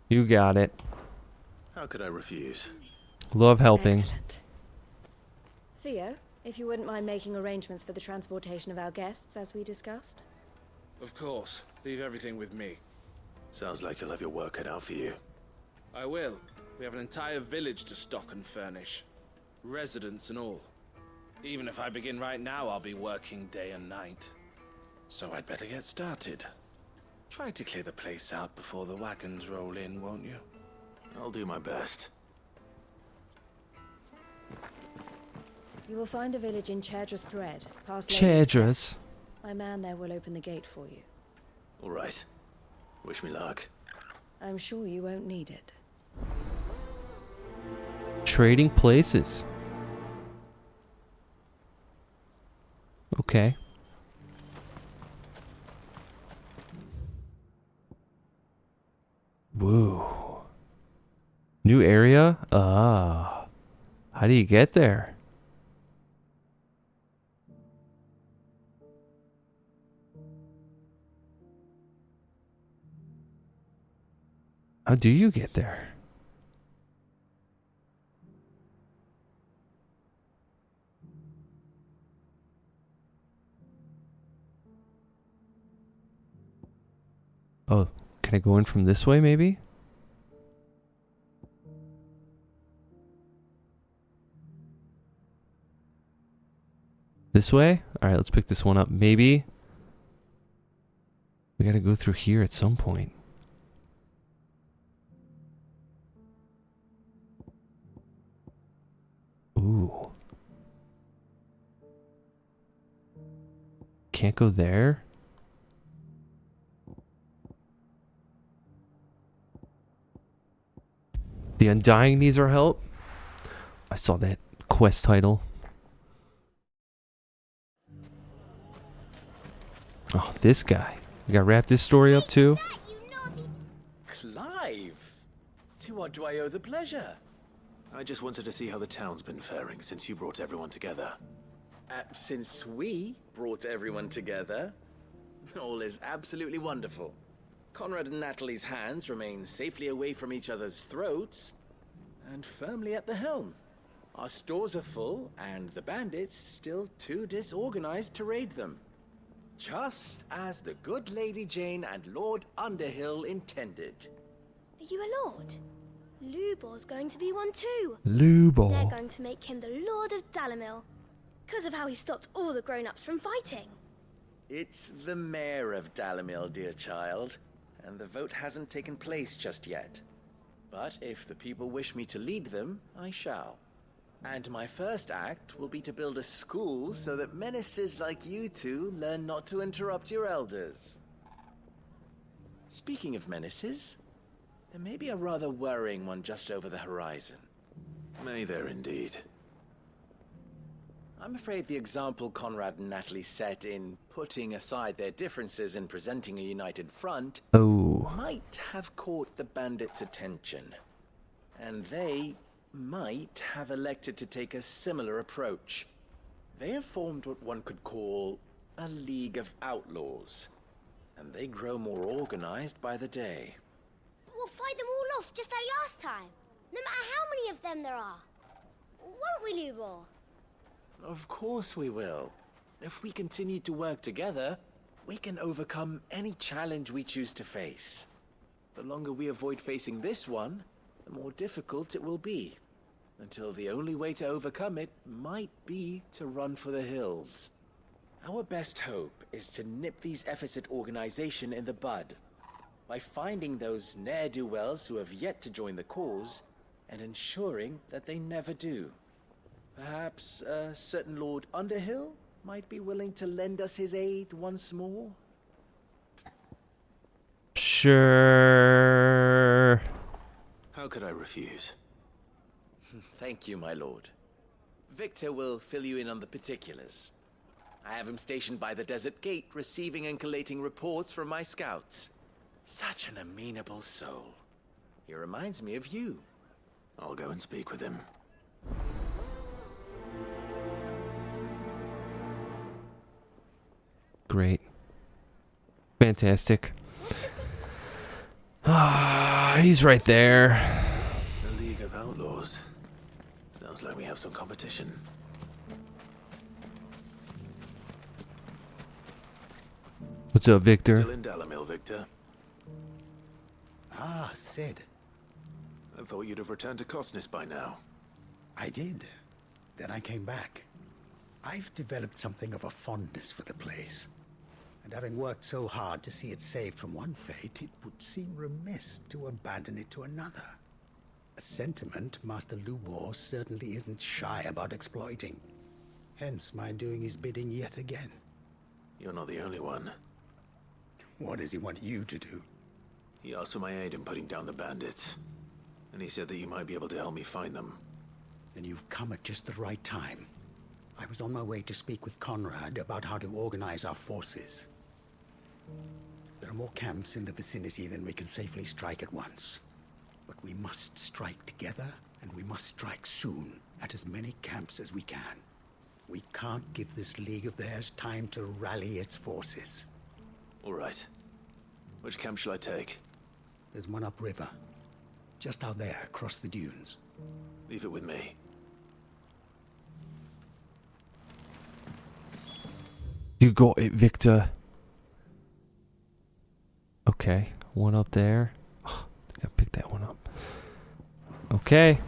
You got it. How could I refuse? Love helping. Excellent. Theo, if you wouldn't mind making arrangements for the transportation of our guests, as we discussed. Of course. Leave everything with me. Sounds like you'll have your work cut out for you. I will. We have an entire village to stock and furnish. Residents and all. Even if I begin right now, I'll be working day and night. So I'd better get started. Try to clear the place out before the wagons roll in, won't you? I'll do my best. You will find a village in Chadra's Thread, past Chadra's. My man there will open the gate for you. All right. Wish me luck. I'm sure you won't need it. Trading places. Okay. Woo. New area? Ah. How do you get there? How do you get there? Oh, can I go in from this way, maybe? This way? Alright, let's pick this one up. Maybe. We gotta go through here at some point. Ooh. Can't go there? The Undying needs our help. I saw that quest title. Oh, this guy. We gotta wrap this story up too. Clive! To what do I owe the pleasure? I just wanted to see how the town's been faring since you brought everyone together. Since we brought everyone together, all is absolutely wonderful. Conrad and Natalie's hands remain safely away from each other's throats and firmly at the helm. Our stores are full, and the bandits still too disorganized to raid them. Just as the good Lady Jane and Lord Underhill intended. Are you a lord? Lubor's going to be one too. Lubor. They're going to make him the Lord of Dalimil, because of how he stopped all the grown-ups from fighting. It's the mayor of Dalimil, dear child, and the vote hasn't taken place just yet. But if the people wish me to lead them, I shall. And my first act will be to build a school so that menaces like you two learn not to interrupt your elders. Speaking of menaces, there may be a rather worrying one just over the horizon. May there indeed. I'm afraid the example Conrad and Natalie set in putting aside their differences and presenting a united front might have caught the bandits' attention. And they might have elected to take a similar approach. They have formed what one could call a League of Outlaws, and they grow more organized by the day. But we'll fight them all off just like last time, no matter how many of them there are. Won't we, Lubor? Of course we will. If we continue to work together, we can overcome any challenge we choose to face. The longer we avoid facing this one, the more difficult it will be. Until the only way to overcome it might be to run for the hills. Our best hope is to nip these efforts at organization in the bud, by finding those ne'er-do-wells who have yet to join the cause, and ensuring that they never do. Perhaps a certain Lord Underhill might be willing to lend us his aid once more? Sure. How could I refuse? Thank you, my lord. Victor will fill you in on the particulars. I have him stationed by the desert gate, receiving and collating reports from my scouts. Such an amenable soul. He reminds me of you. I'll go and speak with him. Great. Fantastic. Ah, he's right there. The League of Outlaws. Sounds like we have some competition. What's up, Victor? Still in Dalamil, Victor? Ah, Sid. I thought you'd have returned to Cosnis by now. I did. Then I came back. I've developed something of a fondness for the place. And having worked so hard to see it saved from one fate, it would seem remiss to abandon it to another. A sentiment Master Lubor certainly isn't shy about exploiting. Hence my doing his bidding yet again. You're not the only one. What does he want you to do? He asked for my aid in putting down the bandits. And he said that you might be able to help me find them. Then you've come at just the right time. I was on my way to speak with Conrad about how to organize our forces. There are more camps in the vicinity than we can safely strike at once. But we must strike together, and we must strike soon at as many camps as we can. We can't give this league of theirs time to rally its forces. All right. Which camp shall I take? There's one upriver. Just out there, across the dunes. Leave it with me. You got it, Victor. Okay, one up there. Oh, I gotta pick that one up. Okay.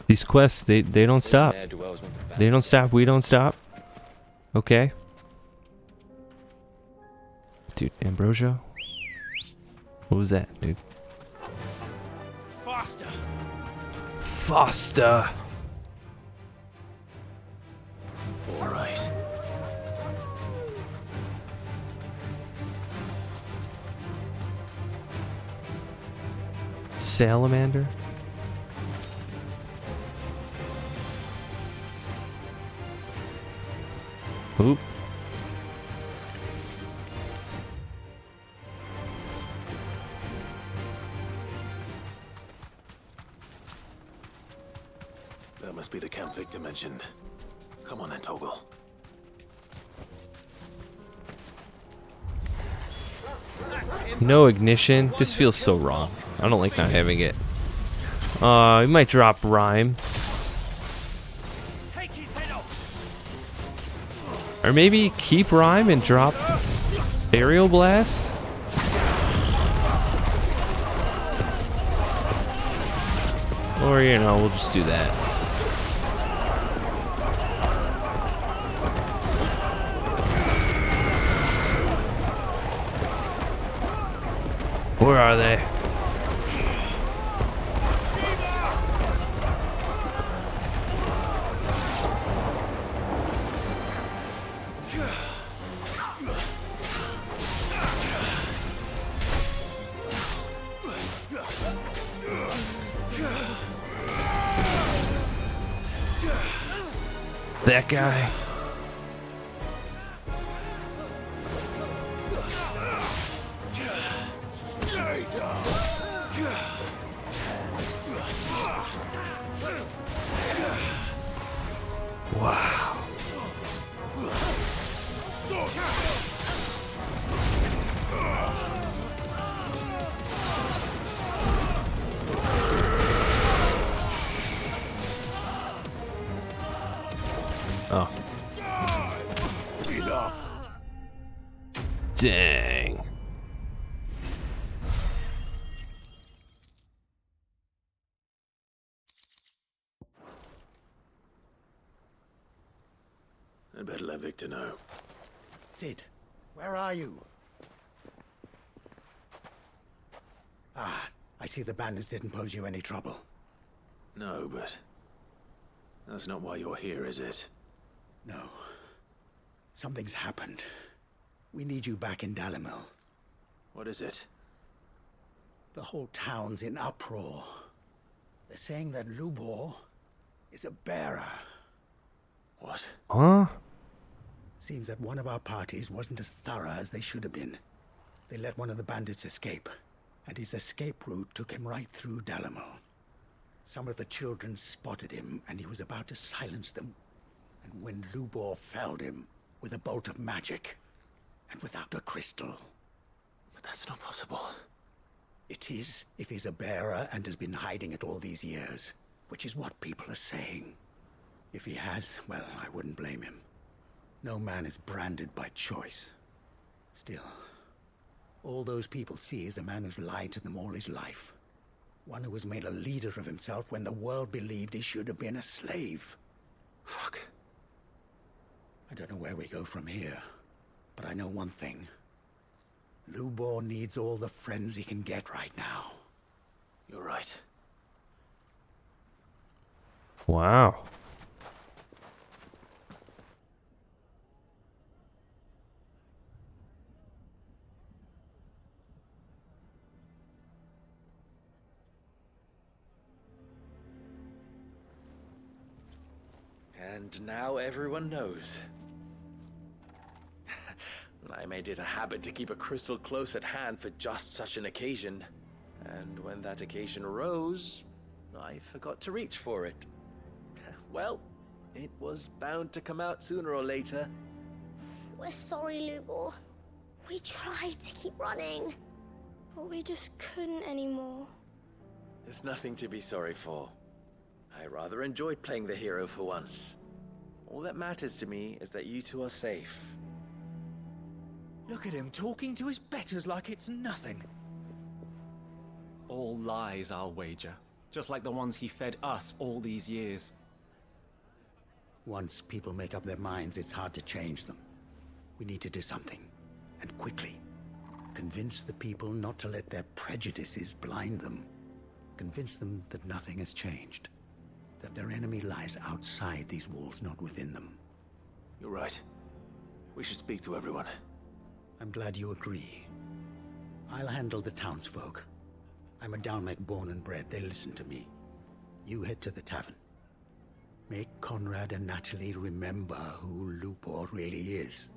These quests, they don't stop. They don't stop, we don't stop. Okay. Dude, Ambrosia? What was that, dude? Faster! Faster! All right. Salamander? Oop. That must be the camp Victor mentioned. Come on then, Toggle. No ignition. This feels so wrong. I don't like not having it. We might drop Rhyme. Or maybe keep Rhyme and drop Aerial Blast? Or, you know, we'll just do that. Where are they? That guy. Wow. Oh. Enough. Dang. I'd better let Victor know. Sid, where are you? Ah, I see the bandits didn't pose you any trouble. No, but that's not why you're here, is it? No. Something's happened. We need you back in Dalimil. What is it? The whole town's in uproar. They're saying that Lubor is a bearer. What? Huh? Seems that one of our parties wasn't as thorough as they should have been. They let one of the bandits escape, and his escape route took him right through Dalimil. Some of the children spotted him, and he was about to silence them. And when Lubor felled him with a bolt of magic, and without a crystal. But that's not possible. It is, if he's a bearer and has been hiding it all these years, which is what people are saying. If he has, well, I wouldn't blame him. No man is branded by choice. Still, all those people see is a man who's lied to them all his life. One who was made a leader of himself when the world believed he should have been a slave. Fuck. I don't know where we go from here, but I know one thing. Lubor needs all the friends he can get right now. You're right. Wow. And now everyone knows. I made it a habit to keep a crystal close at hand for just such an occasion. And when that occasion arose, I forgot to reach for it. Well, it was bound to come out sooner or later. We're sorry, Lubor. We tried to keep running, but we just couldn't anymore. There's nothing to be sorry for. I rather enjoyed playing the hero for once. All that matters to me is that you two are safe. Look at him talking to his betters like it's nothing. All lies, I'll wager. Just like the ones he fed us all these years. Once people make up their minds, it's hard to change them. We need to do something, and quickly. Convince the people not to let their prejudices blind them. Convince them that nothing has changed. That their enemy lies outside these walls, not within them. You're right. We should speak to everyone. I'm glad you agree. I'll handle the townsfolk. I'm a Dalmec born and bred. They listen to me. You head to the tavern. Make Conrad and Natalie remember who Lubor really is.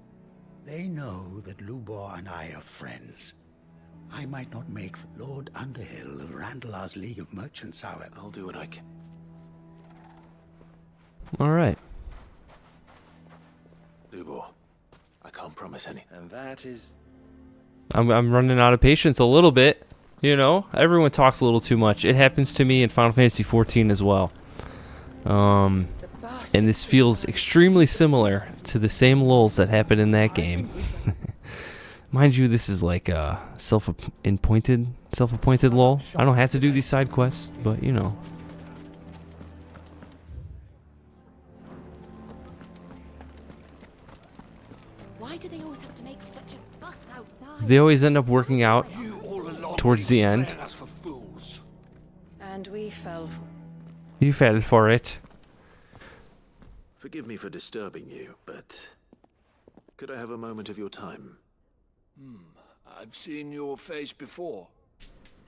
They know that Lubor and I are friends. I might not make Lord Underhill of Randalar's League of Merchants, however. I'll do what I can. All right. Lubor, I can't promise any. And that is... I'm running out of patience a little bit. You know, everyone talks a little too much. It happens to me in Final Fantasy XIV as well. And this feels extremely similar to the same lulls that happened in that game. Mind you, this is like a self-appointed lull. I don't have to do these side quests, but you know. Why do they always have to make such a fuss outside? They always end up working out towards the end. And we fell for... You fell for it. Forgive me for disturbing you, but could I have a moment of your time? I've seen your face before.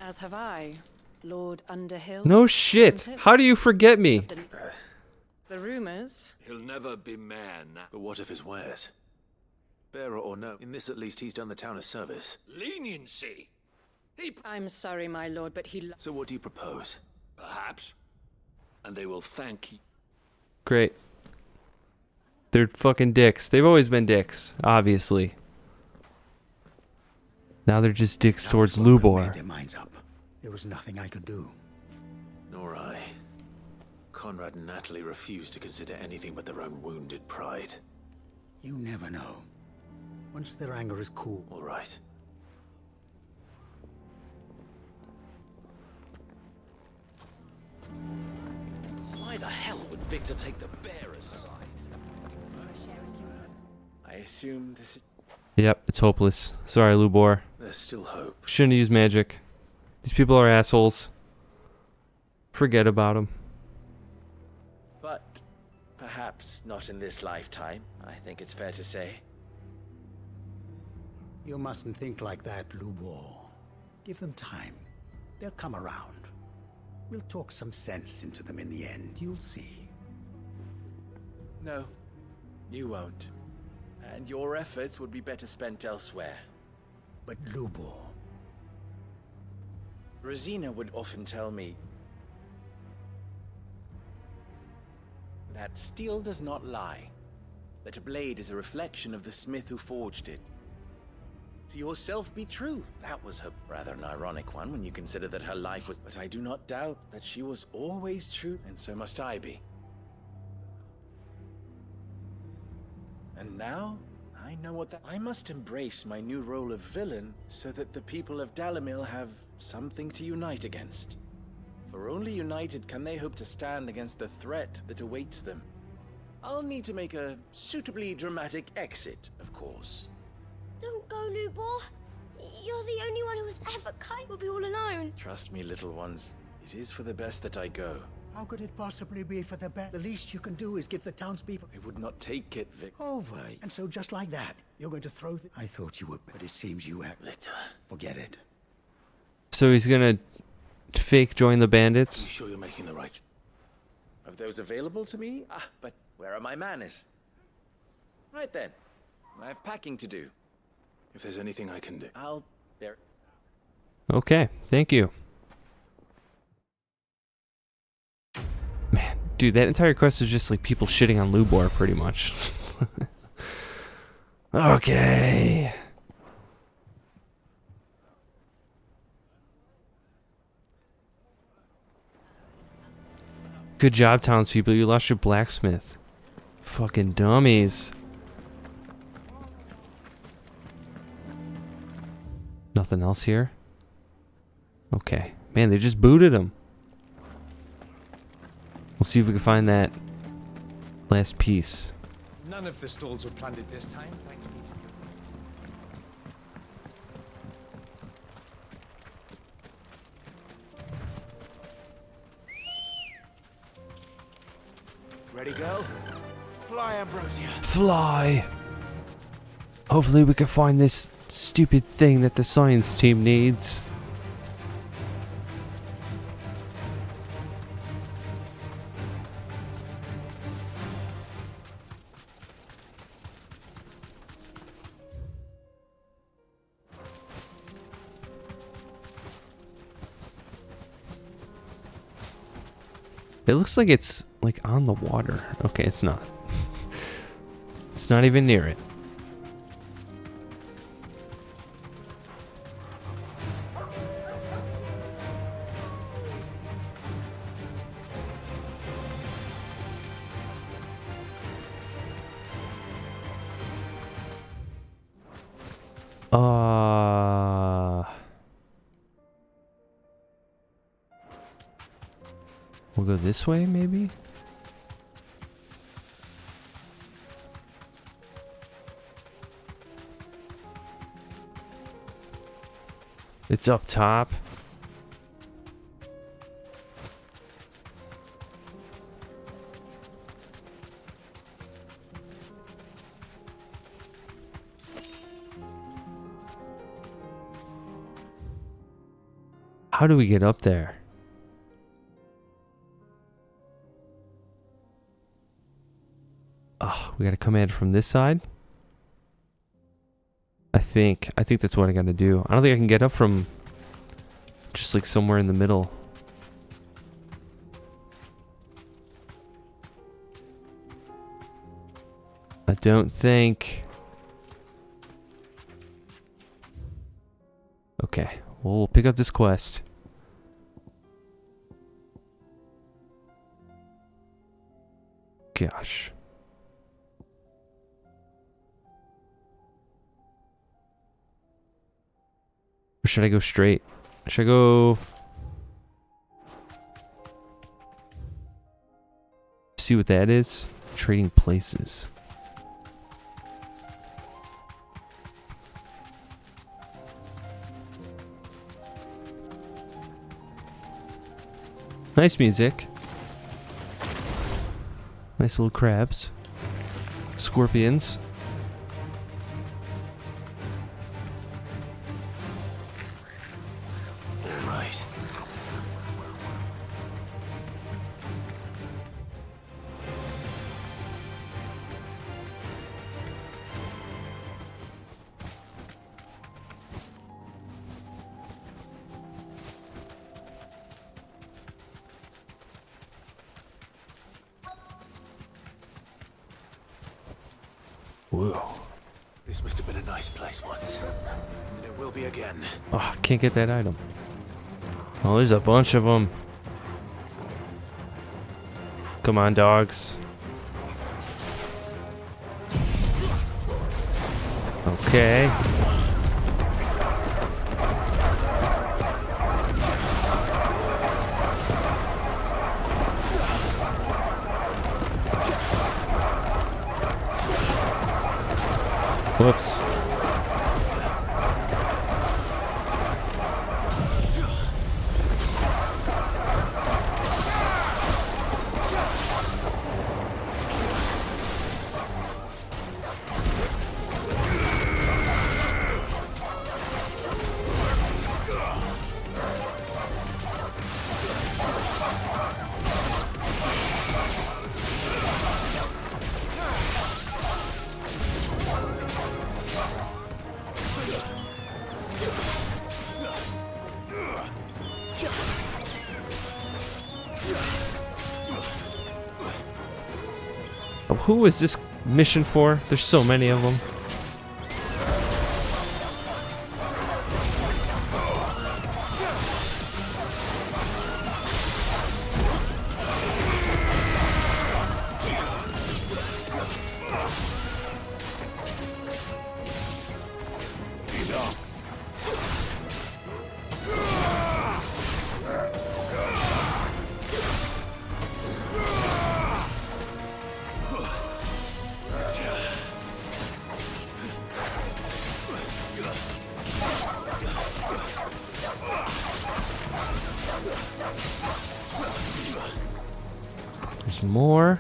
As have I, Lord Underhill. No shit. How do you forget me? The rumors. He'll never be man. But what if his wares? Bearer or no, in this at least he's done the town a service. Leniency. I'm sorry, my lord, but he... So what do you propose? Perhaps. And they will thank you. Great. They're fucking dicks. They've always been dicks, obviously. Now they're just dicks towards Lubor. Made their minds up. There was nothing I could do. Nor I. Conrad and Natalie refused to consider anything but their own wounded pride. You never know. Once their anger is cooled. All right. Why the hell would Victor take the bearer's side? I assume this is... Yep, it's hopeless. Sorry, Lubor. There's still hope. Shouldn't have used magic. These people are assholes. Forget about them. But perhaps not in this lifetime, I think it's fair to say. You mustn't think like that, Lubor. Give them time. They'll come around. We'll talk some sense into them in the end, you'll see. No, you won't. And your efforts would be better spent elsewhere. But Lubor... Rosina would often tell me that steel does not lie, that a blade is a reflection of the smith who forged it. To yourself be true. That was her rather an ironic one when you consider that her life was... But I do not doubt that she was always true, and so must I be. And now, I know what that... I must embrace my new role of villain so that the people of Dalimil have something to unite against. For only united can they hope to stand against the threat that awaits them. I'll need to make a suitably dramatic exit, of course. Don't go, Lubor. You're the only one who was ever kind. We'll be all alone. Trust me, little ones. It is for the best that I go. How could it possibly be for the best? The least you can do is give the townspeople... I would not take it, Vic. Over. And so just like that, you're going to throw the... I thought you would, but it seems you have... Victor. Forget it. So he's gonna fake join the bandits? You sure you're making the right... Of those available to me? Ah, but where are my manners? Right then. I have packing to do. If there's anything I can do, I'll... There... Okay, thank you. Man, dude, that entire quest is just like people shitting on Lubor, pretty much. Okay. Good job, townspeople. You lost your blacksmith. Fucking dummies. Nothing else here? Okay. Man, they just booted him. We'll see if we can find that last piece. None of the stalls were plundered this time, thanks, Peter. Ready, girl? Fly, Ambrosia. Fly! Hopefully we can find this stupid thing that the science team needs. It looks like it's like on the water. Okay, it's not. It's not even near it. We'll go this way, maybe? It's up top. How do we get up there? Oh, we gotta come at it from this side? I think that's what I gotta do. I don't think I can get up from just like somewhere in the middle. I don't think. Okay, well, we'll pick up this quest. Gosh. Or should I go straight? Should I go... See what that is? Trading places. Nice music. Nice little crabs. Scorpions. Whoa. This must have been a nice place once. And it will be again. Oh, I can't get that item. Oh, there's a bunch of them. Come on, dogs. Okay. Whoops. Who is this mission for? There's so many of them. There's more.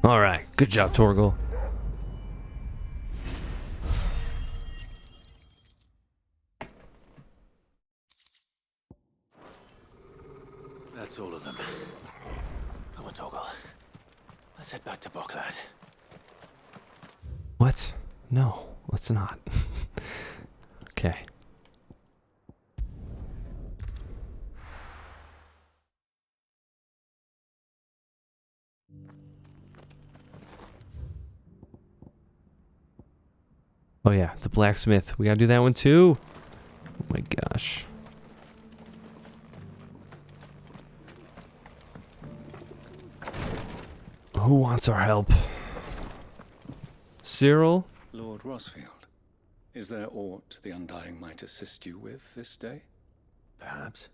All right, good job, Torgal. That's all of them. Come on, Torgal. Let's head back to Boklad. What? No, let's not. Okay. Oh yeah, the blacksmith. We gotta do that one too. Oh my gosh. Who wants our help? Cyril? Lord Rosfield, is there aught the Undying might assist you with this day? Perhaps.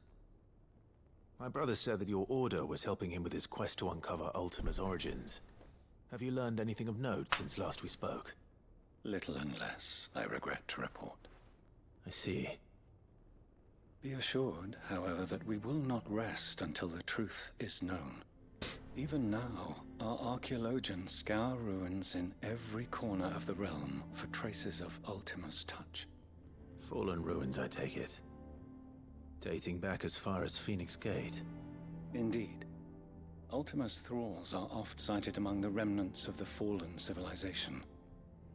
My brother said that your order was helping him with his quest to uncover Ultima's origins. Have you learned anything of note since last we spoke? Little and less, I regret to report. I see. Be assured, however, that we will not rest until the truth is known. Even now, our archaeologians scour ruins in every corner of the realm for traces of Ultima's touch. Fallen ruins, I take it. Dating back as far as Phoenix Gate. Indeed. Ultima's thralls are oft sighted among the remnants of the fallen civilization,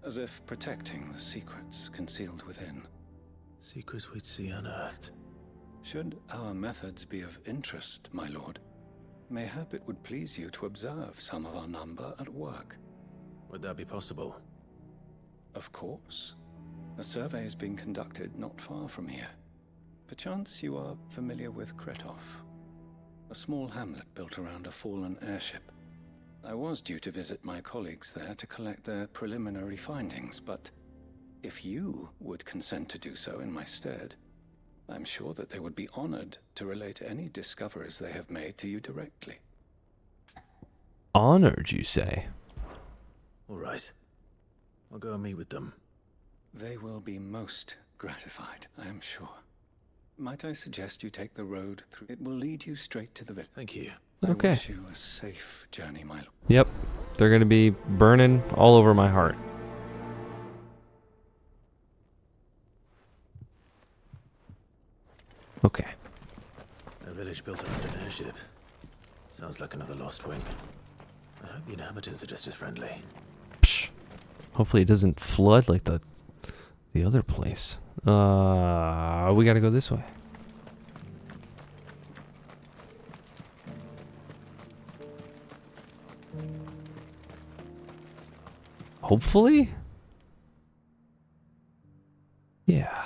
as if protecting the secrets concealed within. Secrets we'd see unearthed. Should our methods be of interest, my lord, mayhap it would please you to observe some of our number at work. Would that be possible? Of course. A survey is being conducted not far from here. Perchance you are familiar with Kretov, a small hamlet built around a fallen airship. I was due to visit my colleagues there to collect their preliminary findings, but if you would consent to do so in my stead, I'm sure that they would be honored to relate any discoveries they have made to you directly. Honored, you say? All right. I'll go and meet with them. They will be most gratified, I am sure. Might I suggest you take the road through? It will lead you straight to the village. Thank you. Okay. I wish you a safe journey, my lord. Yep. They're gonna be burning all over my heart. Okay. A village built around an airship. Sounds like another lost wing. I hope the inhabitants are just as friendly. Psh. Hopefully it doesn't flood like the other place. We gotta go this way. Hopefully? Yeah.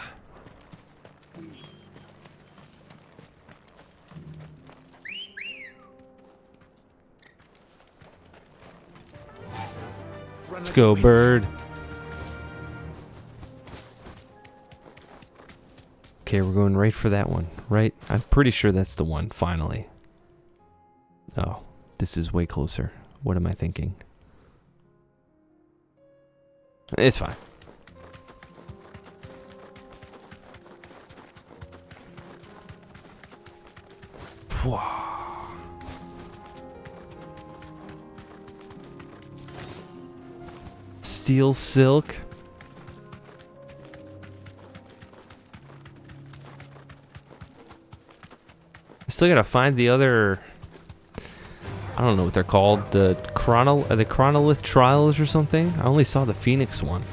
Let's go, bird. Okay, we're going right for that one, right? I'm pretty sure that's the one, finally. Oh, this is way closer. What am I thinking? It's fine. Steel silk. I still gotta find the other. I don't know what they're called. The chronolith trials or something. I only saw the Phoenix one.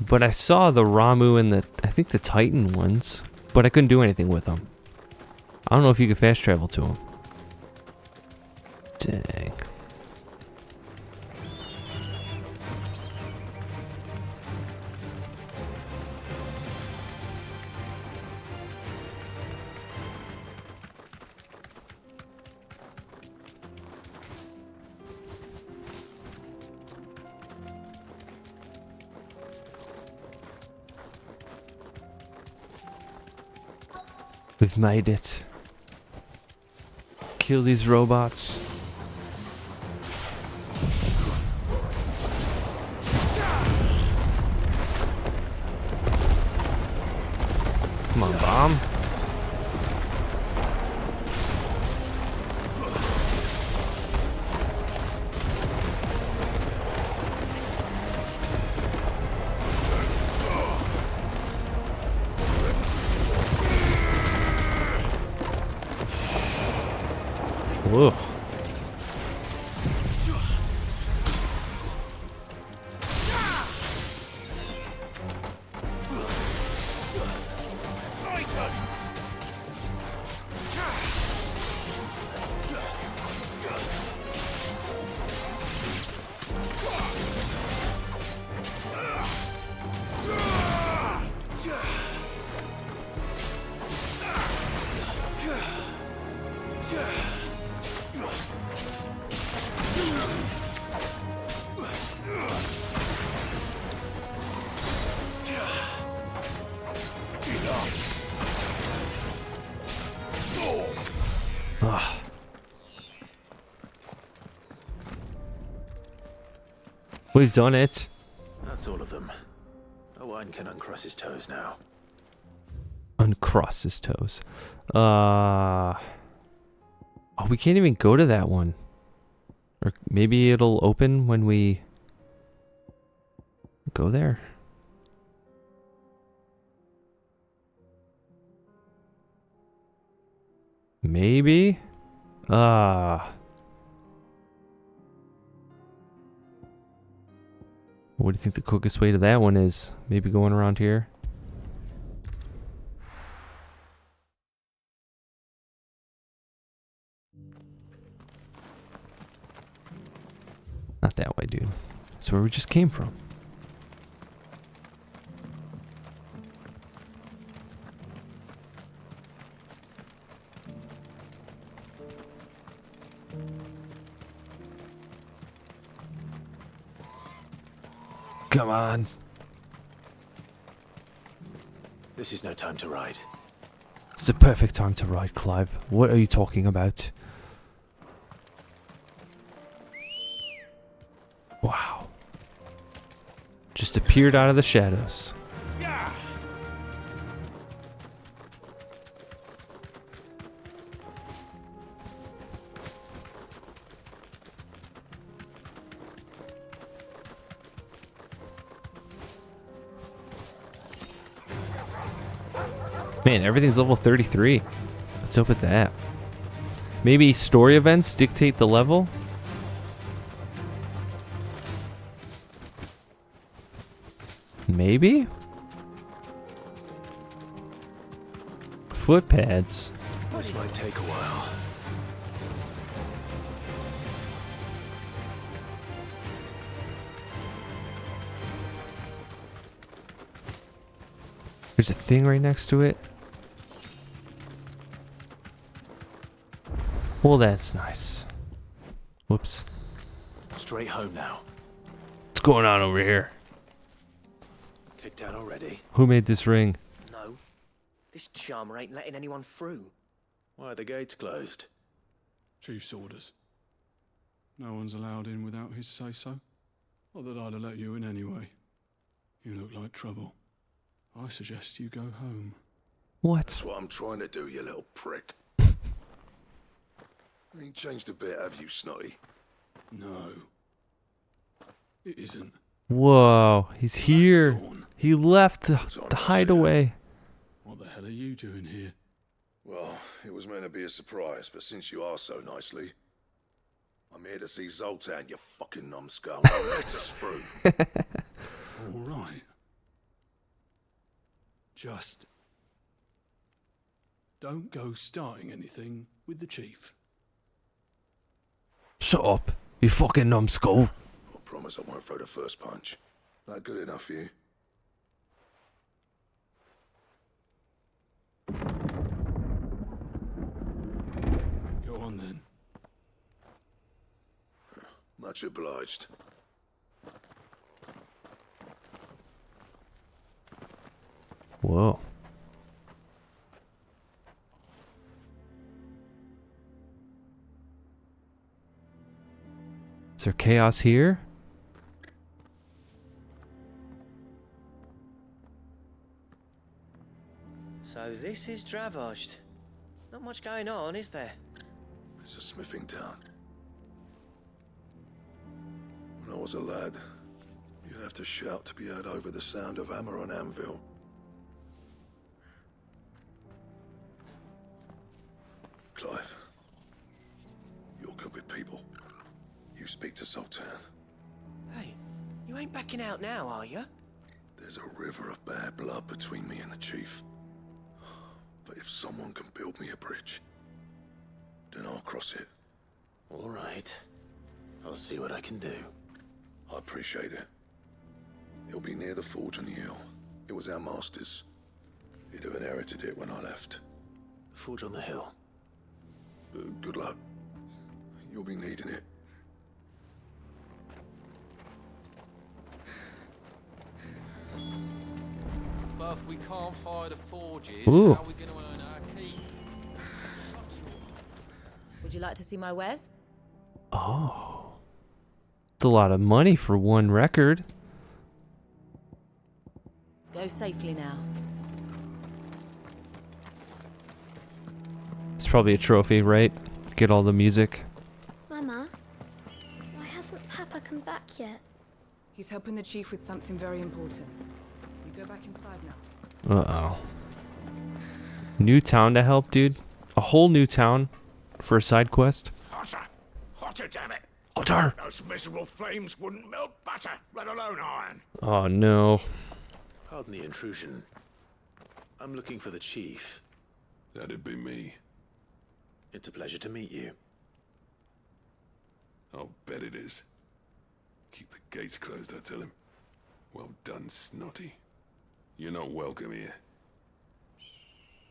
But I saw the Ramu and I think the Titan ones, but I couldn't do anything with them. I don't know if you could fast travel to them. Dang. We've made it. Kill these robots. Come on, bomb. Whoa. We've done it. That's all of them. Owen can uncross his toes now. Uncross his toes. Oh, we can't even go to that one. Or maybe it'll open when we go there. Maybe? What do you think the quickest way to that one is? Maybe going around here? Not that way, dude. That's where we just came from. Come on. This is no time to ride. It's the perfect time to ride, Clive. What are you talking about? Wow. Just appeared out of the shadows. Man, everything's level 33. Let's open that. Maybe story events dictate the level? Maybe? Footpads. This might take a while. There's a thing right next to it. Well, that's nice. Whoops. Straight home now. What's going on over here? Kicked out already? Who made this ring? No. This charmer ain't letting anyone through. Why are the gates closed? Chief's orders. No one's allowed in without his say-so. Not that I'd have let you in anyway. You look like trouble. I suggest you go home. What? That's what I'm trying to do, you little prick. Ain't changed a bit, have you, Snotty? No. It isn't. Whoa, he's here. He left the hideaway. What the hell are you doing here? Well, it was meant to be a surprise, but since you asked so nicely, I'm here to see Zoltan, you fucking numbskull. Now let us through. All right. Just don't go starting anything with the chief. Shut up, you fucking numbskull. I promise I won't throw the first punch. That good enough for you? Go on then. Much obliged. Whoa. Is there chaos here? So this is Dravaged. Not much going on, is there? It's a smithing town. When I was a lad, you'd have to shout to be heard over the sound of hammer on anvil. Clive, you're good with people. You speak to Zoltan. Hey, you ain't backing out now, are you? There's a river of bad blood between me and the chief. But if someone can build me a bridge, then I'll cross it. All right. I'll see what I can do. I appreciate it. It'll be near the forge on the hill. It was our master's. He'd have inherited it when I left. The forge on the hill. Good luck. You'll be needing it. But if we can't fire the forges, Ooh. how are we going to earn our keep? Would you like to see my wares? Oh. It's a lot of money for one record. Go safely now. It's probably a trophy, right? Get all the music. Mama, why hasn't Papa come back yet? He's helping the chief with something very important. You go back inside now. Uh-oh. New town to help, dude? A whole new town for a side quest? Hotter! Hotter, damn it! Hotter! Those miserable flames wouldn't melt butter, let alone iron. Oh, no. Pardon the intrusion. I'm looking for the chief. That'd be me. It's a pleasure to meet you. I'll bet it is. Keep the gates closed, I tell him. Well done, Snotty. You're not welcome here.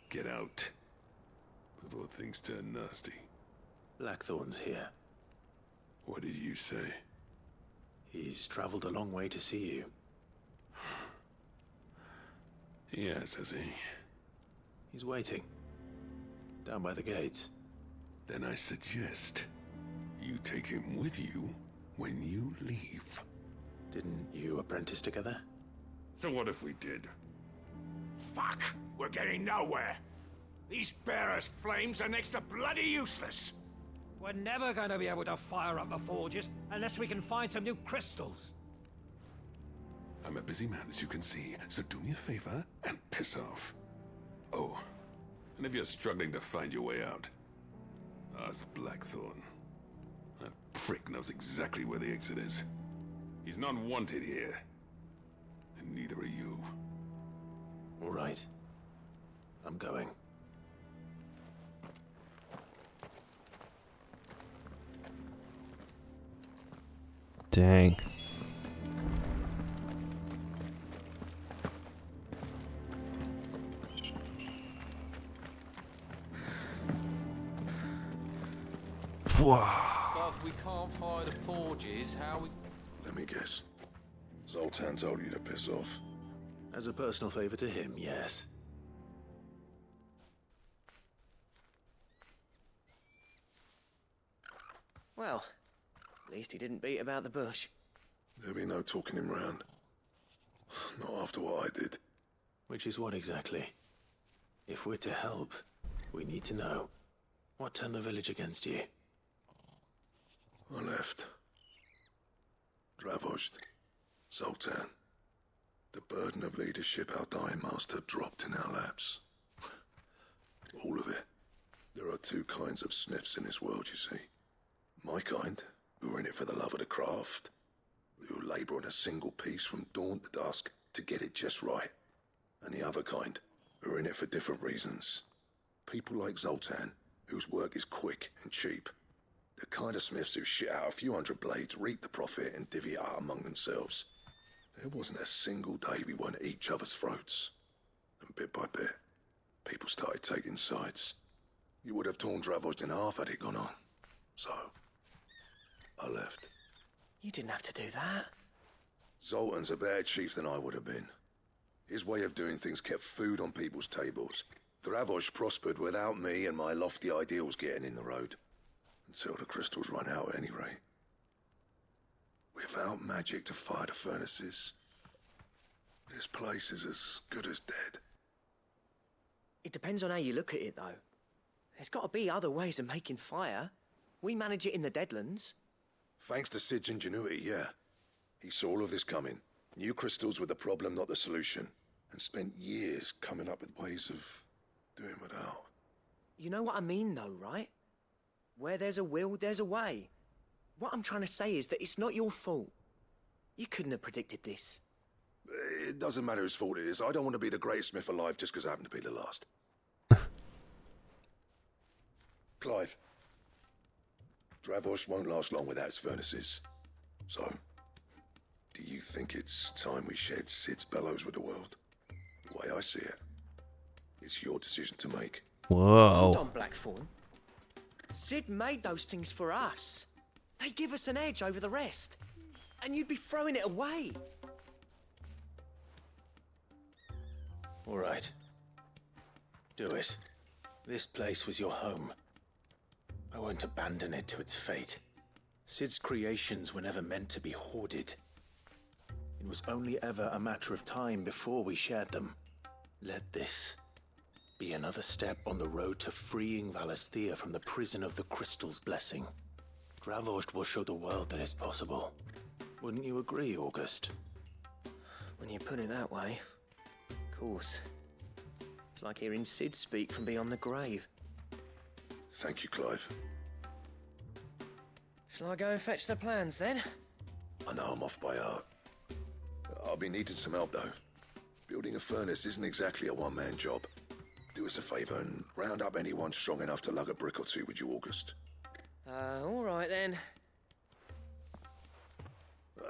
Get out before things turn nasty. Blackthorn's here. What did you say? He's traveled a long way to see you. Yes, has he? He's waiting. Down by the gates. Then I suggest you take him with you when you leave. Didn't you apprentice together? So what if we did? Fuck! We're getting nowhere. These bearers' flames are next to bloody useless. We're never going to be able to fire up the forges unless we can find some new crystals. I'm a busy man, as you can see, so do me a favor and piss off. Oh, and if you're struggling to find your way out, our Trust Blackthorn. That prick knows exactly where the exit is. He's not wanted here. And neither are you. All right. I'm going. Dang. But if we can't fire the forges, how we... Let me guess. Zoltan told you to piss off. As a personal favor to him, yes. Well, at least he didn't beat about the bush. There'll be no talking him round. Not after what I did. Which is what exactly? If we're to help, we need to know. What turned the village against you? I left. Dravozd. Zoltan. The burden of leadership our dying master dropped in our laps. All of it. There are two kinds of smiths in this world, you see. My kind, who are in it for the love of the craft, who labour on a single piece from dawn to dusk to get it just right. And the other kind, who are in it for different reasons. People like Zoltan, whose work is quick and cheap. The kind of smiths who shit out a few hundred blades, reap the profit, and divvy it out among themselves. There wasn't a single day we weren't at each other's throats. And bit by bit, people started taking sides. You would have torn Dravozd in half had it gone on. So, I left. You didn't have to do that. Zoltan's a better chief than I would have been. His way of doing things kept food on people's tables. Dravozd prospered without me and my lofty ideals getting in the road. Until the crystals run out at any rate. Without magic to fire the furnaces, this place is as good as dead. It depends on how you look at it, though. There's got to be other ways of making fire. We manage it in the Deadlands. Thanks to Sid's ingenuity, yeah. He saw all of this coming. Knew crystals were the problem, not the solution. And spent years coming up with ways of doing without. You know what I mean, though, right? Where there's a will, there's a way. What I'm trying to say is that it's not your fault. You couldn't have predicted this. It doesn't matter whose fault it is. I don't want to be the greatest smith alive just because I happen to be the last. Clive. Dravozd won't last long without its furnaces. So, do you think it's time we shared Sid's bellows with the world? The way I see it, it's your decision to make. Whoa. Hold on, Blackthorn. Sid made those things for us. They give us an edge over the rest. And you'd be throwing it away. All right. Do it. This place was your home. I won't abandon it to its fate. Sid's creations were never meant to be hoarded. It was only ever a matter of time before we shared them. Let this be another step on the road to freeing Valisthea from the prison of the Crystal's blessing. Dravozd will show the world that it's possible. Wouldn't you agree, August? When you put it that way, of course. It's like hearing Sid speak from beyond the grave. Thank you, Clive. Shall I go and fetch the plans, then? I know I'm off by heart. I'll be needing some help, though. Building a furnace isn't exactly a one-man job. Do us a favour and round up anyone strong enough to lug a brick or two with you, August. All right, then.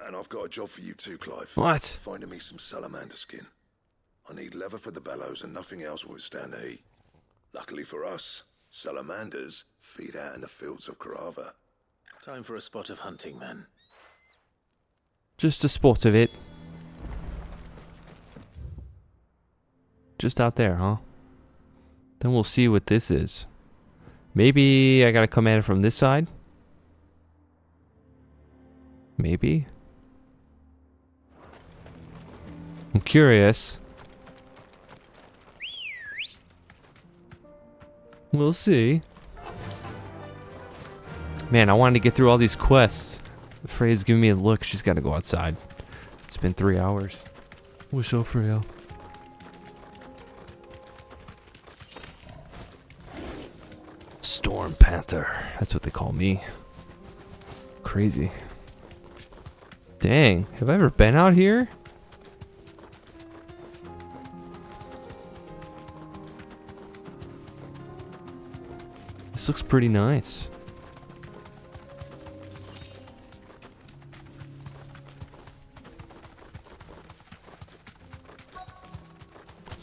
And I've got a job for you too, Clive. What? Finding me some salamander skin. I need leather for the bellows and nothing else will withstand the heat. Luckily for us, salamanders feed out in the fields of Carava. Time for a spot of hunting, then. Just a spot of it. Just out there, huh? Then we'll see what this is. Maybe I gotta come at it from this side? Maybe? I'm curious. We'll see. Man, I wanted to get through all these quests. Freya's giving me a look. She's got to go outside. It's been 3 hours. What's up, Freya? Storm Panther. That's what they call me. Crazy. Dang, have I ever been out here? This looks pretty nice.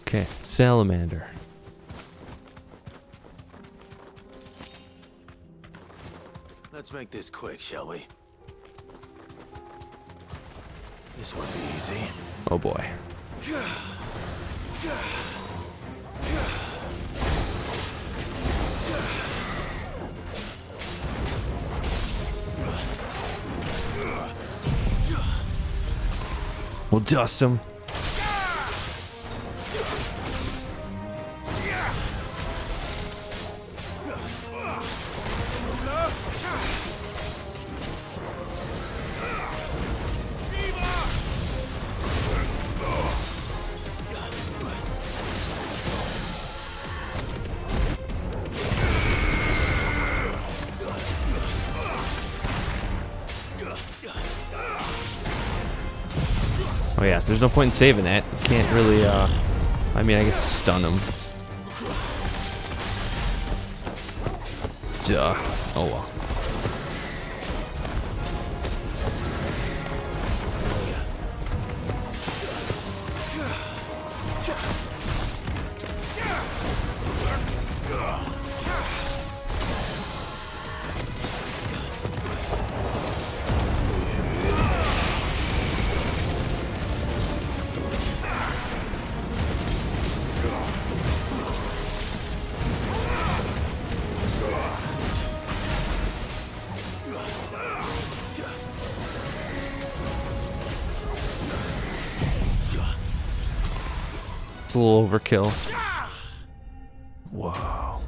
Okay, salamander. Let's make this quick, shall we? This won't be easy. Oh boy. We'll dust him. Oh yeah, there's no point in saving that. You can't really, I mean, I guess stun him. Duh. Oh well. It's a little overkill. Whoa.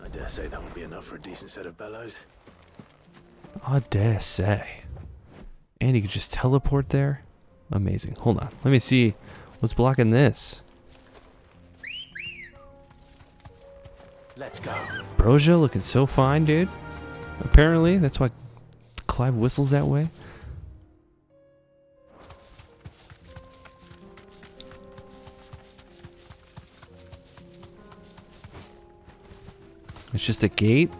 I dare say that would be enough for a decent set of bellows. I dare say. And you could just teleport there? Amazing. Hold on. Let me see what's blocking this. Let's go. Broja looking so fine, dude. Apparently, that's why Clive whistles that way. It's just a gate.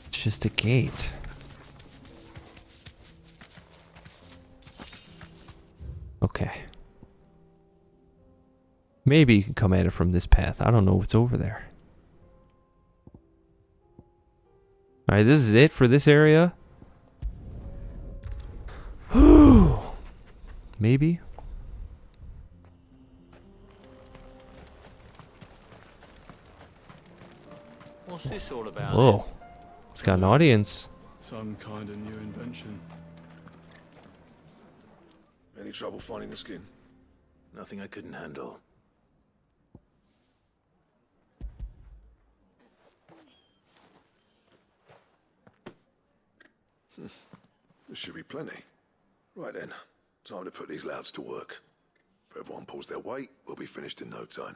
It's just a gate. Okay. Maybe you can come at it from this path. I don't know what's over there. Alright, this is it for this area. Maybe. What's this all about? Whoa. It's got an audience. Some kind of new invention. Any trouble finding the skin? Nothing I couldn't handle. There should be plenty. Right then, time to put these louds to work. If everyone pulls their weight, we'll be finished in no time.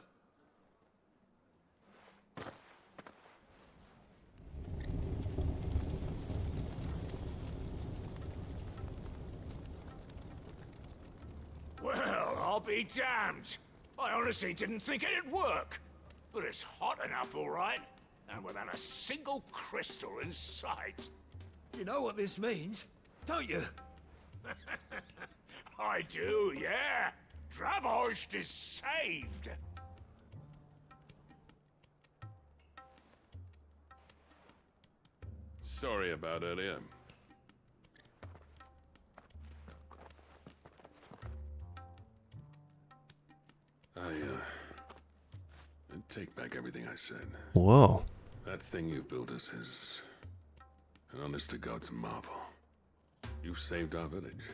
Well, I'll be damned. I honestly didn't think it'd work. But it's hot enough, all right. And without a single crystal in sight. You know what this means, don't you? I do, yeah. Dravost is saved. Sorry about earlier. I take back everything I said. Whoa. That thing you built us is an honest-to-God's marvel. You've saved our village.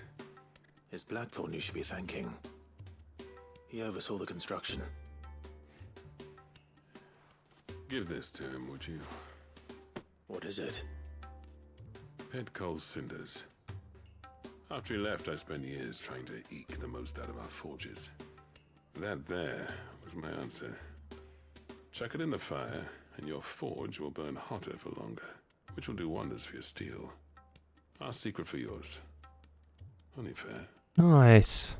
It's Blackthorn you should be thanking. He oversaw the construction. Give this to him, would you? What is it? Pet Cole's cinders. After he left, I spent years trying to eke the most out of our forges. That there was my answer. Chuck it in the fire, and your forge will burn hotter for longer, which will do wonders for your steel. Our secret for yours. Only fair. Nice.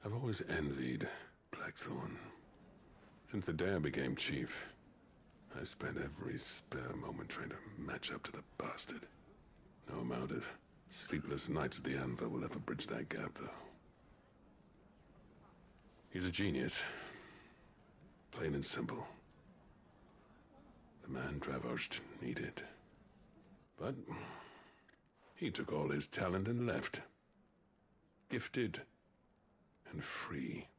I've always envied Blackthorn. Since the day I became chief, I spent every spare moment trying to match up to the bastard. No amount of sleepless nights at the Anvil will ever bridge that gap, though. He's a genius. Plain and simple. The man Dravost needed. But he took all his talent and left. Gifted and free.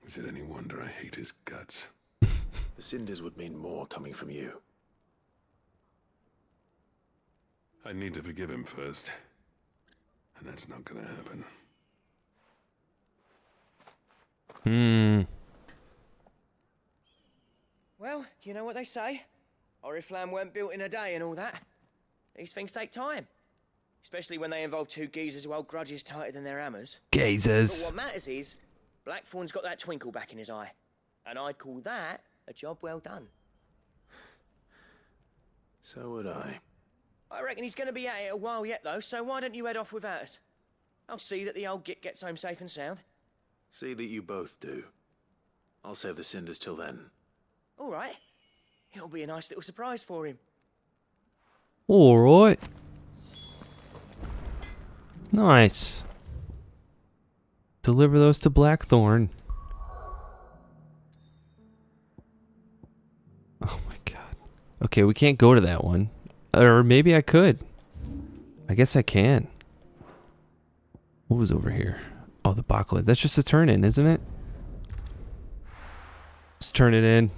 Is it any wonder I hate his guts? The cinders would mean more coming from you. I need to forgive him first. And that's not gonna happen. Well, you know what they say. Oriflamme weren't built in a day and all that. These things take time. Especially when they involve two geezers who hold grudges tighter than their hammers. Geezers. But what matters is, Blackthorn's got that twinkle back in his eye. And I'd call that a job well done. So would I. I reckon he's going to be at it a while yet, though, so why don't you head off without us? I'll see that the old git gets home safe and sound. See that you both do. I'll save the cinders till then. All right. It'll be a nice little surprise for him. All right. Nice. Deliver those to Blackthorn. Oh my god. Okay, we can't go to that one. Or maybe I could. I guess I can. What was over here? Oh, the Baklid. That's just a turn in, isn't it? Let's turn it in.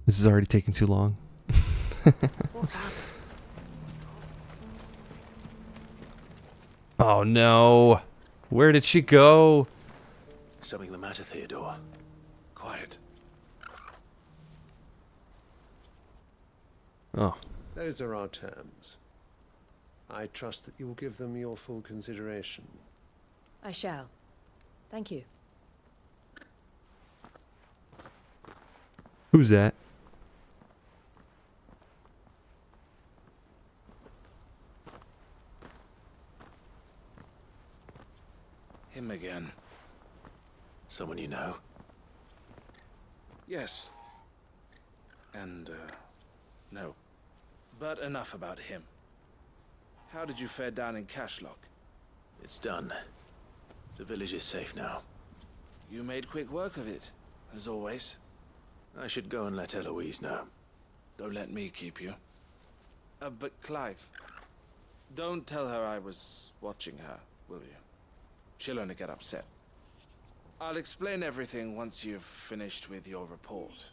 This is already taking too long. What's happened? Oh no. Where did she go? Something the matter, Theodore? Quiet. Oh. Those are our terms. I trust that you will give them your full consideration. I shall. Thank you. Who's that? Him again. Someone you know? Yes. And, no. But enough about him. How did you fare down in Cashlock? It's done. The village is safe now. You made quick work of it, as always. I should go and let Eloise know. Don't let me keep you. But Clive, don't tell her I was watching her, will you? She'll only get upset. I'll explain everything once you've finished with your report.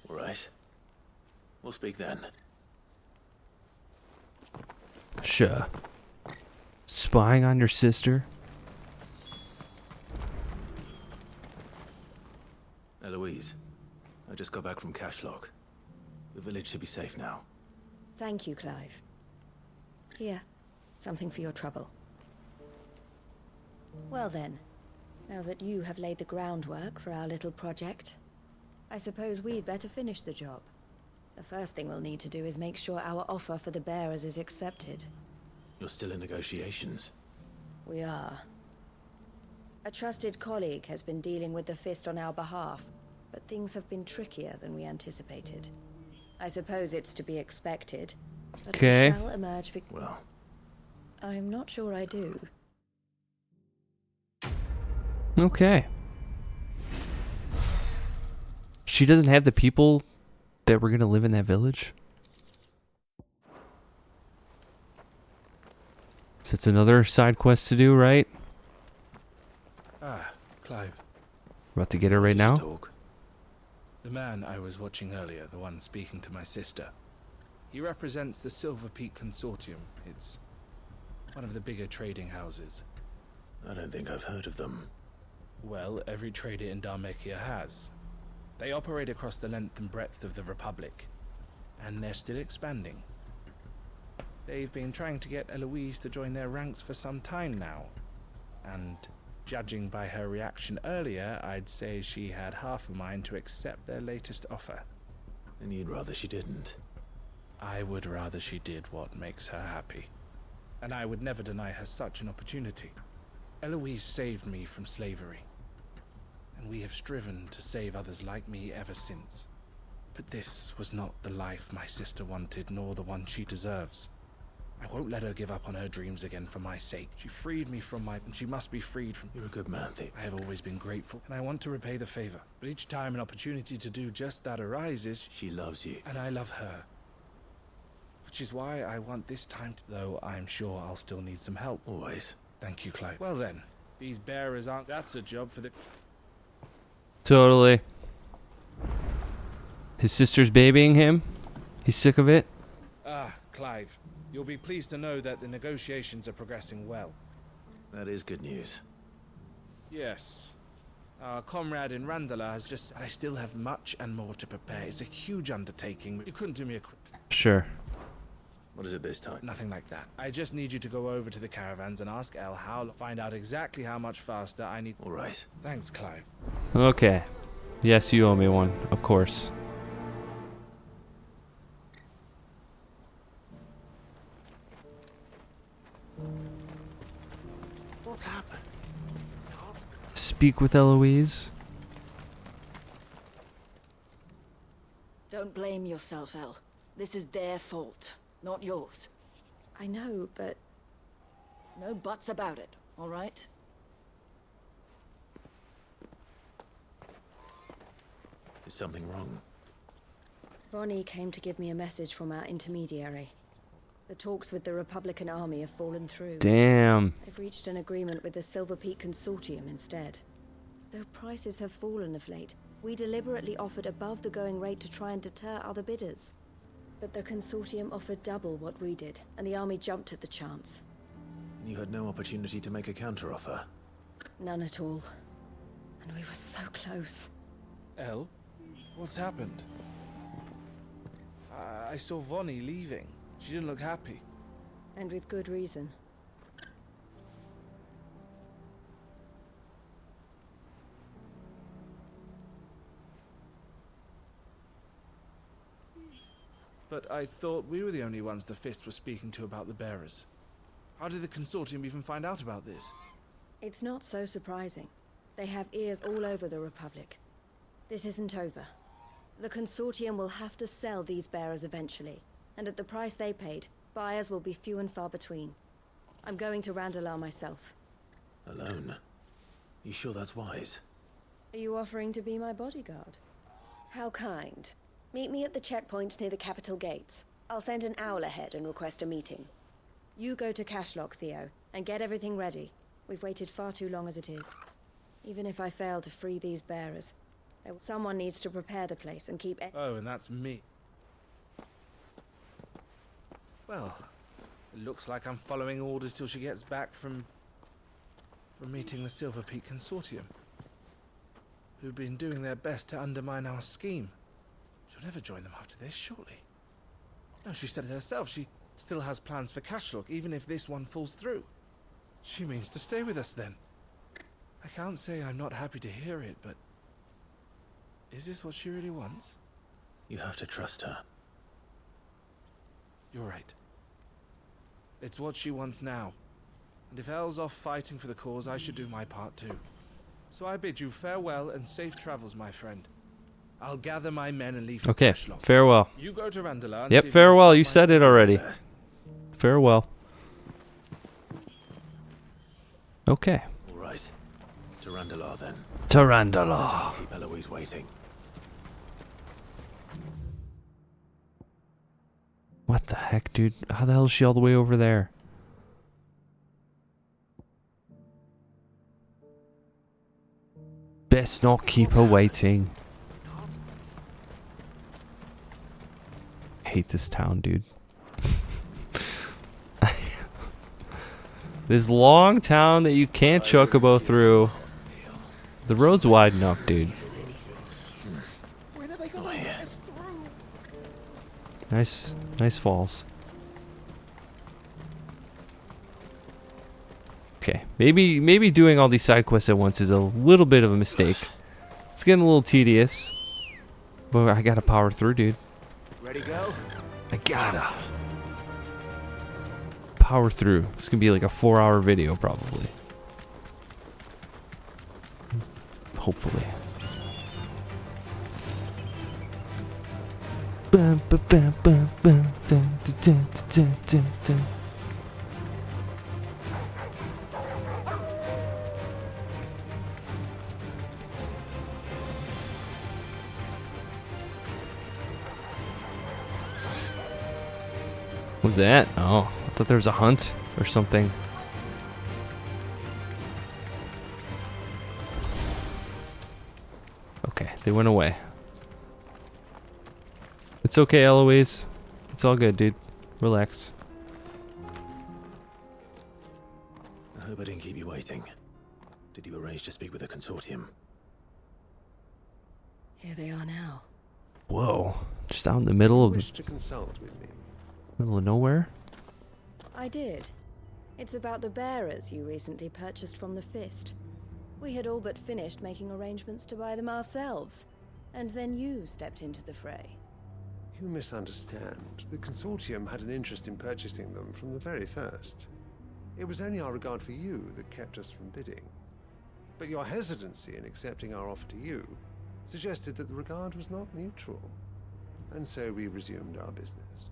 All right. We'll speak then. Sure. Spying on your sister? Eloise, I just got back from Cashlock. The village should be safe now. Thank you, Clive. Here, something for your trouble. Well then, now that you have laid the groundwork for our little project, I suppose we'd better finish the job. The first thing we'll need to do is make sure our offer for the bearers is accepted. You're still in negotiations? We are. A trusted colleague has been dealing with the Fist on our behalf, but things have been trickier than we anticipated. I suppose it's to be expected, but we shall emerge Well, I'm not sure I do. Okay. She doesn't have the people that were gonna live in that village? So it's another side quest to do, right? Ah, Clive. About to get her right now? The man I was watching earlier, the one speaking to my sister. He represents the Silver Peak Consortium. It's one of the bigger trading houses. I don't think I've heard of them. Well, every trader in Dharmekia has. They operate across the length and breadth of the Republic, and they're still expanding. They've been trying to get Eloise to join their ranks for some time now, and judging by her reaction earlier, I'd say she had half a mind to accept their latest offer. And you'd rather she didn't? I would rather she did what makes her happy, and I would never deny her such an opportunity. Eloise saved me from slavery, and we have striven to save others like me ever since. But this was not the life my sister wanted, nor the one she deserves. I won't let her give up on her dreams again for my sake. She freed me from and she must be freed from... You're a good man, Thief. I have always been grateful, and I want to repay the favor. But each time an opportunity to do just that arises... She loves you. And I love her. Which is why I want this time to... Though I'm sure I'll still need some help. Always. Thank you, Clive. Well then, these bearers aren't... That's a job for the... Totally. His sister's babying him? He's sick of it? Ah, Clive. You'll be pleased to know that the negotiations are progressing well. That is good news. Yes. Our comrade in Randala has just... I still have much and more to prepare. It's a huge undertaking. You couldn't do me a... Sure. What is it this time? Nothing like that. I just need you to go over to the caravans and ask El how... Find out exactly how much faster I need... All right. Thanks, Clive. Okay. Yes, you owe me one, of course. What's happened? Speak with Eloise. Don't blame yourself, El. This is their fault, not yours. I know, but... No buts about it, all right? Is something wrong? Vonnie came to give me a message from our intermediary. The talks with the Republican army have fallen through. Damn. They've reached an agreement with the Silver Peak Consortium instead. Though prices have fallen of late, we deliberately offered above the going rate to try and deter other bidders. But the Consortium offered double what we did, and the army jumped at the chance. You had no opportunity to make a counteroffer? None at all. And we were so close. El? What's happened? I saw Vonnie leaving. She didn't look happy. And with good reason. But I thought we were the only ones the Fist were speaking to about the bearers. How did the Consortium even find out about this? It's not so surprising. They have ears all over the Republic. This isn't over. The Consortium will have to sell these bearers eventually, and at the price they paid, buyers will be few and far between. I'm going to Randalar myself. Alone? You sure that's wise? Are you offering to be my bodyguard? How kind. Meet me at the checkpoint near the capital gates. I'll send an owl ahead and request a meeting. You go to Cashlock, Theo, and get everything ready. We've waited far too long as it is. Even if I fail to free these bearers, someone needs to prepare the place and keep... Oh, and that's me. Well, it looks like I'm following orders till she gets back from meeting the Silver Peak Consortium, who've been doing their best to undermine our scheme. She'll never join them after this, surely. No, she said it herself. She still has plans for Cashlock, even if this one falls through. She means to stay with us then. I can't say I'm not happy to hear it, but... is this what she really wants? You have to trust her. You're right. It's what she wants now. And if Elle's off fighting for the cause, I should do my part too. So I bid you farewell and safe travels, my friend. I'll gather my men and leave for Okay, Cashlock. farewell. You go to Randalar and Yep, see if farewell. You can said it already. Farewell. Okay. All right. To Randalar then. To Randalar. Don't keep Eloise waiting. What the heck, dude? How the hell is she all the way over there? Best not keep her waiting. I hate this town, dude. This long town that you can't chocobo through. The road's wide enough, dude. Nice falls. Okay, maybe doing all these side quests at once is a little bit of a mistake. It's getting a little tedious, but I gotta power through, dude. Ready, go? I gotta power through. This could be like a 4-hour video, probably. Hopefully. Bum, ba, bum, bum, bum, dun, dun, dun, dun, dun, dun. What was that? Oh, I thought there was a hunt or something. Okay, they went away. It's okay, Eloise. It's all good, dude. Relax. I hope I didn't keep you waiting. Did you arrange to speak with the consortium? Here they are now. Whoa. Just out in the middle of Wish to consult with me? middle of nowhere? I did. It's about the bearers you recently purchased from the Fist. We had all but finished making arrangements to buy them ourselves, and then you stepped into the fray. You misunderstand. The consortium had an interest in purchasing them from the very first. It was only our regard for you that kept us from bidding. But your hesitancy in accepting our offer to you suggested that the regard was not mutual. And so we resumed our business.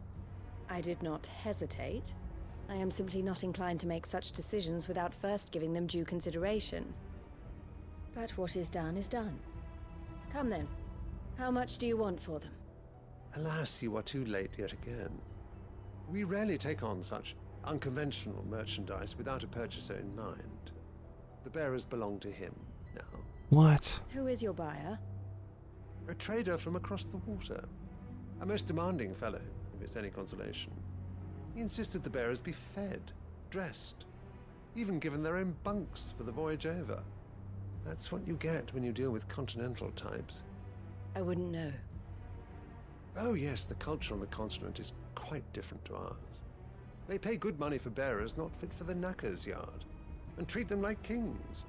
I did not hesitate. I am simply not inclined to make such decisions without first giving them due consideration. But what is done is done. Come then. How much do you want for them? Alas, you are too late yet again. We rarely take on such unconventional merchandise without a purchaser in mind. The bearers belong to him now. What? Who is your buyer? A trader from across the water. A most demanding fellow, if it's any consolation. He insisted the bearers be fed, dressed, even given their own bunks for the voyage over. That's what you get when you deal with continental types. I wouldn't know. Oh yes, the culture on the continent is quite different to ours. They pay good money for bearers not fit for the knacker's yard, and treat them like kings.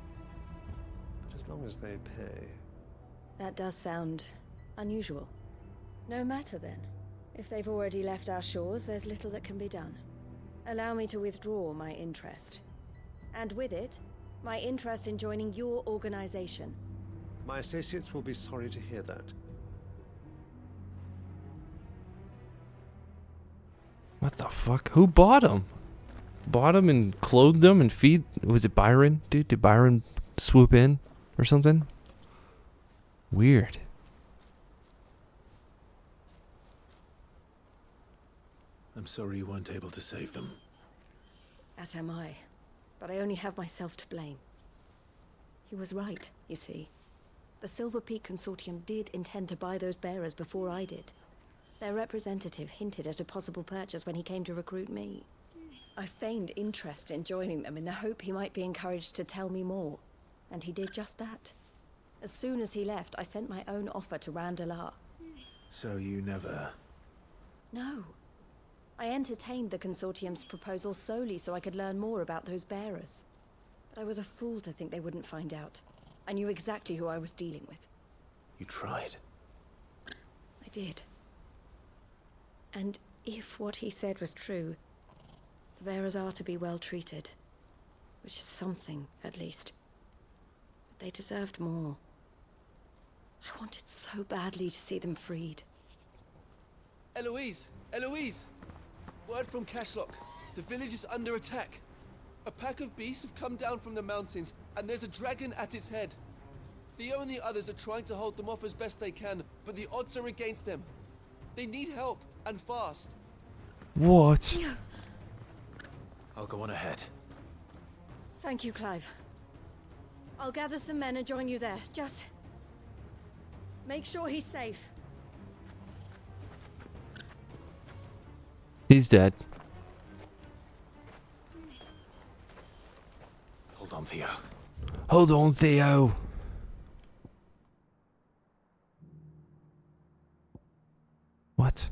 But as long as they pay... That does sound unusual. No matter then. If they've already left our shores, there's little that can be done. Allow me to withdraw my interest. And with it, my interest in joining your organization. My associates will be sorry to hear that. What the fuck? Who bought them? Bought them and clothed them and feed... Was it Byron? Dude, did Byron swoop in or something? Weird. I'm sorry you weren't able to save them. As am I. But I only have myself to blame. He was right, you see. The Silver Peak Consortium did intend to buy those bearers before I did. Their representative hinted at a possible purchase when he came to recruit me. I feigned interest in joining them in the hope he might be encouraged to tell me more. And he did just that. As soon as he left, I sent my own offer to Randalar. So you never... No. I entertained the Consortium's proposal solely so I could learn more about those bearers. But I was a fool to think they wouldn't find out. I knew exactly who I was dealing with. You tried. I did. And if what he said was true, the bearers are to be well treated. Which is something, at least. But they deserved more. I wanted so badly to see them freed. Eloise! Eloise! Word from Cashlock. The village is under attack. A pack of beasts have come down from the mountains, and there's a dragon at its head. Theo and the others are trying to hold them off as best they can, but the odds are against them. They need help, and fast. What? I'll go on ahead. Thank you, Clive. I'll gather some men and join you there. Just... make sure he's safe. He's dead. Hold on, Theo. Hold on, Theo. What?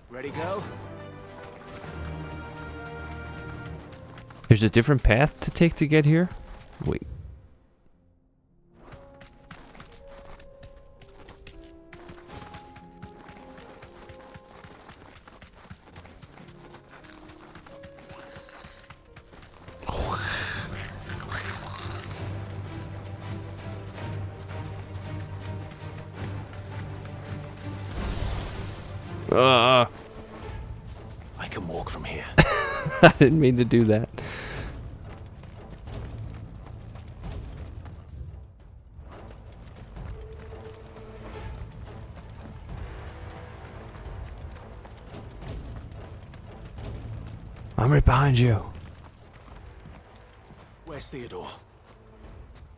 Ready, go? There's a different path to take to get here? Wait. I can walk from here. I didn't mean to do that. I'm right behind you. Where's Theodore?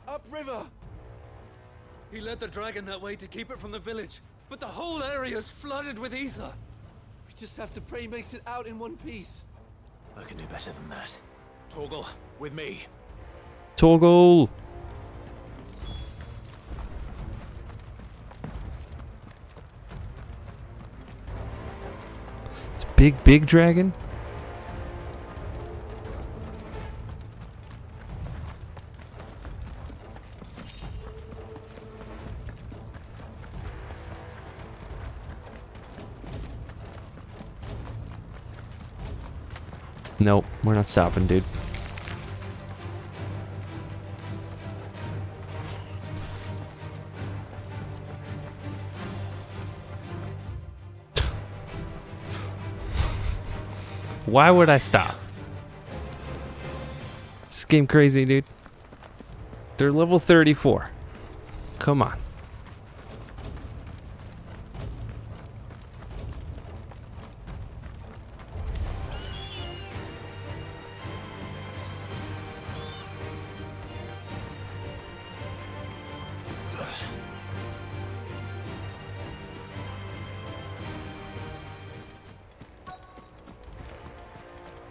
Upriver! He led the dragon that way to keep it from the village, but the whole area's flooded with ether. We just have to pray he makes it out in one piece. I can do better than that. Torgal, with me. Toggle. It's big dragon. Nope, we're not stopping, dude. Why would I stop? This game crazy, dude. They're level 34. Come on.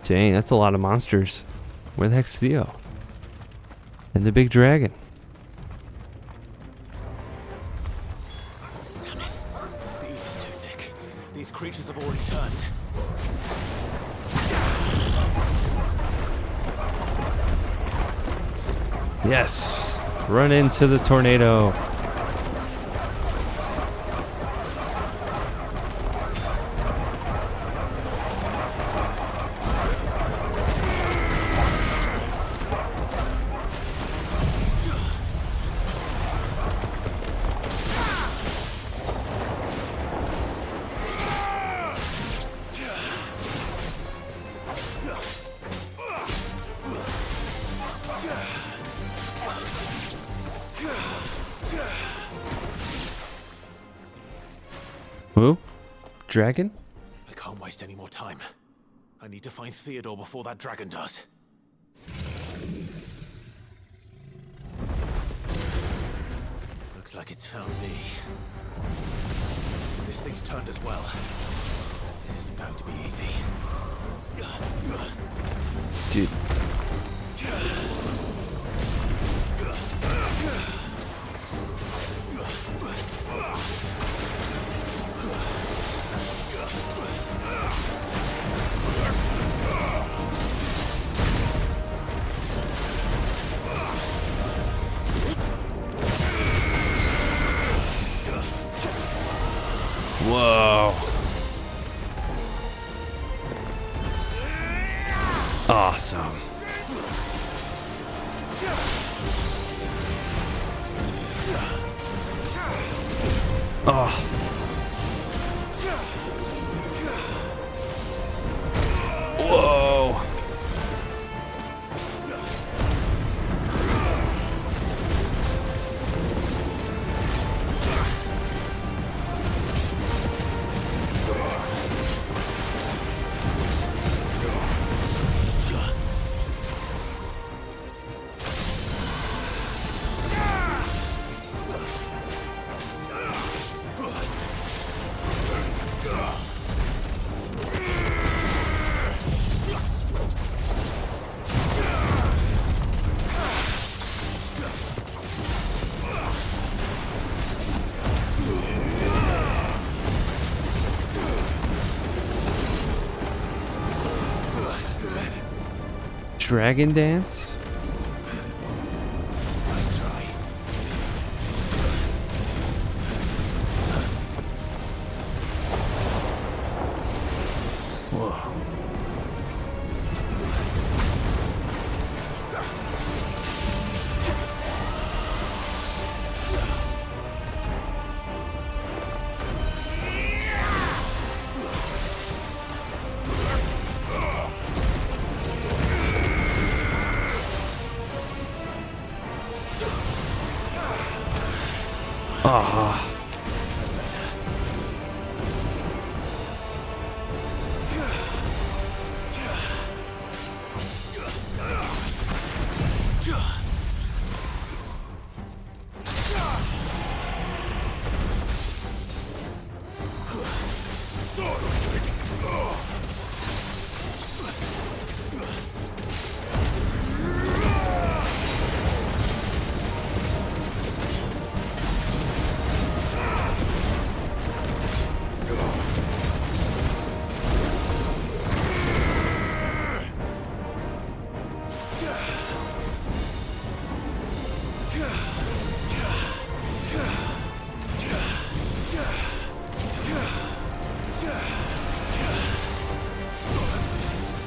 Dang, that's a lot of monsters. Where the heck's Theo? And the big dragon. Damn it. The ether's too thick. These creatures have already turned. Yes. Run into the tornado. Who? Dragon? I can't waste any more time. I need to find Theodore before that dragon does. Looks like it's found me. This thing's turned as well. This isn't going to be easy. Dude. Whoa. Awesome. Oh. Whoa. Dragon dance? Nice try. Whoa. Ah.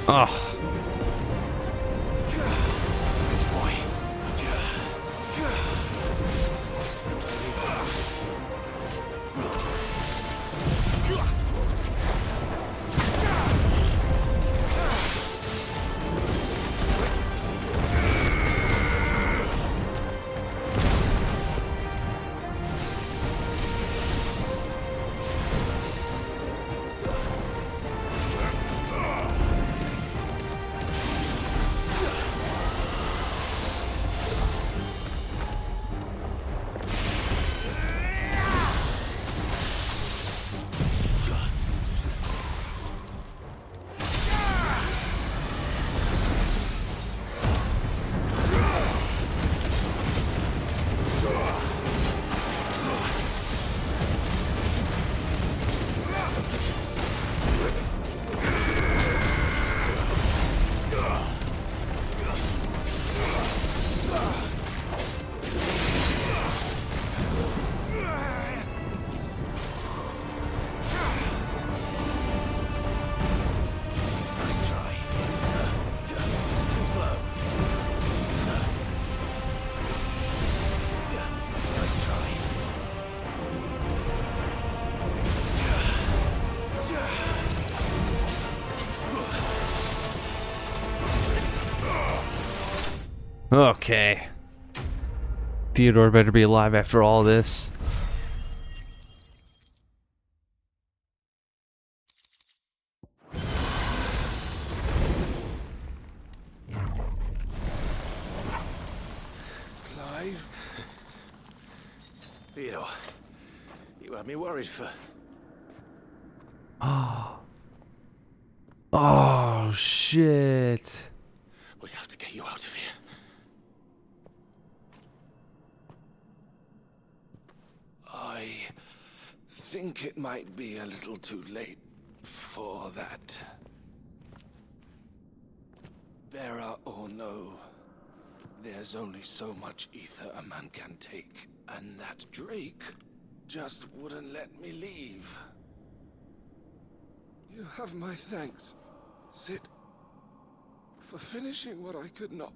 Oh. Okay. Theodore better be alive after all this. Clive? Theodore, you had me worried for... Oh, shit. We have to get you out of here. I think it might be a little too late for that. Bearer or no, there's only so much ether a man can take, and that Drake just wouldn't let me leave. You have my thanks, Sid, for finishing what I could not.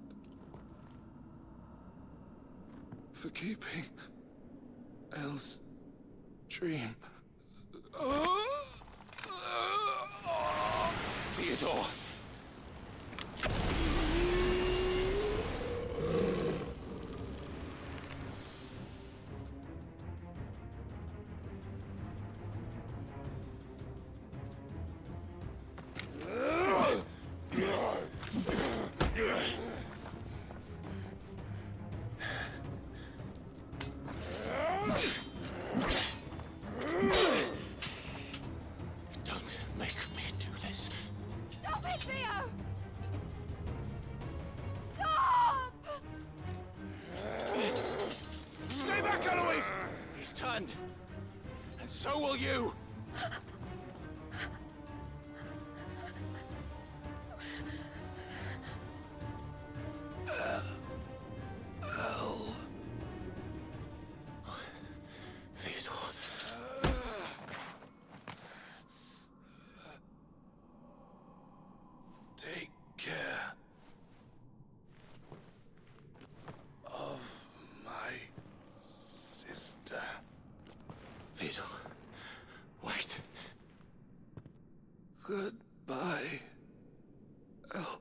For keeping Elle's dream. Theodore! And so will you! hell? Theodore. Take care of my sister. Theodore. Wait. Goodbye. El.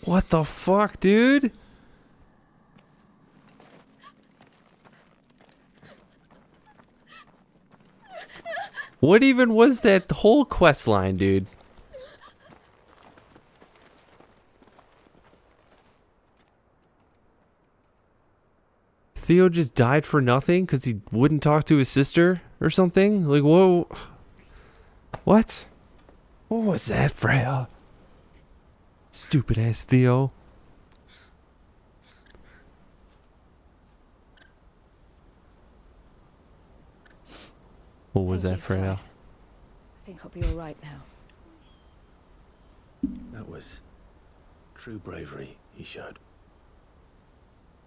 What the fuck, dude? What even was that whole quest line, dude? Theo just died for nothing because he wouldn't talk to his sister or something? Like, whoa. What? What was that, Freya? Stupid ass Theo. What was that, Freya? I think I'll be all right now. That was true bravery he showed.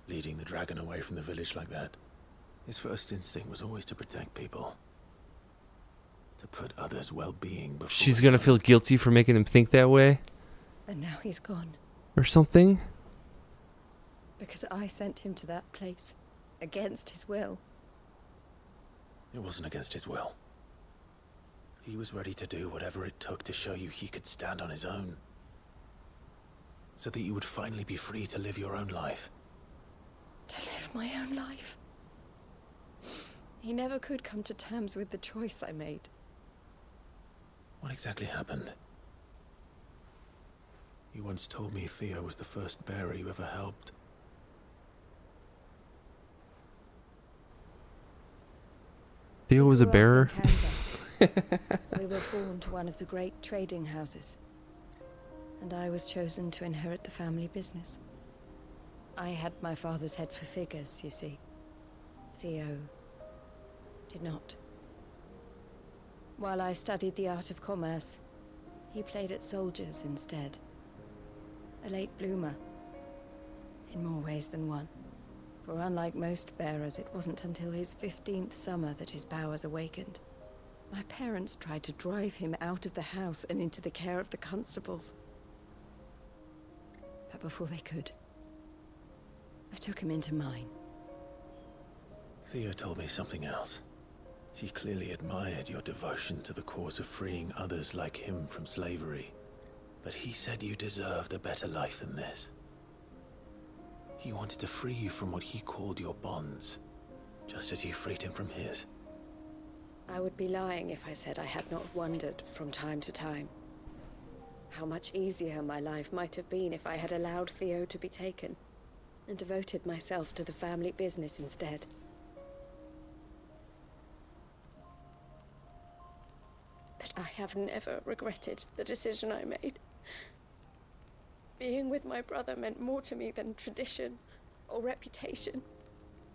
Leading the dragon away from the village like that. His first instinct was always to protect people. To put others' well-being before... She's gonna feel guilty for making him think that way? And now he's gone. Or something? Because I sent him to that place. Against his will. It wasn't against his will. He was ready to do whatever it took to show you he could stand on his own. So that you would finally be free to live your own life. To live my own life. He never could come to terms with the choice I made. What exactly happened? You once told me Theo was the first bearer you ever helped. Theo was a bearer? We were born to one of the great trading houses. And I was chosen to inherit the family business. I had my father's head for figures, you see. Theo did not. While I studied the art of commerce, he played at soldiers instead. A late bloomer. In more ways than one. For unlike most bearers, it wasn't until his 15th summer that his powers awakened. My parents tried to drive him out of the house and into the care of the constables. But before they could, I took him into mine. Theo told me something else. He clearly admired your devotion to the cause of freeing others like him from slavery. But he said you deserved a better life than this. He wanted to free you from what he called your bonds, just as you freed him from his. I would be lying if I said I had not wondered from time to time how much easier my life might have been if I had allowed Theo to be taken and devoted myself to the family business instead. But I have never regretted the decision I made. Being with my brother meant more to me than tradition or reputation.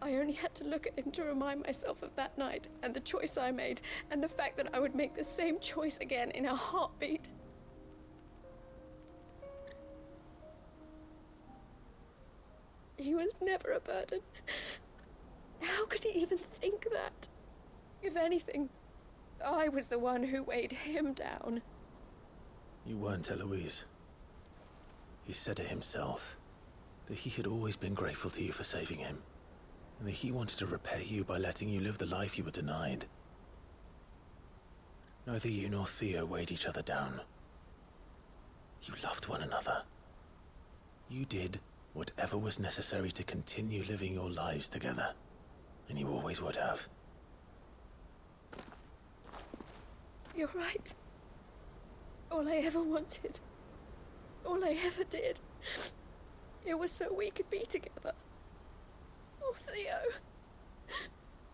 I only had to look at him to remind myself of that night and the choice I made and the fact that I would make the same choice again in a heartbeat. He was never a burden. How could he even think that? If anything, I was the one who weighed him down. You weren't, Eloise. He said it himself, that he had always been grateful to you for saving him, and that he wanted to repay you by letting you live the life you were denied. Neither you nor Theo weighed each other down. You loved one another. You did whatever was necessary to continue living your lives together, and you always would have. You're right. All I ever wanted, all I ever did, it was so we could be together. Oh, Theo,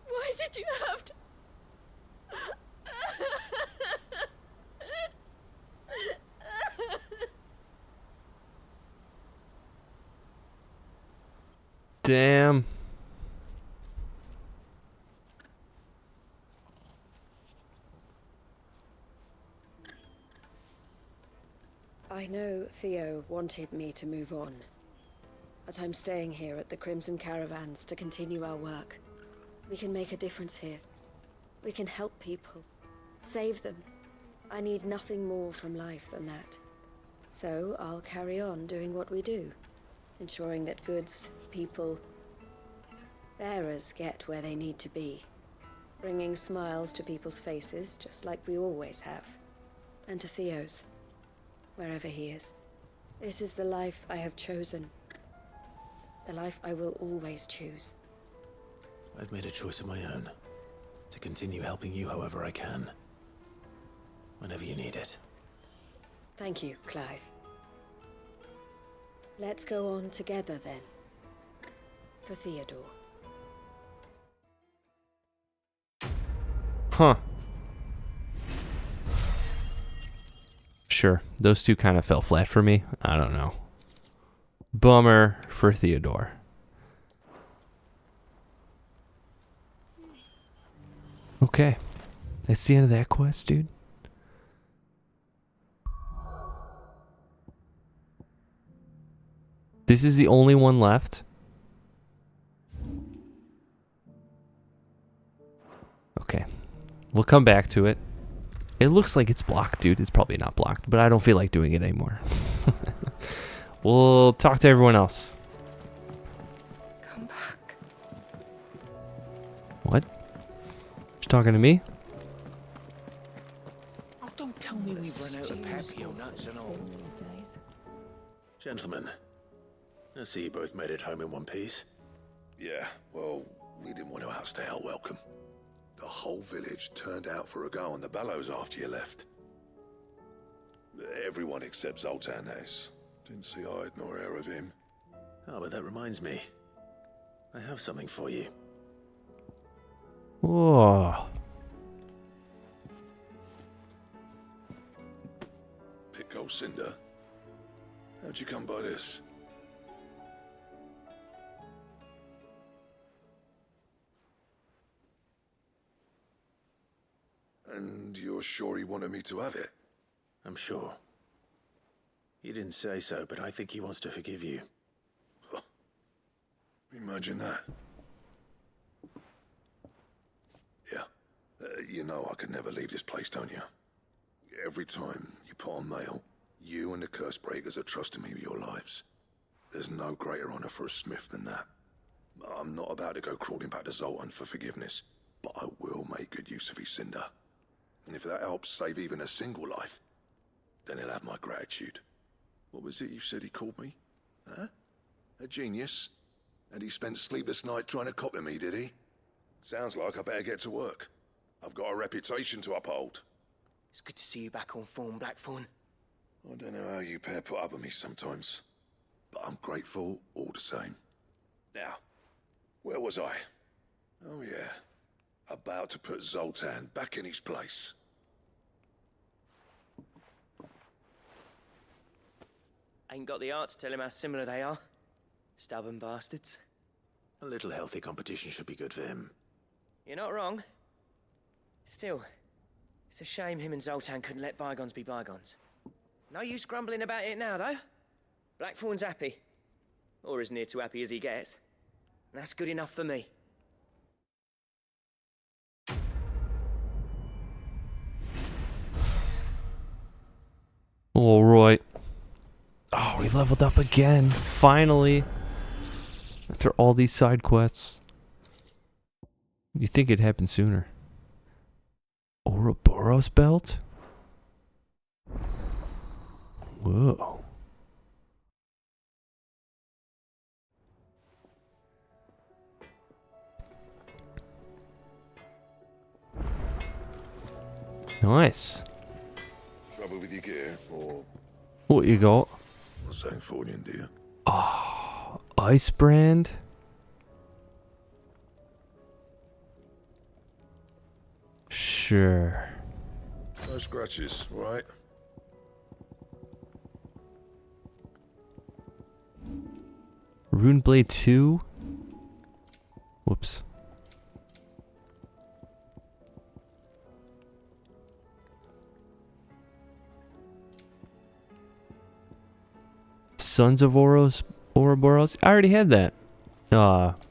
why did you have to... Damn. I know Theo wanted me to move on, but I'm staying here at the Crimson Caravans to continue our work. We can make a difference here. We can help people, save them. I need nothing more from life than that. So I'll carry on doing what we do, ensuring that goods, people, bearers get where they need to be, bringing smiles to people's faces just like we always have, and to Theo's, wherever he is. This is the life I have chosen, the life I will always choose. I've made a choice of my own, to continue helping you however I can, whenever you need it. Thank you, Clive. Let's go on together then, for Theodore. Huh. Sure, those two kind of fell flat for me. I don't know. Bummer for Theodore. Okay. That's the end of that quest, dude. This is the only one left. Okay. We'll come back to it. It looks like it's blocked, dude. It's probably not blocked, but I don't feel like doing it anymore. We'll talk to everyone else. Come back. What? You talking to me? Oh, don't tell me we've run out of Papio nuts and all. Gentlemen, I see you both made it home in one piece. Yeah, well, we didn't want to outstay our welcome. The whole village turned out for a go on the bellows after you left. Everyone except Zoltan has. Didn't see hide nor hair of him. Oh, but that reminds me. I have something for you. Whoa. Pick old Cinder. How'd you come by this? And you're sure he wanted me to have it? I'm sure. He didn't say so, but I think he wants to forgive you. Huh. Imagine that. Yeah. You know I could never leave this place, don't you? Every time you put on mail, you and the curse breakers are trusting me with your lives. There's no greater honor for a smith than that. I'm not about to go crawling back to Zoltan for forgiveness, but I will make good use of his cinder. And if that helps save even a single life, then he'll have my gratitude. What was it you said he called me? Huh? A genius? And he spent sleepless night trying to copy me, did he? Sounds like I better get to work. I've got a reputation to uphold. It's good to see you back on form, Blackthorn. I don't know how you pair put up with me sometimes, but I'm grateful all the same. Now, where was I? Oh yeah, about to put Zoltan back in his place. Ain't got the art to tell him how similar they are. Stubborn bastards. A little healthy competition should be good for him. You're not wrong. Still, it's a shame him and Zoltan couldn't let bygones be bygones. No use grumbling about it now, though. Blackthorn's happy. Or as near to happy as he gets. And that's good enough for me. All right. Oh, we leveled up again. Finally. After all these side quests. You'd think it'd happen sooner. Ouroboros belt? Whoa. Nice. Trouble with your gear, or What you got? what's saying Fornian, dear? Oh, Ice Brand? Shh. Sure. No scratches, all right? Rune Blade 2? Whoops. Sons of Ouroboros? I already had that.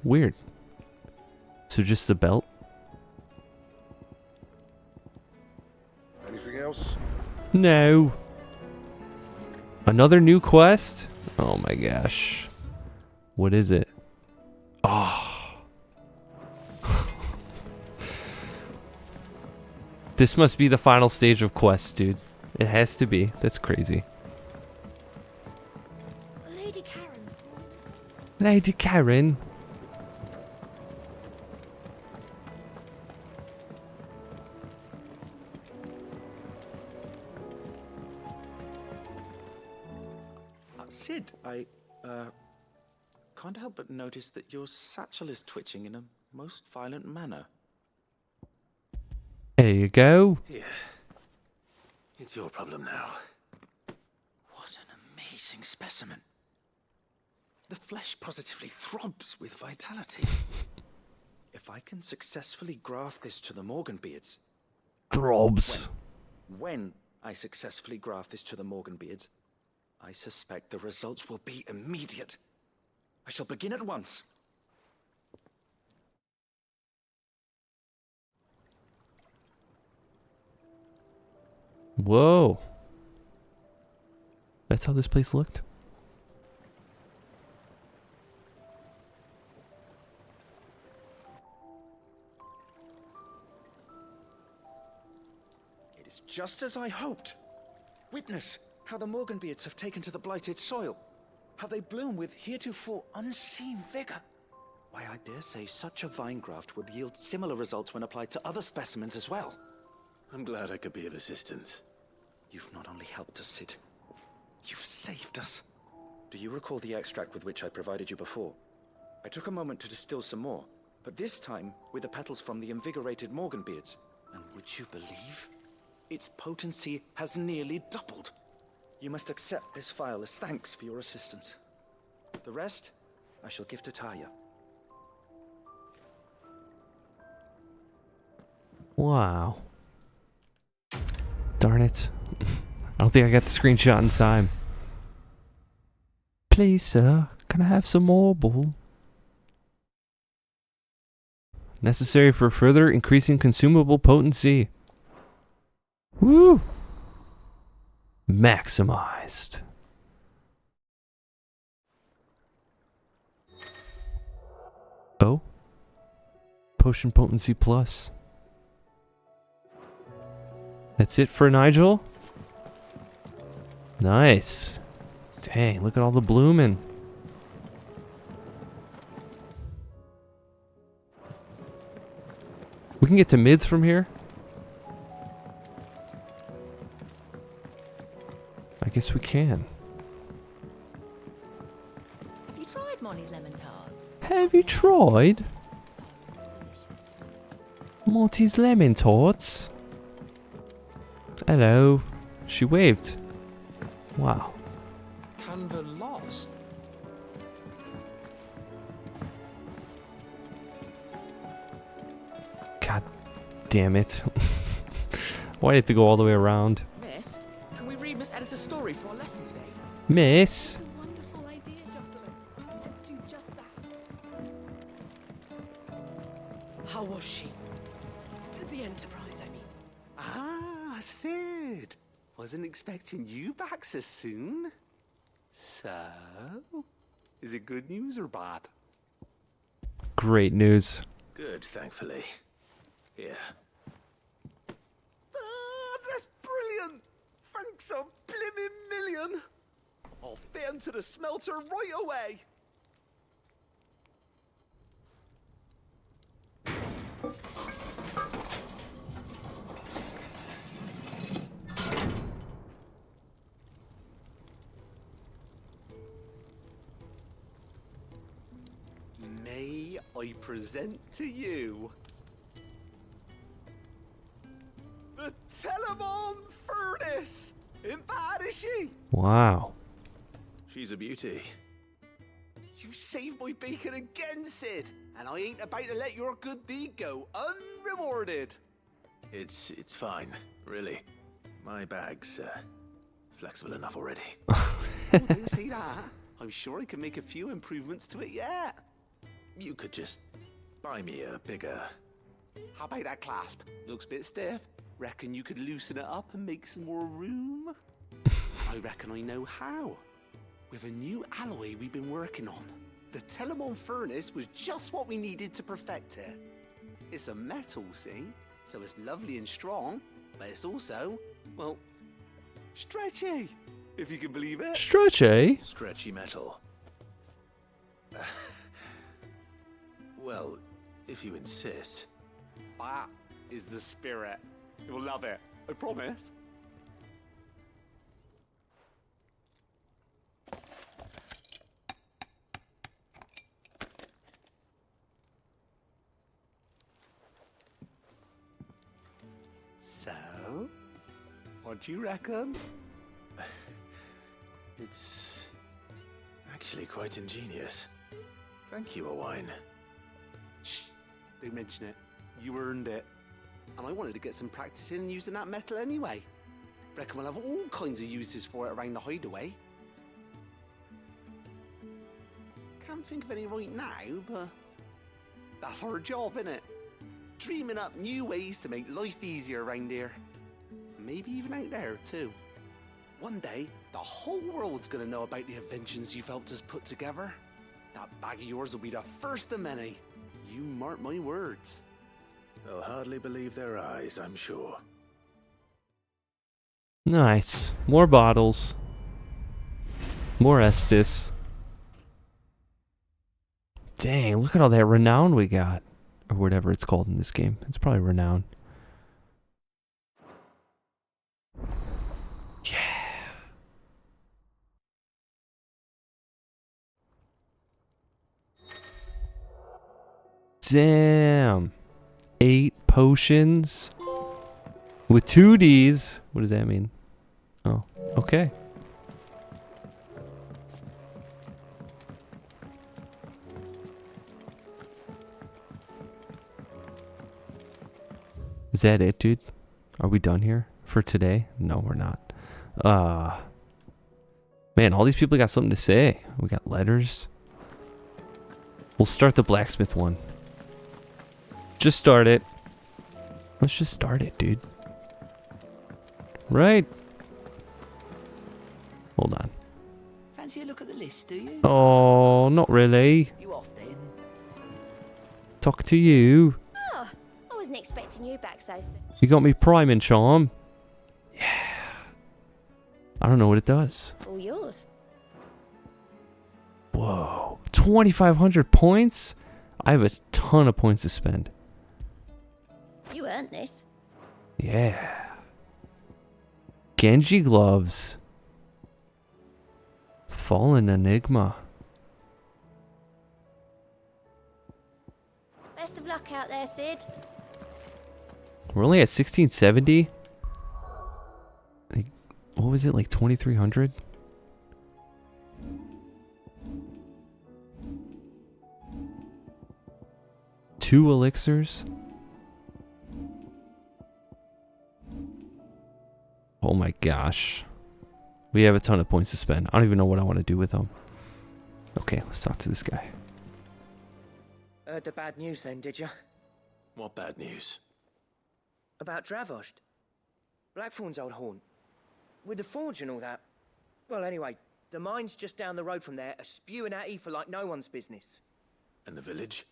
Weird. So just the belt? Anything else? No. Another new quest? Oh my gosh. What is it? Oh. This must be the final stage of quests, dude. It has to be. That's crazy. Lady Karen's calling. Lady Karen. Sid, I can't help but notice that your satchel is twitching in a most violent manner. There you go. Yeah. It's your problem now. What an amazing specimen. The flesh positively throbs with vitality. If I can successfully graft this to the Morganbeards... Throbs. When I successfully graft this to the Morganbeards, I suspect the results will be immediate. I shall begin at once. Whoa. That's how this place looked? It is just as I hoped. Witness how the Morganbeards have taken to the blighted soil. How they bloom with heretofore unseen vigor. Why, I dare say such a vine graft would yield similar results when applied to other specimens as well. I'm glad I could be of assistance. You've not only helped us, Sid, you've saved us. Do you recall the extract with which I provided you before? I took a moment to distill some more, but this time with the petals from the invigorated Morganbeards. And would you believe? Its potency has nearly doubled. You must accept this file as thanks for your assistance. The rest, I shall give to Taya. Wow. Darn it. I don't think I got the screenshot in time. Please, sir, can I have some more bull? Necessary for further increasing consumable potency. Woo! Maximized. Oh? Potion potency plus. That's it for Nigel? Nice. Dang, look at all the blooming. We can get to mids from here? I guess we can. Have you tried Molly's lemon tarts? Have you tried Morty's lemon tarts? Hello. She waved. Wow. Canva lost. God damn it. Why did I have to go all the way around? Miss, can we read Miss Editor's story for our lesson today? Miss? Wonderful idea, Jocelyn. Let's do just that. How was she? The Enterprise, I mean. Ah, Sid. Wasn't expecting you back so soon. So, is it good news or bad? Great news. Good, thankfully. Here. Ah, that's brilliant. Thanks a blimmin' million. I'll fit 'em to the smelter right away. May I present to you Telemon furnace! Ain't bad, is she? Wow. She's a beauty. You saved my bacon again, Sid, and I ain't about to let your good deed go unrewarded. It's fine, really. My bag's flexible enough already. Don't say that. I'm sure I can make a few improvements to it yet. You could just buy me a bigger... How about that clasp? Looks a bit stiff. Reckon you could loosen it up and make some more room? I reckon I know how. With a new alloy we've been working on. The Telemon furnace was just what we needed to perfect it. It's a metal, see? So it's lovely and strong, but it's also, well, stretchy, if you can believe it. Stretchy? Stretchy metal. Well, if you insist. That is the spirit. You'll love it, I promise. So, what do you reckon? It's actually quite ingenious. Thank you, Owain. Shh, don't mention it. You earned it. And I wanted to get some practice in using that metal anyway. Reckon we'll have all kinds of uses for it around the hideaway. Can't think of any right now, but that's our job, innit? Dreaming up new ways to make life easier around here. Maybe even out there, too. One day, the whole world's gonna know about the inventions you've helped us put together. That bag of yours will be the first of many. You mark my words. They'll hardly believe their eyes, I'm sure. Nice. More bottles. More Estus. Dang, look at all that renown we got. Or whatever it's called in this game. It's probably renown. Yeah. Damn. 8 potions. With 2 Ds. What does that mean? Oh, okay. Is that it, dude? Are we done here for today? No, we're not. Man, all these people got something to say. We got letters. We'll start the blacksmith one. Just start it. Let's just start it, dude. Right? Hold on. Fancy a look at the list, do you? Oh, not really. You off then? Talk to you. Oh, I wasn't expecting you back so soon. You got me prime and charm. Yeah. I don't know what it does. All yours. Whoa. 2,500 points? I have a ton of points to spend. You earned this. Yeah. Genji gloves. Fallen Enigma. Best of luck out there, Sid. We're only at 1670. Like, what was it, like 2,300? Two elixirs. Oh my gosh. We have a ton of points to spend. I don't even know what I want to do with them. Okay, let's talk to this guy. Heard the bad news then, did you? What bad news? About Dravost. Blackthorn's old haunt. With the forge and all that. Well, anyway, the mine's just down the road from there are spewing at ether like no one's business. And the village?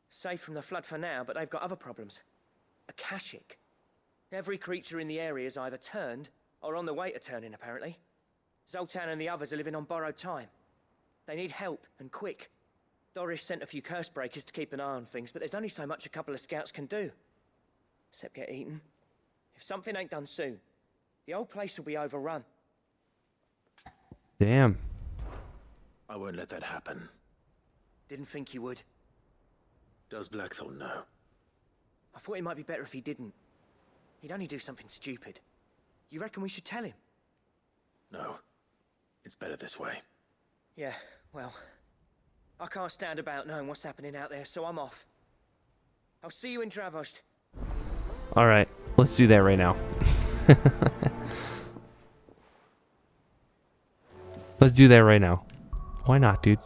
Safe from the flood for now, but they've got other problems. Akashic. Every creature in the area is either turned or on the way to turning, apparently. Zoltan and the others are living on borrowed time. They need help, and quick. Doris sent a few curse breakers to keep an eye on things, but there's only so much a couple of scouts can do. Except get eaten. If something ain't done soon, the old place will be overrun. Damn. I won't let that happen. Didn't think you would. Does Blackthorn know? I thought it might be better if he didn't. He'd only do something stupid. You reckon we should tell him? No. It's better this way. Yeah, well, I can't stand about knowing what's happening out there, so I'm off. I'll see you in Dravost. All right, let's do that right now. Let's do that right now. Why not, dude?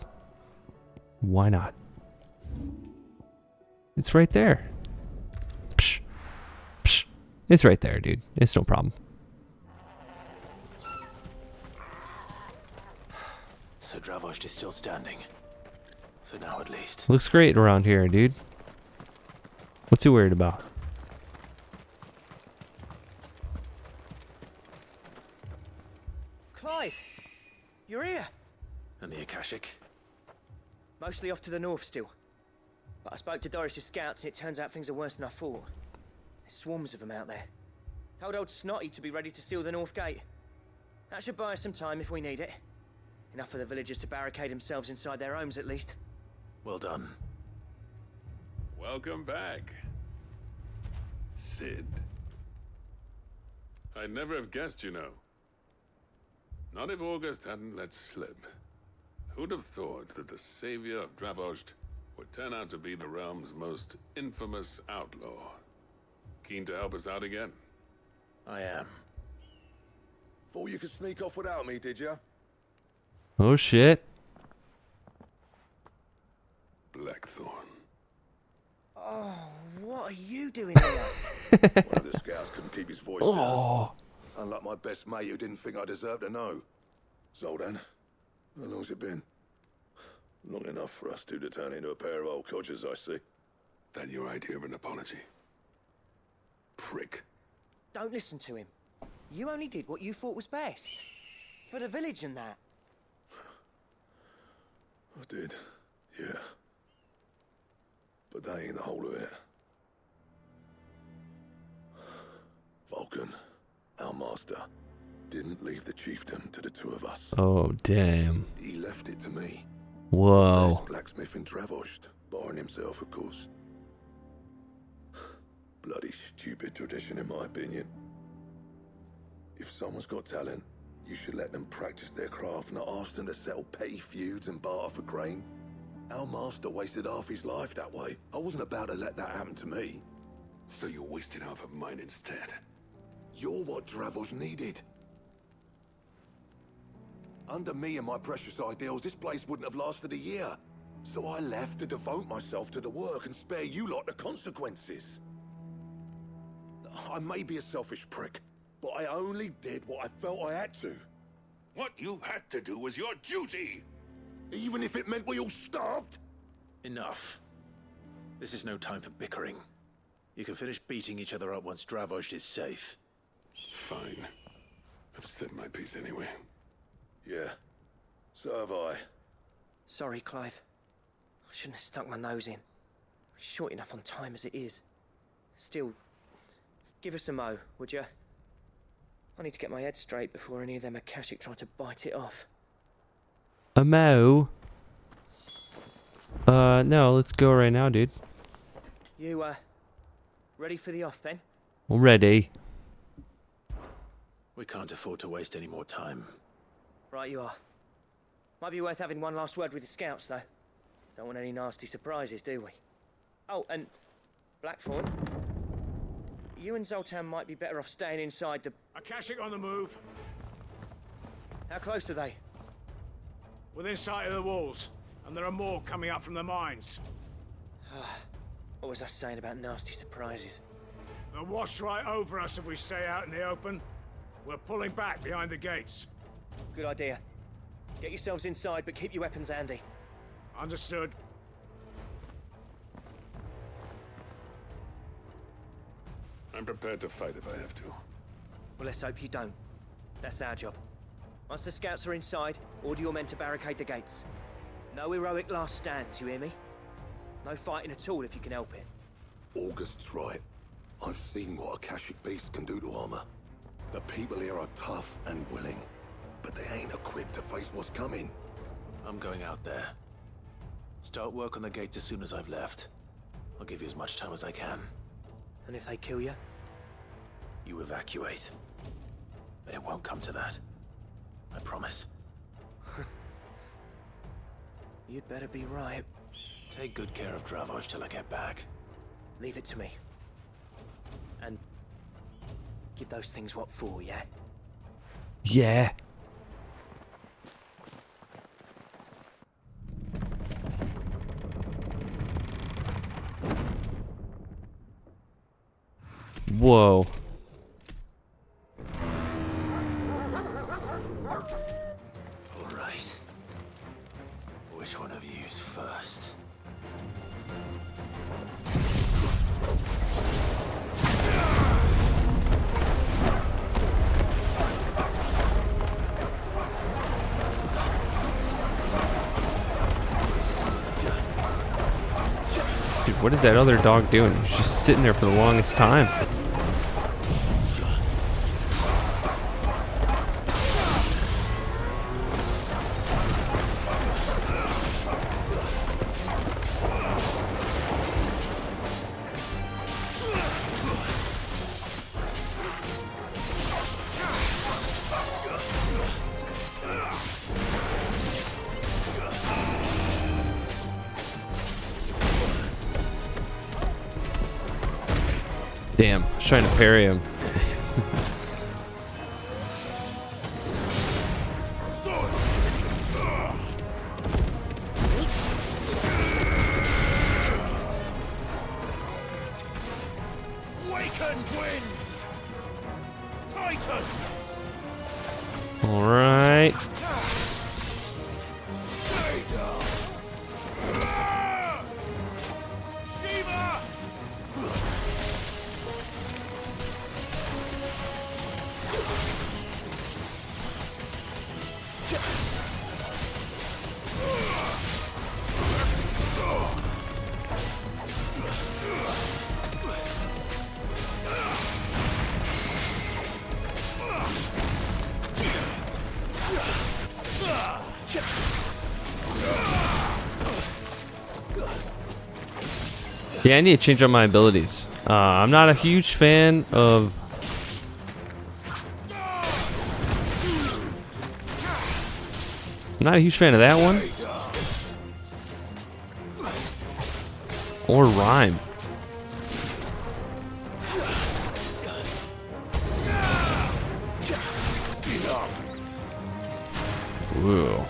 Why not? It's right there. Psh. Psh. It's right there, dude. It's no problem. So Dravost is still standing. For now, at least. Looks great around here, dude. What's he worried about? Clive! You're here! And the Akashic? Mostly off to the north still. But I spoke to Doris's scouts and it turns out things are worse than I thought. There's swarms of them out there. Told old Snotty to be ready to seal the north gate. That should buy us some time if we need it. Enough for the villagers to barricade themselves inside their homes at least. Well done. Welcome back, Sid. I'd never have guessed, you know. Not if August hadn't let slip. Who'd have thought that the savior of Dravost would turn out to be the realm's most infamous outlaw? Keen to help us out again? I am. Thought you could sneak off without me, did ya? Oh shit. Blackthorn. Oh, what are you doing here? One of the scouts couldn't keep his voice down. Unlike my best mate who didn't think I deserved to know. Zoltan, how long's it been? Long enough for us two to turn into a pair of old codgers, I see. That your idea of an apology? Prick. Don't listen to him. You only did what you thought was best. For the village and that. I did, yeah. But that ain't the whole of it. Vulcan, our master, didn't leave the chiefdom to the two of us. Oh, damn. He left it to me. Whoa. Best blacksmith in Dravost, barring himself, of course. Bloody stupid tradition, in my opinion. If someone's got talent, you should let them practice their craft, not ask them to settle petty feuds and barter for grain. Our master wasted half his life that way. I wasn't about to let that happen to me. So you wasted half of mine instead. You're what Dravost needed. Under me and my precious ideals, this place wouldn't have lasted a year. So I left to devote myself to the work and spare you lot the consequences. I may be a selfish prick, but I only did what I felt I had to. What you had to do was your duty! Even if it meant we all starved? Enough. This is no time for bickering. You can finish beating each other up once Dravost is safe. Fine. I've said my piece anyway. Yeah, so have I. Sorry, Clive. I shouldn't have stuck my nose in. We're short enough on time as it is. Still, give us a mo, would you? I need to get my head straight before any of them Akashic try to bite it off. A mo? No, let's go right now, dude. You, ready for the off then? Ready. We can't afford to waste any more time. Right you are. Might be worth having one last word with the scouts, though. Don't want any nasty surprises, do we? Oh, and Blackthorn, you and Zoltan might be better off staying inside the... Akashic on the move. How close are they? Within sight of the walls. And there are more coming up from the mines. What was I saying about nasty surprises? They'll wash right over us if we stay out in the open. We're pulling back behind the gates. Good idea. Get yourselves inside, but keep your weapons handy. Understood. I'm prepared to fight if I have to. Well, let's hope you don't. That's our job. Once the scouts are inside, order your men to barricade the gates. No heroic last stands, you hear me? No fighting at all if you can help it. August's right. I've seen what Akashic beasts can do to armor. The people here are tough and willing, but they ain't equipped to face what's coming. I'm going out there. Start work on the gates as soon as I've left. I'll give you as much time as I can. And if they kill you? You evacuate. But it won't come to that. I promise. You'd better be right. Take good care of Dravoj till I get back. Leave it to me. And give those things what for, yeah? Yeah. Whoa. All right. Which one of you's first? Dude, what is that other dog doing? He's just sitting there for the longest time. Damn, I was trying to parry him. Waken winds! Titan! All right. Yeah, I need to change up my abilities. I'm not a huge fan of... I'm not a huge fan of that one. Or Rhyme. Whoa.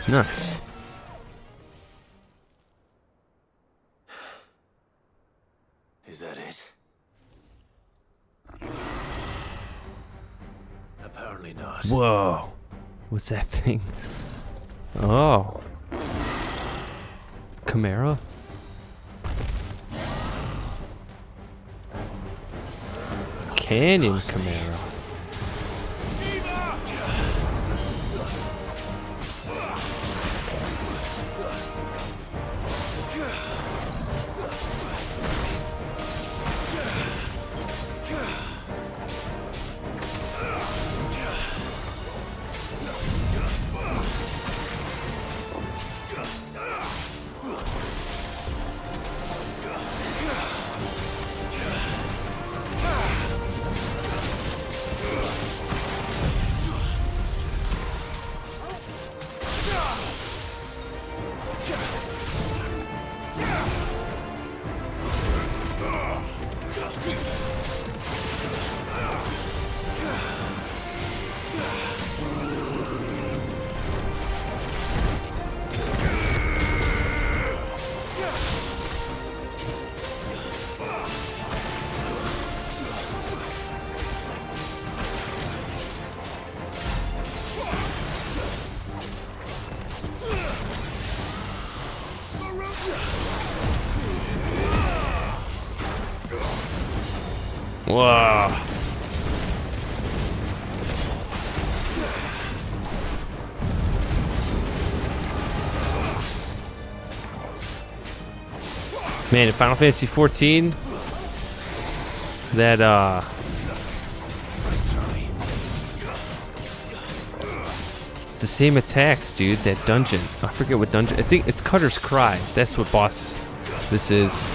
Nice. Is that it? Apparently not. Whoa. What's that thing? Oh. Chimera? Canyon Chimera. Whoa. Man, in Final Fantasy 14, that it's the same attacks, dude. That dungeon. I forget what dungeon. I think it's Cutter's Cry. That's what boss this is.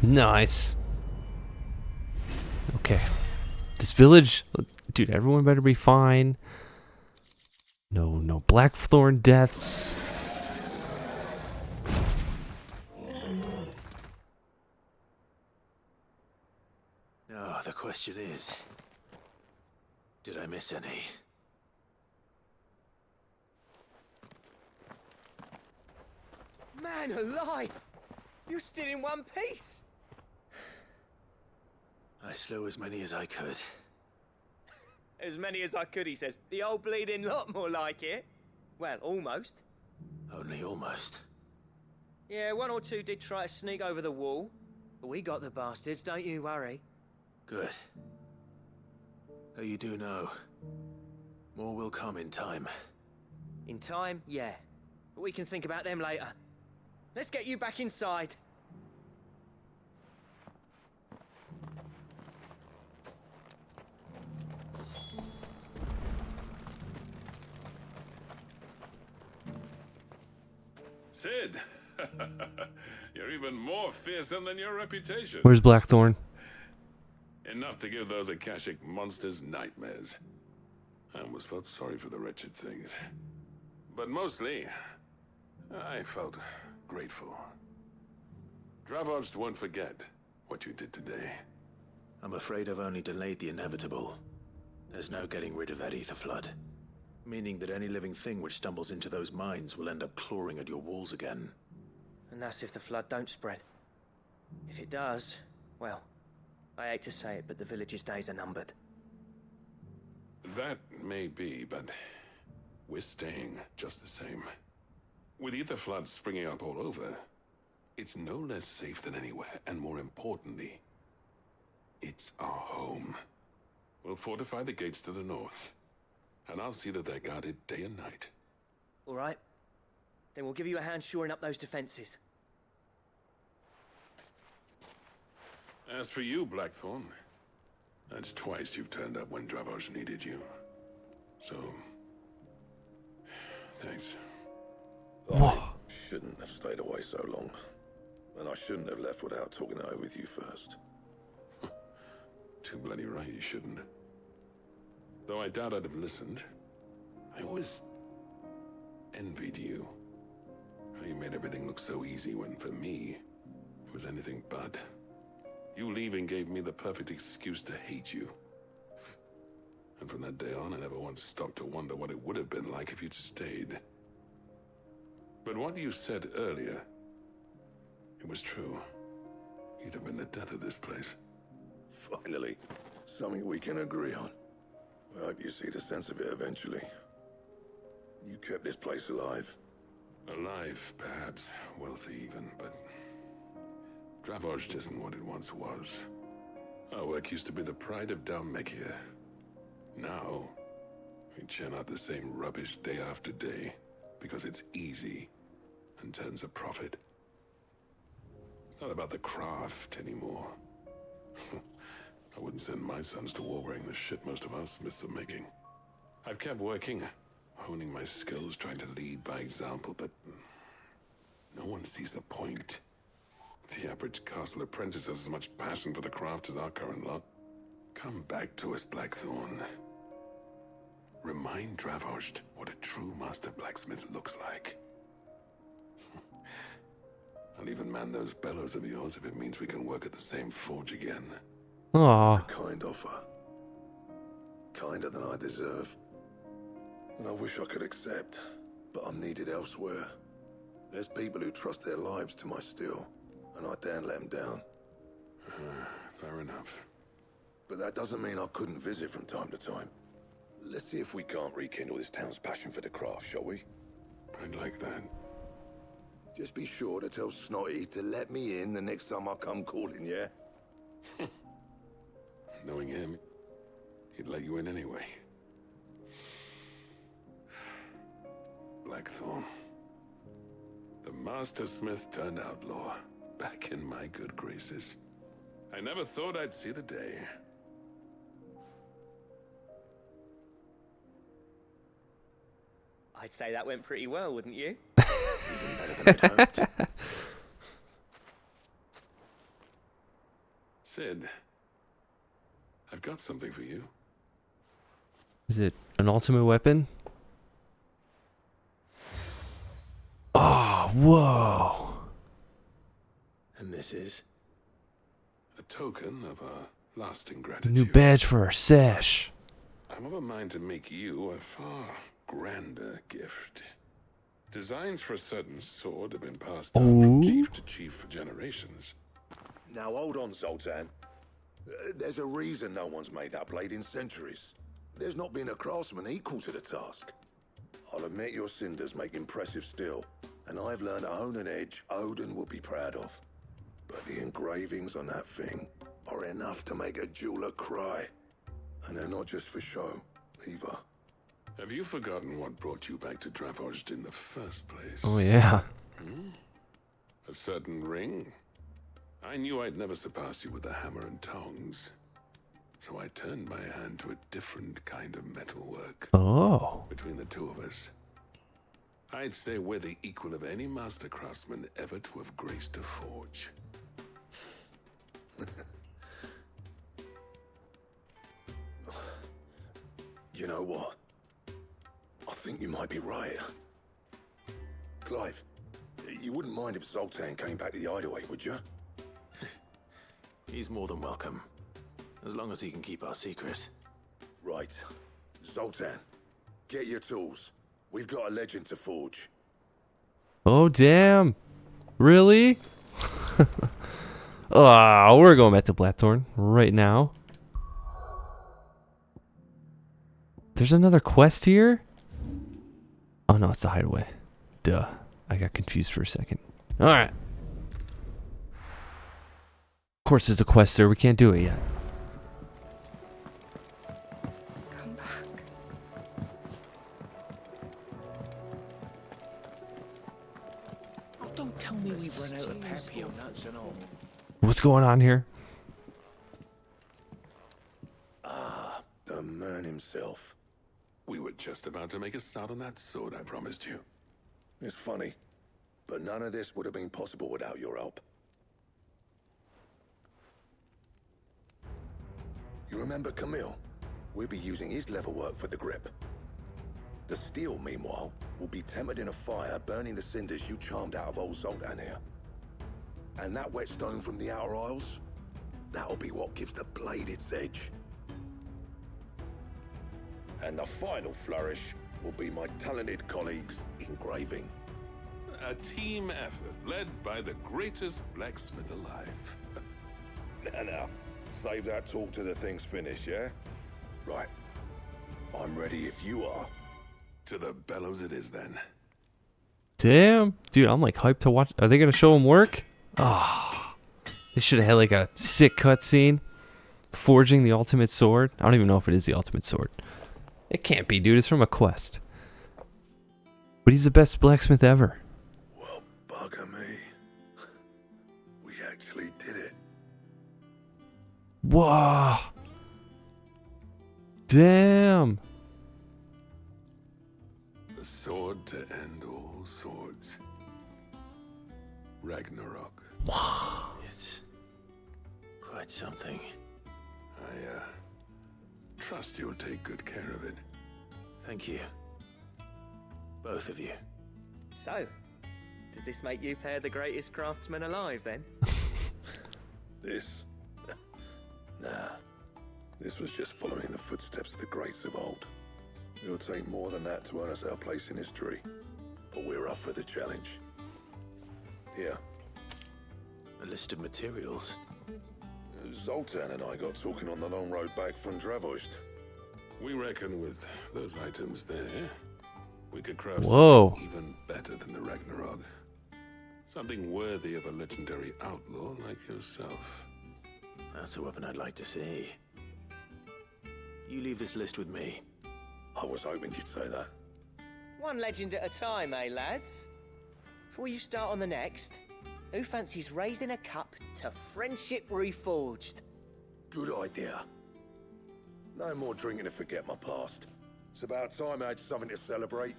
Nice. Okay. This village, dude, everyone better be fine. No Blackthorn deaths. Now, the question is, did I miss any? Man alive! You're still in one piece! I slew as many as I could. As many as I could, he says. The old bleeding lot, more like it. Well, almost. Only almost. Yeah, one or two did try to sneak over the wall. But we got the bastards, don't you worry. Good. Though you do know, more will come in time. In time, yeah. But we can think about them later. Let's get you back inside. Sid, you're even more fearsome than your reputation. Where's Blackthorn? Enough to give those Akashic monsters nightmares. I almost felt sorry for the wretched things. But mostly, I felt grateful. Dravoged won't forget what you did today. I'm afraid I've only delayed the inevitable. There's no getting rid of that ether flood. Meaning that any living thing which stumbles into those mines will end up clawing at your walls again. And that's if the flood don't spread. If it does, well, I hate to say it, but the village's days are numbered. That may be, but we're staying just the same. With ether floods springing up all over, it's no less safe than anywhere, and more importantly, it's our home. We'll fortify the gates to the north, and I'll see that they're guarded day and night. All right. Then we'll give you a hand shoring up those defenses. As for you, Blackthorn, that's twice you've turned up when Dravos needed you. So, thanks. I shouldn't have stayed away so long. And I shouldn't have left without talking it over with you first. Too bloody right you shouldn't. Though I doubt I'd have listened. I always envied you. How you made everything look so easy when, for me, it was anything but. You leaving gave me the perfect excuse to hate you. And from that day on, I never once stopped to wonder what it would have been like if you'd stayed. But what you said earlier, it was true. You'd have been the death of this place. Finally, something we can agree on. I hope you see the sense of it eventually. You kept this place alive. Alive, perhaps. Wealthy even, but... Dravozd isn't what it once was. Our work used to be the pride of Dalmekia. Now, we churn out the same rubbish day after day, because it's easy and turns a profit. It's not about the craft anymore. I wouldn't send my sons to war wearing the shit most of our smiths are making. I've kept working, honing my skills, trying to lead by example, but no one sees the point. The average castle apprentice has as much passion for the craft as our current lot. Come back to us, Blackthorn. Remind Dravozd what a true master blacksmith looks like. I'll even man those bellows of yours if it means we can work at the same forge again. Aww. It's a kind offer. Kinder than I deserve. And I wish I could accept, but I'm needed elsewhere. There's people who trust their lives to my steel, and I daren't let them down. Fair enough. But that doesn't mean I couldn't visit from time to time. Let's see if we can't rekindle this town's passion for the craft, shall we? I'd like that. Just be sure to tell Snotty to let me in the next time I come calling, yeah? Knowing him, he'd let you in anyway. Blackthorn. The Master Smith turned outlaw, back in my good graces. I never thought I'd see the day. I'd say that went pretty well, wouldn't you? Even better than I'd hoped. Sid, I've got something for you. Is it an ultimate weapon? Oh, whoa. And this is? A token of our lasting gratitude. New badge for our sash. I'm of a mind to make you a far grander gift. Designs for a certain sword have been passed down from chief to chief for generations. Now hold on, Zoltan. There's a reason no one's made that blade in centuries. There's not been a craftsman equal to the task. I'll admit your cinders make impressive steel, and I've learned to hone an edge Odin will be proud of. But the engravings on that thing are enough to make a jeweler cry. And they're not just for show, either. Have you forgotten what brought you back to Dravozd in the first place? Oh, yeah. A certain ring? I knew I'd never surpass you with the hammer and tongs. So I turned my hand to a different kind of metalwork. Oh. Between the two of us, I'd say we're the equal of any master craftsman ever to have graced a forge. You know what? I think you might be right. Clive, you wouldn't mind if Zoltan came back to the hideaway, would you? He's more than welcome. As long as he can keep our secret. Right. Zoltan, get your tools. We've got a legend to forge. Oh, damn. Really? Oh, we're going back to Blackthorn right now. There's another quest here? Oh, no, it's the hideaway. Duh. I got confused for a second. All right. Of course, there's a quest there. We can't do it yet. Come back. Oh, don't tell me we've run out of Papio nuts and all. What's going on here? Ah, the man himself. We were just about to make a start on that sword I promised you. It's funny, but none of this would have been possible without your help. You remember Camille? We'll be using his leather work for the grip. The steel, meanwhile, will be tempered in a fire, burning the cinders you charmed out of old Zoltan here. And that whetstone from the Outer Isles, that'll be what gives the blade its edge. And the final flourish will be my talented colleagues' engraving. A team effort led by the greatest blacksmith alive. Now, save that talk till the thing's finished, yeah? Right. I'm ready if you are. To the bellows it is then. Damn. Dude, I'm like hyped to watch. Are they going to show him work? Oh. They should have had like a sick cutscene. Forging the ultimate sword. I don't even know if it is the ultimate sword. It can't be, dude. It's from a quest. But he's the best blacksmith ever. Well, bugger me. We actually did it. Whoa. Damn. The sword to end all swords. Ragnarok. It's quite something. I trust you'll take good care of it. Thank you. Both of you. So, does this make you pair the greatest craftsman alive, then? This? Nah. This was just following the footsteps of the greats of old. It'll take more than that to earn us our place in history. But we're up for the challenge. Here. A list of materials. Zoltan and I got talking on the long road back from Dravost. We reckon with those items there, we could craft Whoa. something even better than the Ragnarok. Something worthy of a legendary outlaw like yourself. That's a weapon I'd like to see. You leave this list with me. I was hoping you'd say that. One legend at a time, eh, lads? Before you start on the next, who fancies raising a cup to friendship reforged? Good idea. No more drinking to forget my past. It's about time I had something to celebrate.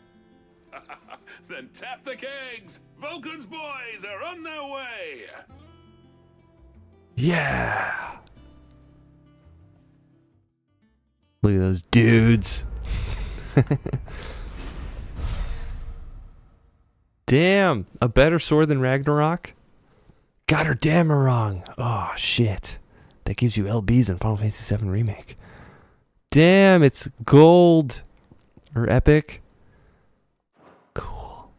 Then tap the kegs! Vulcan's boys are on their way! Yeah. Look at those dudes. Damn, a better sword than Ragnarok? Got her damn wrong. Oh, shit. That gives you LBs in Final Fantasy VII Remake. Damn, it's gold. Or epic. Cool.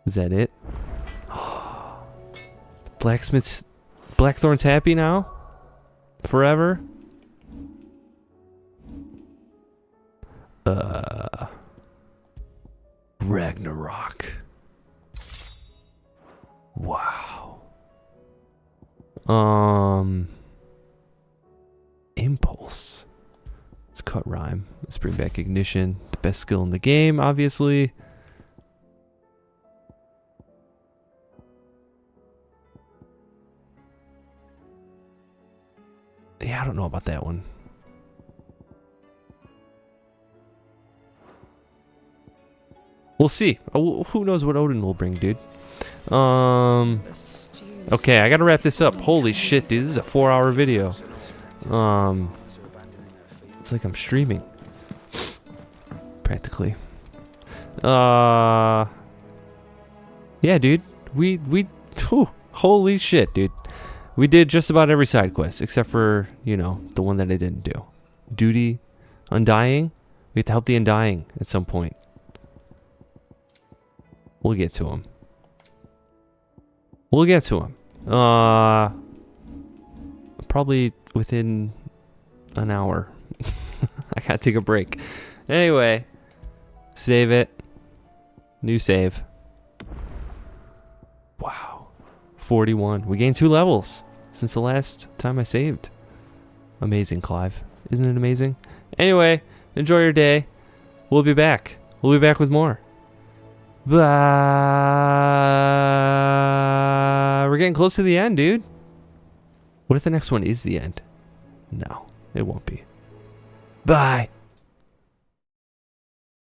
Is that it? Blackthorn's happy now? Forever? Ragnarok. Wow. Impulse. Let's cut rhyme. Let's bring back ignition. The best skill in the game, obviously. Yeah, I don't know about that one. We'll see. Who knows what Odin will bring, dude. Okay, I gotta wrap this up. Holy shit, dude. This is a 4-hour video. It's like I'm streaming. Practically. Yeah, dude. Holy shit, dude. We did just about every side quest, except for, you know, the one that I didn't do. Duty, Undying. We have to help the Undying at some point. We'll get to him. We'll get to him. Probably within an hour. I gotta take a break. Anyway, save it. New save. Wow. 41. We gained 2 levels since the last time I saved. Amazing, Clive. Isn't it amazing? Anyway, enjoy your day. We'll be back. We'll be back with more. Bye. We're getting close to the end, dude. What if the next one is the end? No, it won't be. Bye.